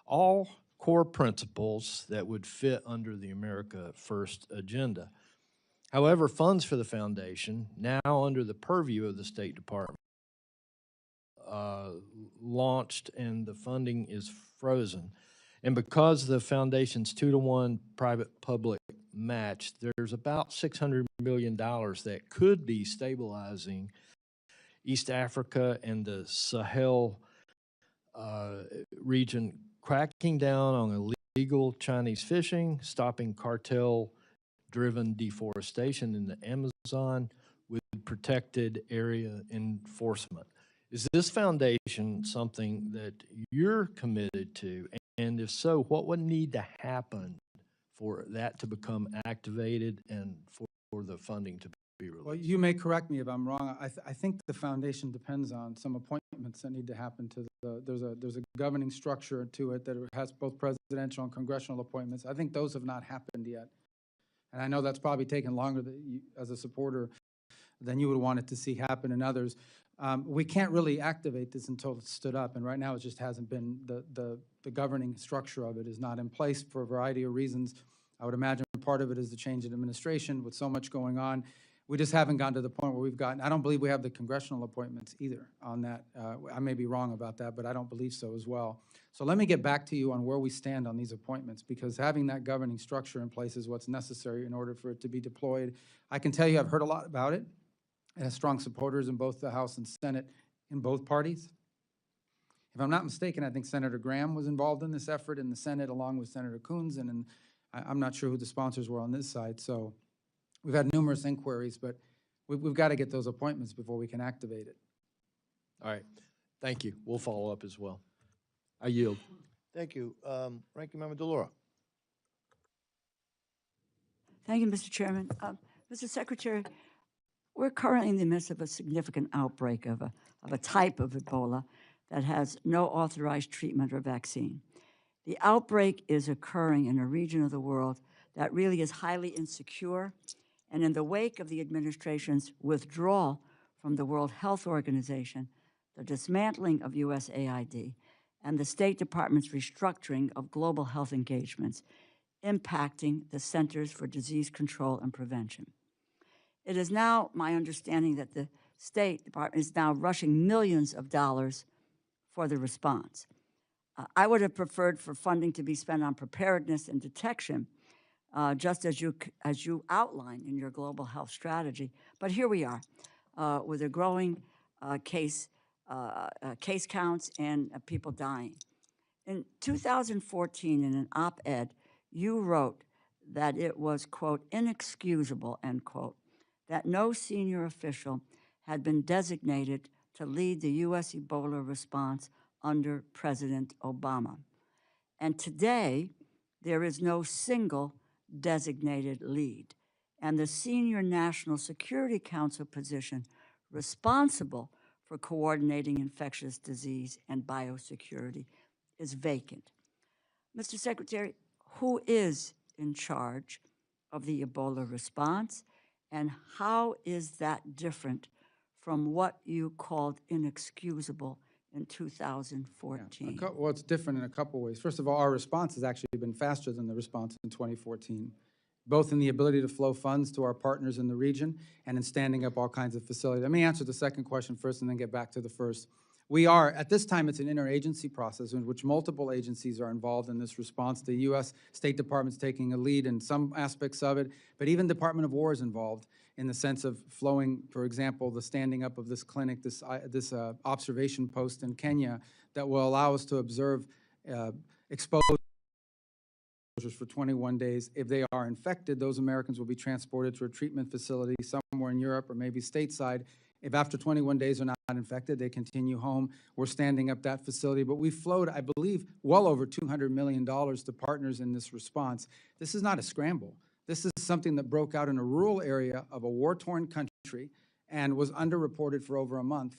all core principles that would fit under the America First agenda. However, funds for the foundation, now under the purview of the State Department, launched and the funding is frozen. And because the foundation's 2-to-1 private-public match, there's about $600 million that could be stabilizing East Africa and the Sahel region, cracking down on illegal Chinese fishing, stopping cartel-driven deforestation in the Amazon with protected area enforcement. Is this foundation something that you're committed to? And if so, what would need to happen for that to become activated and for the funding to be released? Well, you may correct me if I'm wrong. I think the foundation depends on some appointments that need to happen to there's a governing structure to it that has both presidential and congressional appointments. I think those have not happened yet. And I know that's probably taken longer as a supporter than you would want it to see happen in others. We can't really activate this until it's stood up, and right now it just hasn't been, the governing structure of it is not in place for a variety of reasons. I would imagine part of it is the change in administration with so much going on. We just haven't gotten to the point where we've gotten, I don't believe we have the congressional appointments either on that. I may be wrong about that, but I don't believe so as well. So let me get back to you on where we stand on these appointments, because having that governing structure in place is what's necessary in order for it to be deployed. I can tell you I've heard a lot about it. It has strong supporters in both the House and Senate in both parties. If I'm not mistaken, I think Senator Graham was involved in this effort in the Senate along with Senator Coons, and I'm not sure who the sponsors were on this side. So we've had numerous inquiries, but we've got to get those appointments before we can activate it. All right, thank you. We'll follow up as well. I yield. Thank you. Ranking Member DeLauro. Thank you, Mr. Chairman. Mr. Secretary, we're currently in the midst of a significant outbreak of a type of Ebola that has no authorized treatment or vaccine. The outbreak is occurring in a region of the world that really is highly insecure, and in the wake of the administration's withdrawal from the World Health Organization, the dismantling of USAID, and the State Department's restructuring of global health engagements, impacting the Centers for Disease Control and Prevention. It is now my understanding that the State Department is now rushing millions of dollars for the response. I would have preferred for funding to be spent on preparedness and detection, just as you outlined in your global health strategy. But here we are with a growing case counts and people dying. In 2014, in an op-ed, you wrote that it was, quote, inexcusable, end quote, that no senior official had been designated to lead the U.S. Ebola response under President Obama. And today, there is no single designated lead. And the senior National Security Council position responsible for coordinating infectious disease and biosecurity is vacant. Mr. Secretary, who is in charge of the Ebola response, and how is that different from what you called inexcusable in 2014? Yeah, well, it's different in a couple ways. First of all, our response has actually been faster than the response in 2014, both in the ability to flow funds to our partners in the region and in standing up all kinds of facilities. Let me answer the second question first and then get back to the first. We are, at this time, it's an interagency process in which multiple agencies are involved in this response. The U.S. State Department's taking a lead in some aspects of it, but even Department of War is involved in the sense of flowing, for example, the standing up of this clinic, this observation post in Kenya that will allow us to observe exposures for 21 days. If they are infected, those Americans will be transported to a treatment facility somewhere in Europe or maybe stateside. If after 21 days they're not infected, they continue home. We're standing up that facility. But we flowed, I believe, well over $200 million to partners in this response. This is not a scramble. This is something that broke out in a rural area of a war-torn country and was underreported for over a month.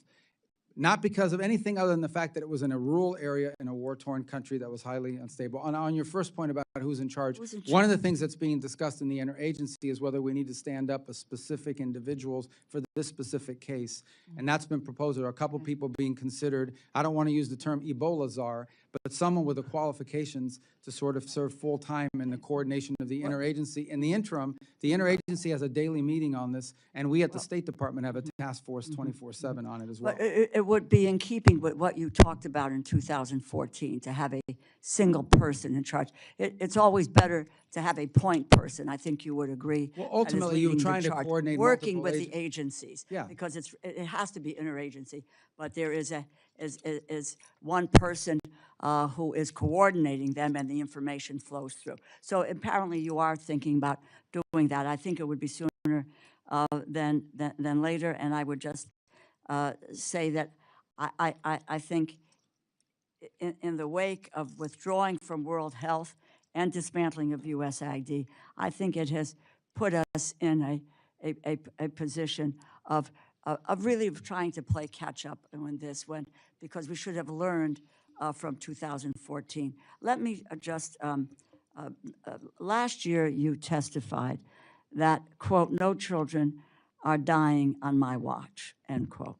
not because of anything other than the fact that it was in a rural area in a war-torn country that was highly unstable. And on your first point about who's in charge, one of the things that's being discussed in the interagency is whether we need to stand up a specific individuals for this specific case. And that's been proposed. There are a couple people being considered. I don't want to use the term Ebola czar, but someone with the qualifications to sort of serve full-time in the coordination of the interagency. In the interim, the interagency has a daily meeting on this, and we at the State Department have a task force 24/7 on it as well. But it would be in keeping with what you talked about in 2014, to have a single person in charge. It's always better to have a point person. I think you would agree. Well, that is ultimately, you're leading the trying to charge, coordinate working multiple with the agencies. Yeah. Because it has to be interagency, but there is one person who is coordinating them, and the information flows through. So apparently you are thinking about doing that. I think it would be sooner than later, and I would just say that I think in the wake of withdrawing from World Health and dismantling of USAID, I think it has put us in a position of really trying to play catch up on this because we should have learned from 2014. Let me just, last year you testified that, quote, no children are dying on my watch, end quote.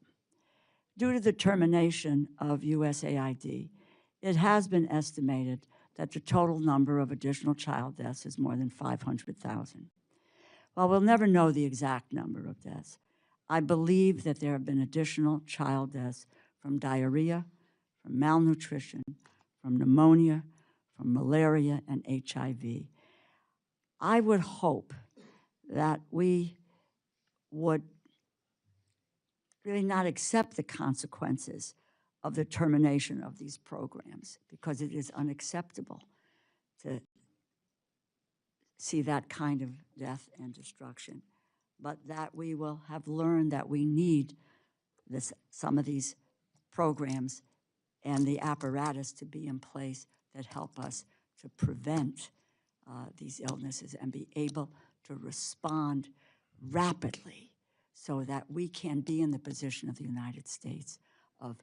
Due to the termination of USAID, it has been estimated that the total number of additional child deaths is more than 500,000. While we'll never know the exact number of deaths, I believe that there have been additional child deaths from diarrhea, from malnutrition, from pneumonia, from malaria, and HIV. I would hope that we would really not accept the consequences of the termination of these programs, because it is unacceptable to see that kind of death and destruction, but that we will have learned that we need some of these programs and the apparatus to be in place that help us to prevent these illnesses and be able to respond rapidly, so that we can be in the position of the United States of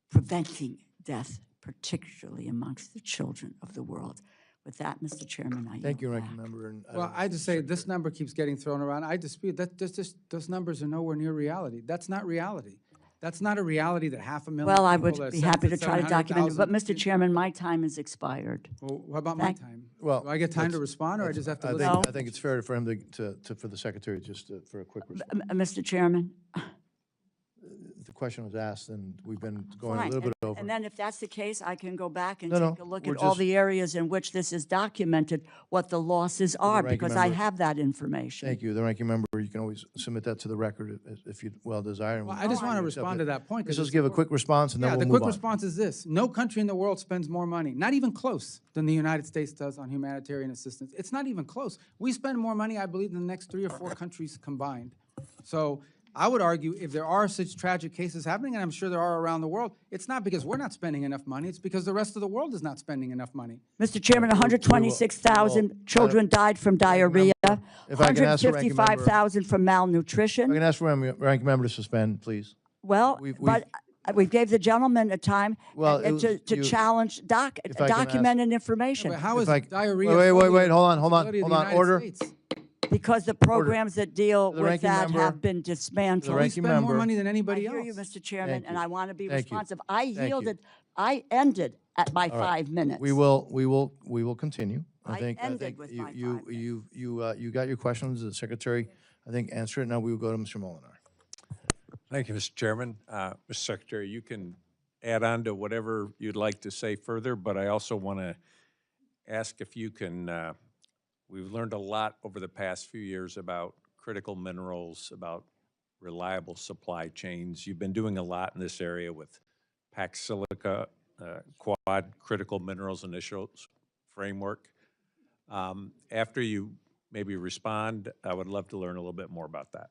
preventing death, particularly amongst the children of the world. With that, Mr. Chairman, I Thank you, yield Ranking back. Member. And, Well, I just say this number keeps getting thrown around. I dispute that. Those numbers are nowhere near reality. That's not reality. That's not a reality that 500,000 Well, I people would that be are happy to try to document it, but 700,000 Mr. Chairman, my time has expired. Well, what about my Thank- time? Well, Do I get time to let's- respond, or I let's- just have to I listen? think, No. I think it's fair for him for the Secretary just for a quick response. Mr. Chairman? The question was asked, and we've been going a Fine. little bit And- over. And then if that's the case, I can go back and No, take a look we're at all just- the areas in which this is documented, what the losses are, ranking because I member- have that information. Thank you. The Ranking Member, you can always submit that to the record if you well desire. and Well, we I just can want to accept respond it. to that point. 'cause Let's just it's give a important. quick response, and then Yeah, we'll the move quick on. response is this. No country in the world spends more money, not even close, than the United States does on humanitarian assistance. It's not even close. We spend more money, I believe, than the next 3 or 4 countries combined. So I would argue if there are such tragic cases happening, and I'm sure there are around the world, it's not because we're not spending enough money, it's because the rest of the world is not spending enough money. Mr. Chairman, we will- 126,000 children died from diarrhea, if I can ask the ranking member- 155,000 from I malnutrition. can ask for Ranking Member to suspend, please. Well, we've- but we gave the gentleman a time Well, and it was- to you- challenge if I can ask- documented information. But how If is I- diarrhea? wait, solely hold on, the hold on, responsibility of hold the on, United order. States? Because the programs that deal The with ranking that member- have been the dismantled. We ranking spend more member- money than I anybody hear else. you, Mr. Chairman, Thank and you. I want to be Thank you. responsive. I Thank you. yielded, I ended at my All right. 5 minutes. We will continue. I think ended with my 5 you got your questions. The Secretary, I think, answered it. Now we will go to Mr. Molinar. Thank you, Mr. Chairman. Mr. Secretary, you can add on to whatever you'd like to say further, but I also want to ask if you can, we've learned a lot over the past few years about critical minerals, about reliable supply chains. You've been doing a lot in this area with Pax Silica, Quad Critical Minerals Initials Framework. After you maybe respond, I would love to learn a little bit more about that.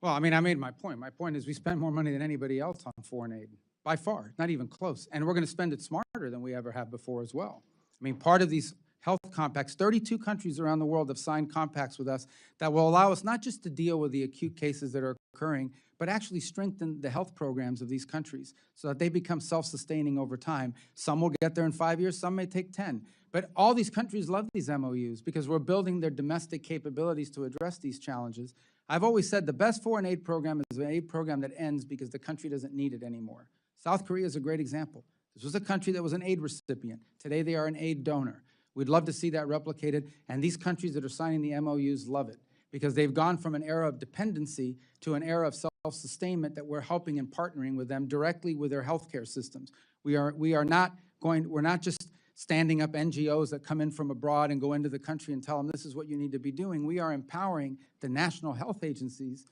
Well, I mean, I made my point. My point is we spend more money than anybody else on foreign aid, by far, not even close. And we're going to spend it smarter than we ever have before as well. I mean, part of these health compacts, 32 countries around the world have signed compacts with us that will allow us not just to deal with the acute cases that are occurring, but actually strengthen the health programs of these countries so that they become self-sustaining over time. Some will get there in 5 years, some may take 10. But all these countries love these MOUs because we're building their domestic capabilities to address these challenges. I've always said the best foreign aid program is an aid program that ends because the country doesn't need it anymore. South Korea is a great example. This was a country that was an aid recipient. Today they are an aid donor. We'd love to see that replicated, and these countries that are signing the MOUs love it because they've gone from an era of dependency to an era of self-sustainment that we're helping and partnering with them directly with their healthcare systems. We're not just standing up NGOs that come in from abroad and go into the country and tell them this is what you need to be doing. We are empowering the national health agencies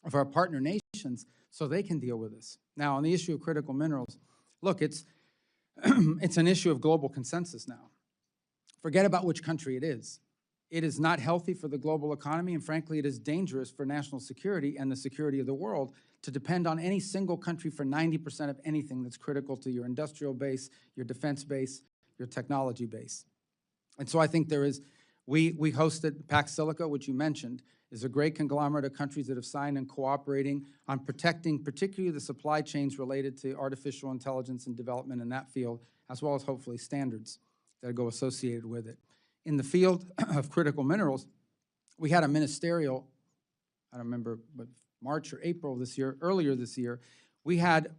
of our partner nations so they can deal with this. Now, on the issue of critical minerals, look, it's an issue of global consensus now. Forget about which country it is. It is not healthy for the global economy, and frankly, it is dangerous for national security and the security of the world to depend on any single country for 90% of anything that's critical to your industrial base, your defense base, your technology base. And so I think we hosted Pax Silica, which you mentioned, is a great conglomerate of countries that have signed and cooperating on protecting particularly the supply chains related to artificial intelligence and development in that field, as well as hopefully standards that go associated with it. In the field of critical minerals, we had a ministerial, I don't remember, but March or April this year, earlier this year, we had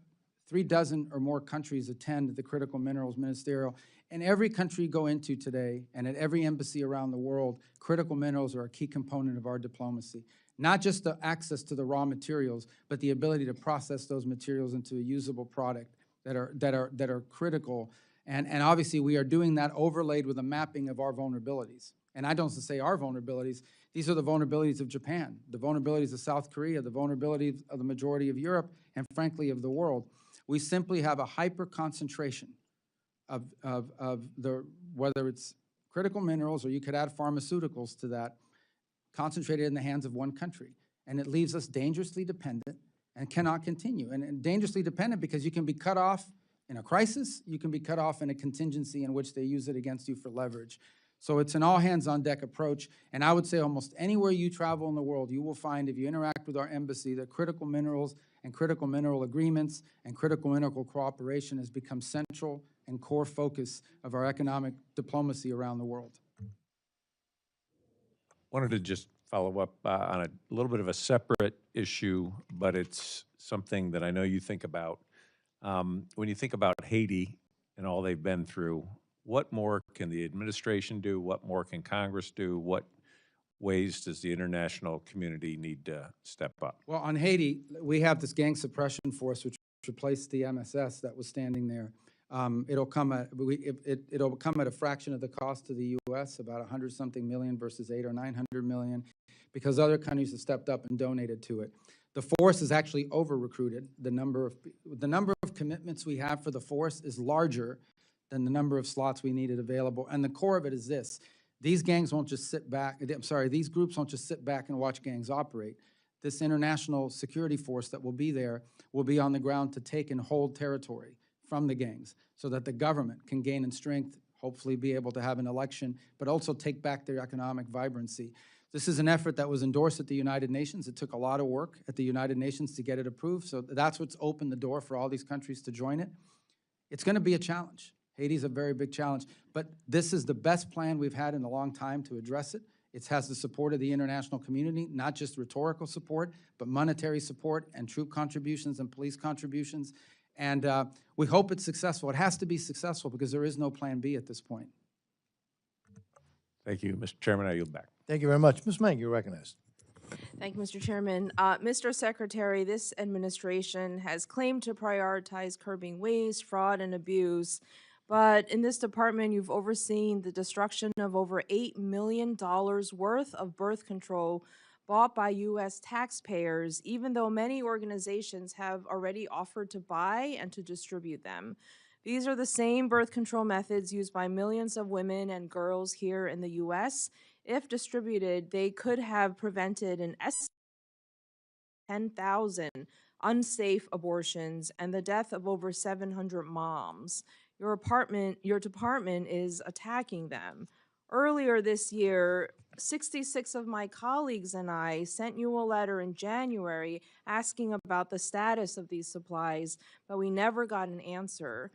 36 or more countries attend the critical minerals ministerial. And every country you go into today, and at every embassy around the world, critical minerals are a key component of our diplomacy. Not just the access to the raw materials, but the ability to process those materials into a usable product that are critical. And obviously, we are doing that overlaid with a mapping of our vulnerabilities. And I don't say our vulnerabilities. These are the vulnerabilities of Japan, the vulnerabilities of South Korea, the vulnerabilities of the majority of Europe, and frankly, of the world. We simply have a hyper-concentration of whether it's critical minerals or you could add pharmaceuticals to that, concentrated in the hands of one country. And it leaves us dangerously dependent and cannot continue. And dangerously dependent because you can be cut off in a crisis, you can be cut off in a contingency in which they use it against you for leverage. So it's an all-hands-on-deck approach, and I would say almost anywhere you travel in the world, you will find, if you interact with our embassy, that critical minerals and critical mineral agreements and critical mineral cooperation has become central and core focus of our economic diplomacy around the world. Wanted to just follow up on a little bit of a separate issue, but it's something that I know you think about. When you think about Haiti and all they've been through, what more can the administration do? What more can Congress do? What ways does the international community need to step up? Well, on Haiti, we have this gang suppression force, which replaced the MSS that was standing there. It'll come at a fraction of the cost to the U.S., about 100-something million versus 800 or 900 million, because other countries have stepped up and donated to it. The force is actually over-recruited. The number of commitments we have for the force is larger than the number of slots we needed available. And the core of it is this. These gangs won't just sit back, these groups won't just sit back and watch gangs operate. This international security force that will be there will be on the ground to take and hold territory from the gangs so that the government can gain in strength, hopefully be able to have an election, but also take back their economic vibrancy. This is an effort that was endorsed at the United Nations. It took a lot of work at the United Nations to get it approved, so that's what's opened the door for all these countries to join it. It's going to be a challenge. Haiti's a very big challenge, but this is the best plan we've had in a long time to address it. It has the support of the international community, not just rhetorical support, but monetary support and troop contributions and police contributions. And we hope it's successful. It has to be successful because there is no plan B at this point. Thank you, Mr. Chairman. I yield back. Thank you very much. Ms. Mang, you're recognized. Thank you, Mr. Chairman. Mr. Secretary, this administration has claimed to prioritize curbing waste, fraud, and abuse. But in this department, you've overseen the destruction of over $8 million worth of birth control bought by U.S. taxpayers, even though many organizations have already offered to buy and to distribute them. These are the same birth control methods used by millions of women and girls here in the U.S. If distributed, they could have prevented an estimated 10,000 unsafe abortions and the death of over 700 moms. Your department is attacking them. Earlier this year, 66 of my colleagues and I sent you a letter in January asking about the status of these supplies, but we never got an answer.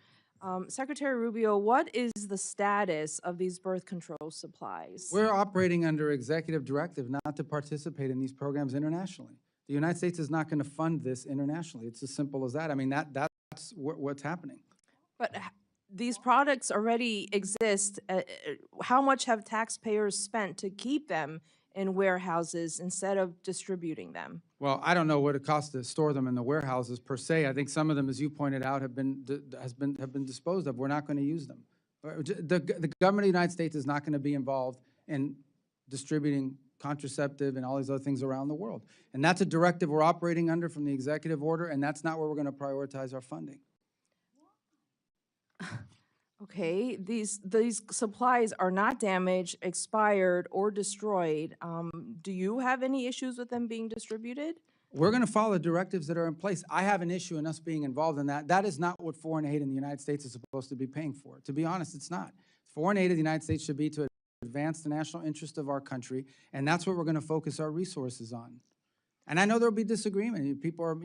Secretary Rubio, what is the status of these birth control supplies? We're operating under executive directive not to participate in these programs internationally. The United States is not going to fund this internationally. It's as simple as that. I mean, that's what's happening. But these products already exist. How much have taxpayers spent to keep them in warehouses instead of distributing them? Well, I don't know what it costs to store them in the warehouses per se. I think some of them, as you pointed out, have been disposed of. We're not going to use them. The government of the United States is not going to be involved in distributing contraceptive and all these other things around the world. And that's a directive we're operating under from the executive order, and that's not where we're going to prioritize our funding. Okay, these supplies are not damaged, expired, or destroyed. Do you have any issues with them being distributed? We're going to follow the directives that are in place. I have an issue in us being involved in that. That is not what foreign aid in the United States is supposed to be paying for. To be honest, it's not. Foreign aid of the United States should be to advance the national interest of our country, and that's what we're going to focus our resources on. And I know there'll be disagreement. People are,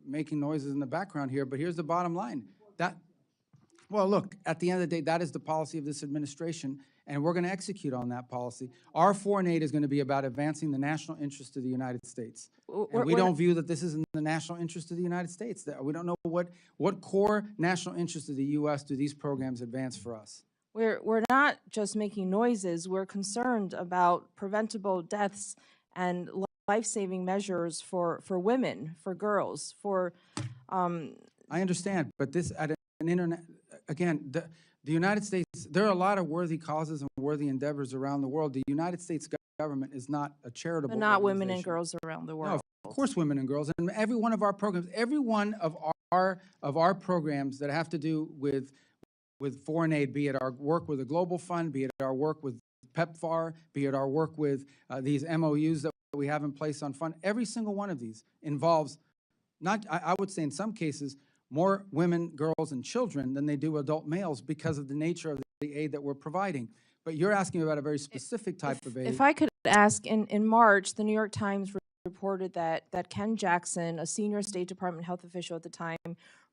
making noises in the background here, but here's the bottom line. Well, look, at the end of the day, that is the policy of this administration, and we're going to execute on that policy. Our foreign aid is going to be about advancing the national interest of the United States. And we don't view that this is in the national interest of the United States. We don't know what core national interest of the U.S. do these programs advance for us. We're not just making noises. We're concerned about preventable deaths and life-saving measures for women, for girls, for... I understand, but this at an internet... Again, the United States, there are a lot of worthy causes and worthy endeavors around the world. The United States government is not a charitable But not women and organization. girls around the world. No, of course women and girls. And every one of our programs, every one of our programs that have to do with foreign aid, be it our work with the Global Fund, be it our work with PEPFAR, be it our work with these MOUs that we have in place on fund, every single one of these involves, I would say in some cases, more women, girls, and children than they do adult males because of the nature of the aid that we're providing. But you're asking about a very specific type of aid. If I could ask, in March, the New York Times reported that Ken Jackson, a senior State Department health official at the time,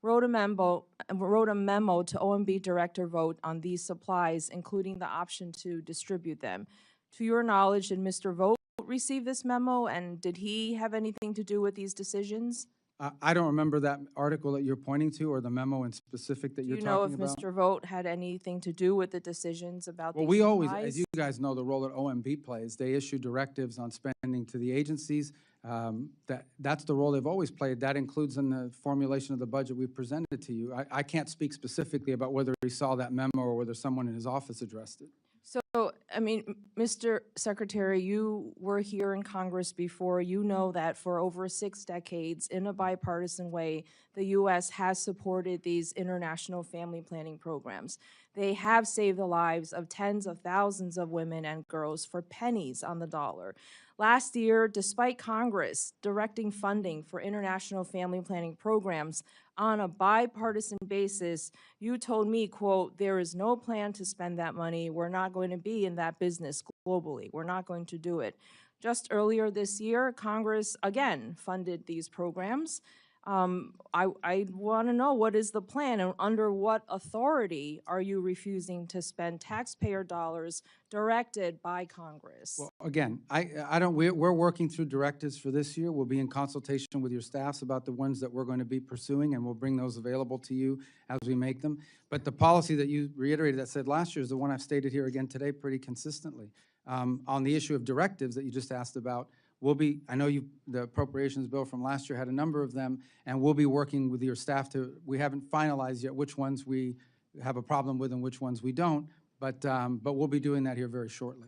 wrote a memo to OMB Director Vogt on these supplies, including the option to distribute them. To your knowledge, did Mr. Vogt receive this memo, and did he have anything to do with these decisions? I don't remember that article that you're pointing to or the memo in specific that you're talking about. Do you know if Mr. Vogt had anything to do with the decisions about Well, these we supplies? always, as you guys know, the role that OMB plays. They issue directives on spending to the agencies. That's the role they've always played. That includes in the formulation of the budget we've presented to you. I can't speak specifically about whether he saw that memo or whether someone in his office addressed it. So, I mean, Mr. Secretary, you were here in Congress before. You know that for over 6 decades, in a bipartisan way, the U.S. has supported these international family planning programs. They have saved the lives of tens of thousands of women and girls for pennies on the dollar. Last year, despite Congress directing funding for international family planning programs on a bipartisan basis, you told me, quote, there is no plan to spend that money. We're not going to be in that business globally. We're not going to do it. Just earlier this year, Congress again funded these programs. I want to know, what is the plan and under what authority are you refusing to spend taxpayer dollars directed by Congress? Well, again, we're working through directives for this year. We'll be in consultation with your staffs about the ones that we're going to be pursuing, and we'll bring those available to you as we make them. But the policy that you reiterated that said last year is the one I've stated here again today pretty consistently. On the issue of directives that you just asked about, I know the appropriations bill from last year had a number of them, and we'll be working with your staff we haven't finalized yet which ones we have a problem with and which ones we don't, but we'll be doing that here very shortly.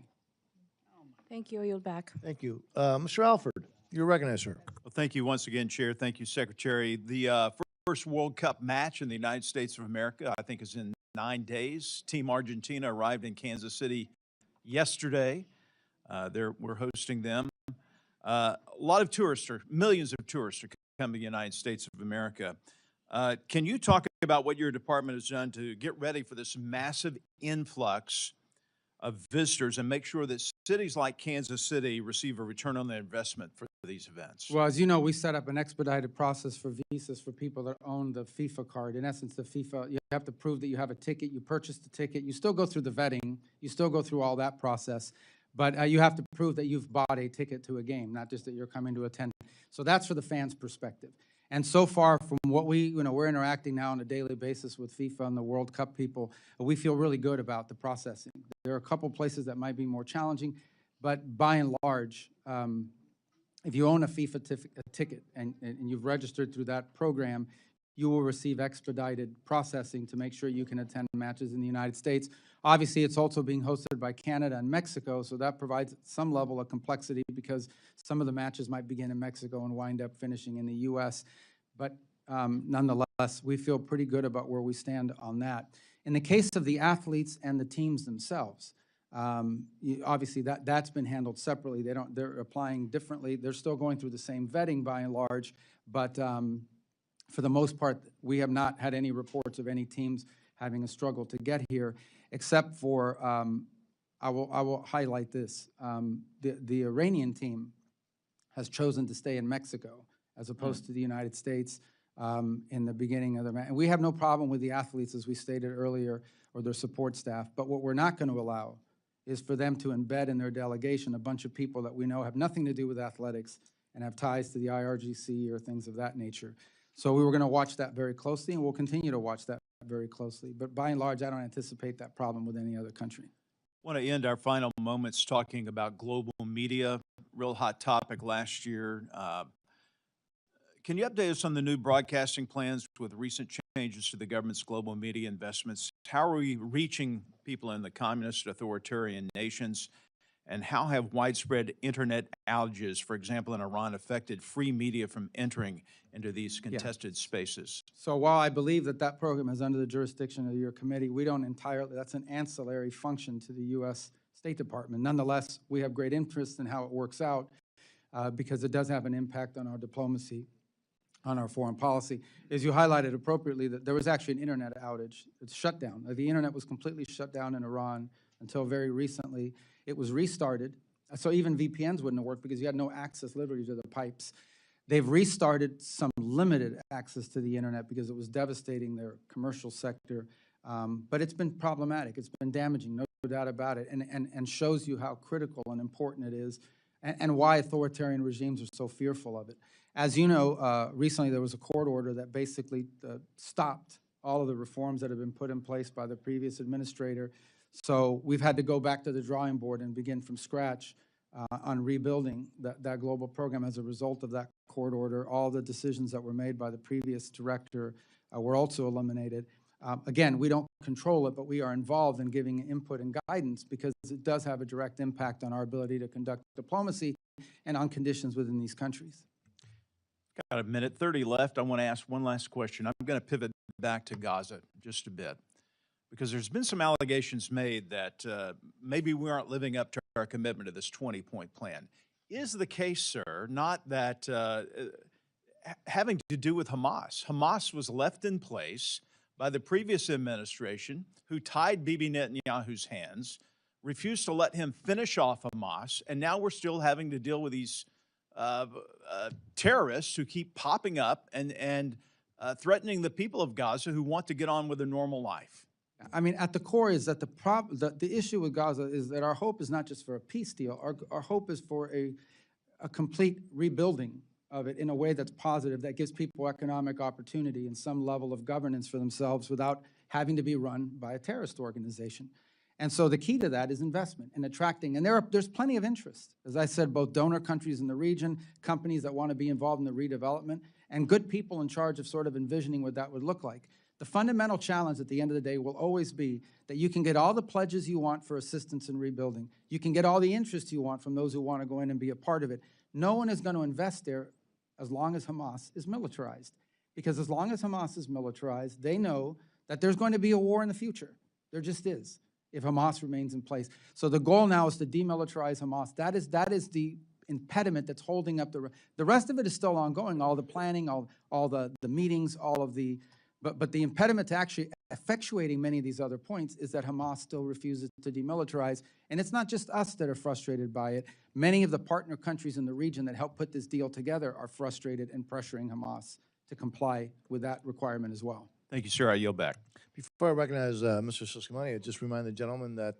Thank you. I yield back. Thank you. Mr. Alford, you're recognized, sir. Well, thank you once again, Chair. Thank you, Secretary. The first World Cup match in the United States of America, I think, is in 9 days. Team Argentina arrived in Kansas City yesterday. We're hosting them. A lot of tourists, or millions of tourists, are coming to the United States of America. Can you talk about what your department has done to get ready for this massive influx of visitors and make sure that cities like Kansas City receive a return on their investment for these events? Well, as you know, we set up an expedited process for visas for people that own the FIFA card. In essence, the FIFA, you have to prove that you have a ticket, you purchased the ticket, you still go through the vetting, you still go through all that process, but you have to prove that you've bought a ticket to a game, not just that you're coming to attend. So that's for the fans' perspective. And so far from what we're interacting now on a daily basis with FIFA and the World Cup people, we feel really good about the processing. There are a couple places that might be more challenging, but by and large, if you own a FIFA ticket and you've registered through that program, you will receive expedited processing to make sure you can attend matches in the United States. Obviously, it's also being hosted by Canada and Mexico, so that provides some level of complexity because some of the matches might begin in Mexico and wind up finishing in the U.S. But nonetheless, we feel pretty good about where we stand on that. In the case of the athletes and the teams themselves, obviously that's been handled separately. They're applying differently. They're still going through the same vetting by and large, but for the most part, we have not had any reports of any teams having a struggle to get here, except for, I will highlight this. The Iranian team has chosen to stay in Mexico as opposed to the United States in the beginning of the match. And we have no problem with the athletes, as we stated earlier, or their support staff, but what we're not going to allow is for them to embed in their delegation a bunch of people that we know have nothing to do with athletics and have ties to the IRGC or things of that nature. So we were going to watch that very closely, and we'll continue to watch that very closely. But by and large, I don't anticipate that problem with any other country. I want to end our final moments talking about global media, real hot topic last year. Can you update us on the new broadcasting plans with recent changes to the government's global media investments? How are we reaching people in the communist authoritarian nations? And how have widespread internet outages, for example, in Iran, affected free media from entering into these contested spaces? So while I believe that that program is under the jurisdiction of your committee, we don't entirely, that's an ancillary function to the U.S. State Department. Nonetheless, we have great interest in how it works out because it does have an impact on our diplomacy, on our foreign policy. As you highlighted appropriately, that there was actually an internet outage. It's shut down. The internet was completely shut down in Iran until very recently. It was restarted. So even VPNs wouldn't have worked because you had no access literally to the pipes. They've restarted some limited access to the internet because it was devastating their commercial sector. But it's been problematic. It's been damaging, no doubt about it, and shows you how critical and important it is and why authoritarian regimes are so fearful of it. As you know, recently there was a court order that basically stopped all of the reforms that have been put in place by the previous administrator. So we've had to go back to the drawing board and begin from scratch on rebuilding that global program as a result of that court order. All the decisions that were made by the previous director were also eliminated. Again, we don't control it, but we are involved in giving input and guidance because it does have a direct impact on our ability to conduct diplomacy and on conditions within these countries. Got a minute 30 left. I want to ask one last question. I'm going to pivot back to Gaza just a bit, because there's been some allegations made that maybe we aren't living up to our commitment to this 20-point plan. Is the case, sir, not that having to do with Hamas? Hamas was left in place by the previous administration, who tied Bibi Netanyahu's hands, refused to let him finish off Hamas, and now we're still having to deal with these terrorists who keep popping up and threatening the people of Gaza who want to get on with a normal life. I mean, at the core is that the issue with Gaza is that our hope is not just for a peace deal. Our hope is for a complete rebuilding of it in a way that's positive, that gives people economic opportunity and some level of governance for themselves without having to be run by a terrorist organization. And so the key to that is investment and attracting. And there's plenty of interest. As I said, both donor countries in the region, companies that want to be involved in the redevelopment, and good people in charge of sort of envisioning what that would look like. The fundamental challenge at the end of the day will always be that you can get all the pledges you want for assistance in rebuilding. You can get all the interest you want from those who want to go in and be a part of it. No one is going to invest there as long as Hamas is militarized. Because as long as Hamas is militarized, they know that there's going to be a war in the future. There just is, if Hamas remains in place. So the goal now is to demilitarize Hamas. That is the impediment that's holding up the rest of it is still ongoing, all the planning, all the meetings, all of the, but the impediment to actually effectuating many of these other points is that Hamas still refuses to demilitarize. And it's not just us that are frustrated by it. Many of the partner countries in the region that helped put this deal together are frustrated and pressuring Hamas to comply with that requirement as well. Thank you, sir. I yield back. Before I recognize Mr. Siscomani, I just remind the gentleman that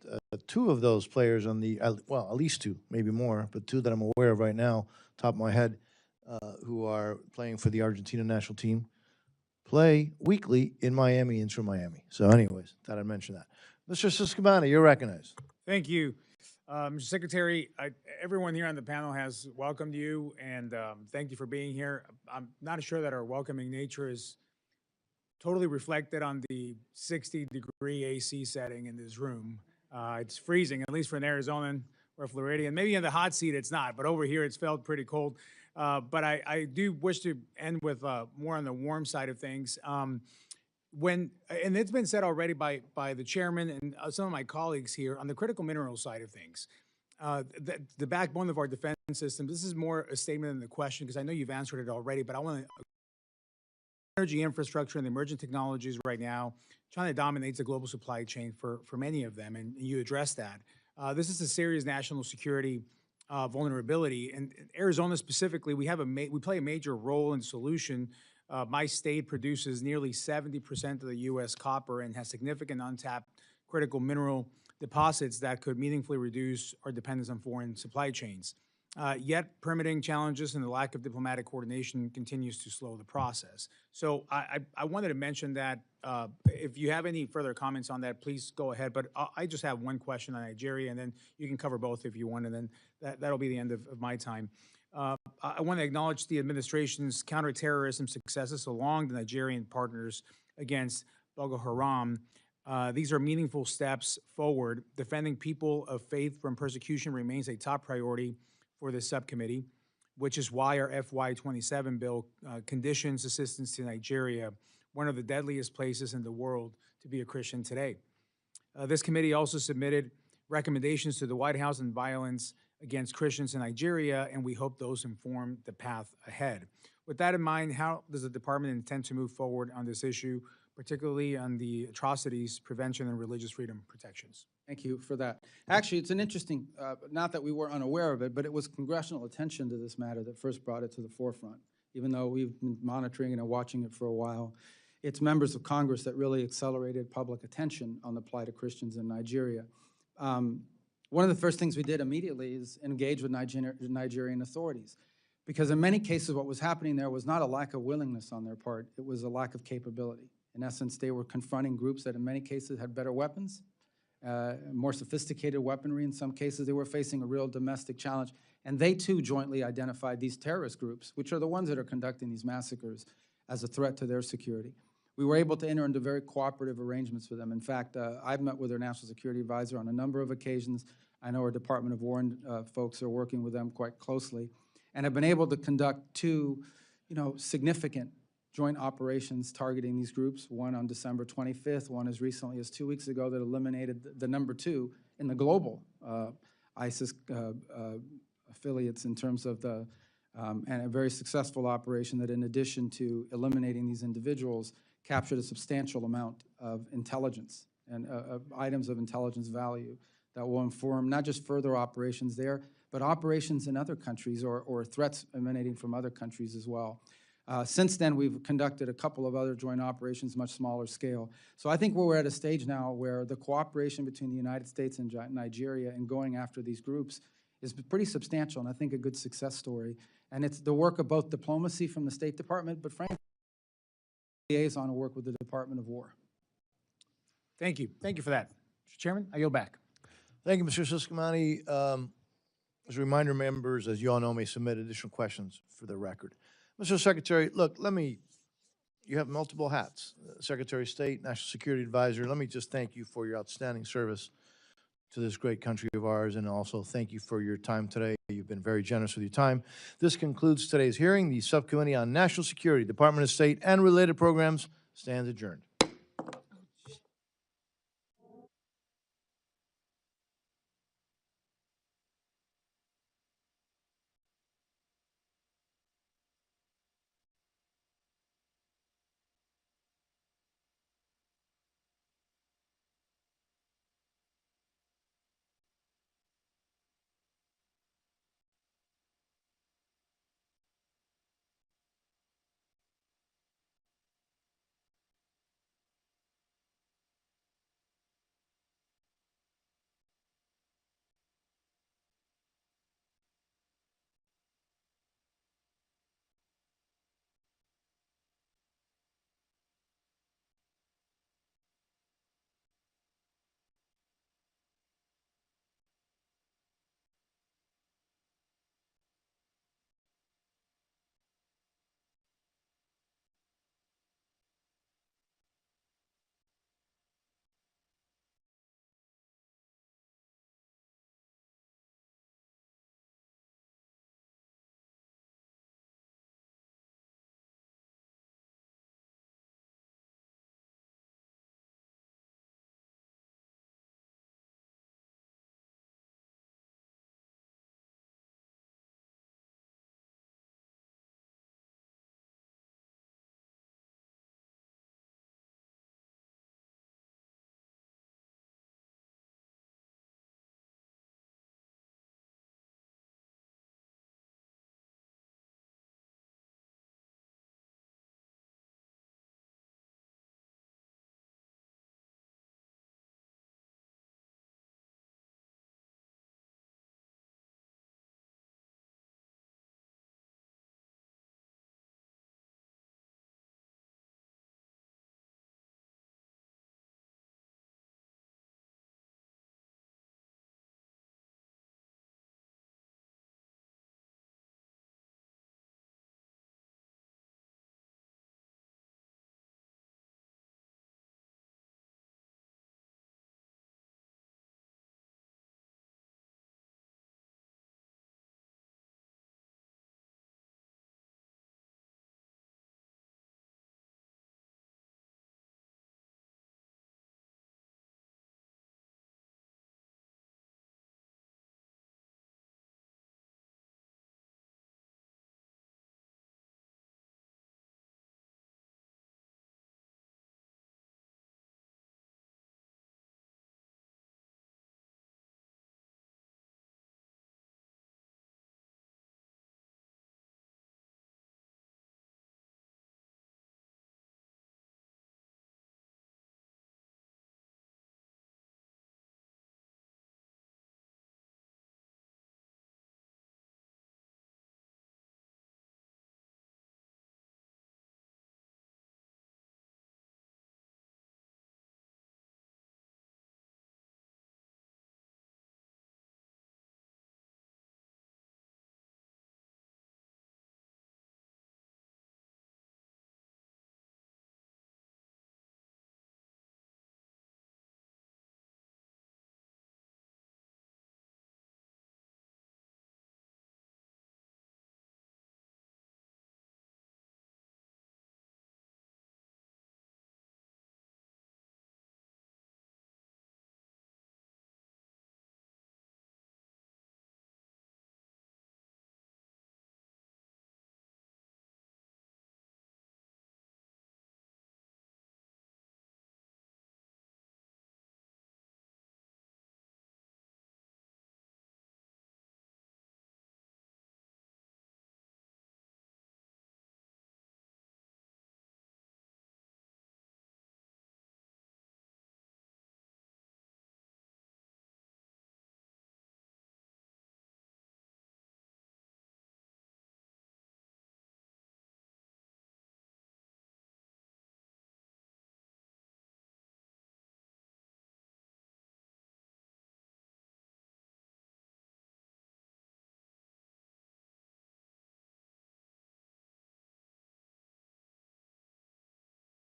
two of those players on the, well, at least two, maybe more, but two that I'm aware of right now, top of my head, who are playing for the Argentina national team, play weekly in Miami, Inter Miami. So anyways, thought I'd mention that. Mr. Siscomani, you're recognized. Thank you. Mr. Secretary, everyone here on the panel has welcomed you, and thank you for being here. I'm not sure that our welcoming nature is totally reflected on the 60-degree AC setting in this room. It's freezing, at least for an Arizonan or a Floridian. Maybe in the hot seat it's not, but over here it's felt pretty cold. But I do wish to end with more on the warm side of things. And it's been said already by the chairman and some of my colleagues here on the critical mineral side of things. The backbone of our defense system, this is more a statement than the question, because I know you've answered it already, but I want to energy infrastructure and the emerging technologies right now, China dominates the global supply chain for many of them, and you address that. This is a serious national security vulnerability, and Arizona specifically, we play a major role in the solution. My state produces nearly 70% of the U.S. copper and has significant untapped critical mineral deposits that could meaningfully reduce our dependence on foreign supply chains. Yet permitting challenges and the lack of diplomatic coordination continues to slow the process. So I wanted to mention that if you have any further comments on that, please go ahead. But I just have one question on Nigeria, and then you can cover both if you want, and then that'll be the end of my time. I want to acknowledge the administration's counterterrorism successes along the Nigerian partners against Boko Haram. These are meaningful steps forward. Defending people of faith from persecution remains a top priority for this subcommittee, which is why our FY27 bill conditions assistance to Nigeria, one of the deadliest places in the world to be a Christian today. This committee also submitted recommendations to the White House on violence against Christians in Nigeria, and we hope those inform the path ahead. With that in mind, how does the department intend to move forward on this issue, particularly on the atrocities, prevention, and religious freedom protections? Thank you for that. Actually, it's an interesting, not that we were unaware of it, but it was congressional attention to this matter that first brought it to the forefront. Even though we've been monitoring it and watching it for a while, it's members of Congress that really accelerated public attention on the plight of Christians in Nigeria. One of the first things we did immediately is engage with Nigerian authorities, because in many cases what was happening there was not a lack of willingness on their part, it was a lack of capability. In essence, they were confronting groups that in many cases had better weapons, more sophisticated weaponry. In some cases, they were facing a real domestic challenge. And they too jointly identified these terrorist groups, which are the ones that are conducting these massacres, as a threat to their security. We were able to enter into very cooperative arrangements with them. In fact, I've met with their national security advisor on a number of occasions. I know our Department of War folks are working with them quite closely, and have been able to conduct two, significant joint operations targeting these groups, one on December 25th, one as recently as 2 weeks ago that eliminated the number 2 in the global ISIS affiliates in terms of the, and a very successful operation that in addition to eliminating these individuals, captured a substantial amount of intelligence and items of intelligence value that will inform not just further operations there, but operations in other countries or threats emanating from other countries as well. Since then, we've conducted a couple of other joint operations, much smaller scale. So I think we're at a stage now where the cooperation between the United States and Nigeria in going after these groups is pretty substantial, and I think a good success story. And it's the work of both diplomacy from the State Department, but frankly, liaison to work with the Department of War. Thank you. Thank you for that. Mr. Chairman, I yield back. Thank you, Mr. Siscomani. As a reminder, members, as you all know, may submit additional questions for the record. Mr. Secretary, look, you have multiple hats, Secretary of State, National Security Advisor. Let me just thank you for your outstanding service to this great country of ours, and also thank you for your time today. You've been very generous with your time. This concludes today's hearing. The Subcommittee on National Security, Department of State, and related programs stands adjourned.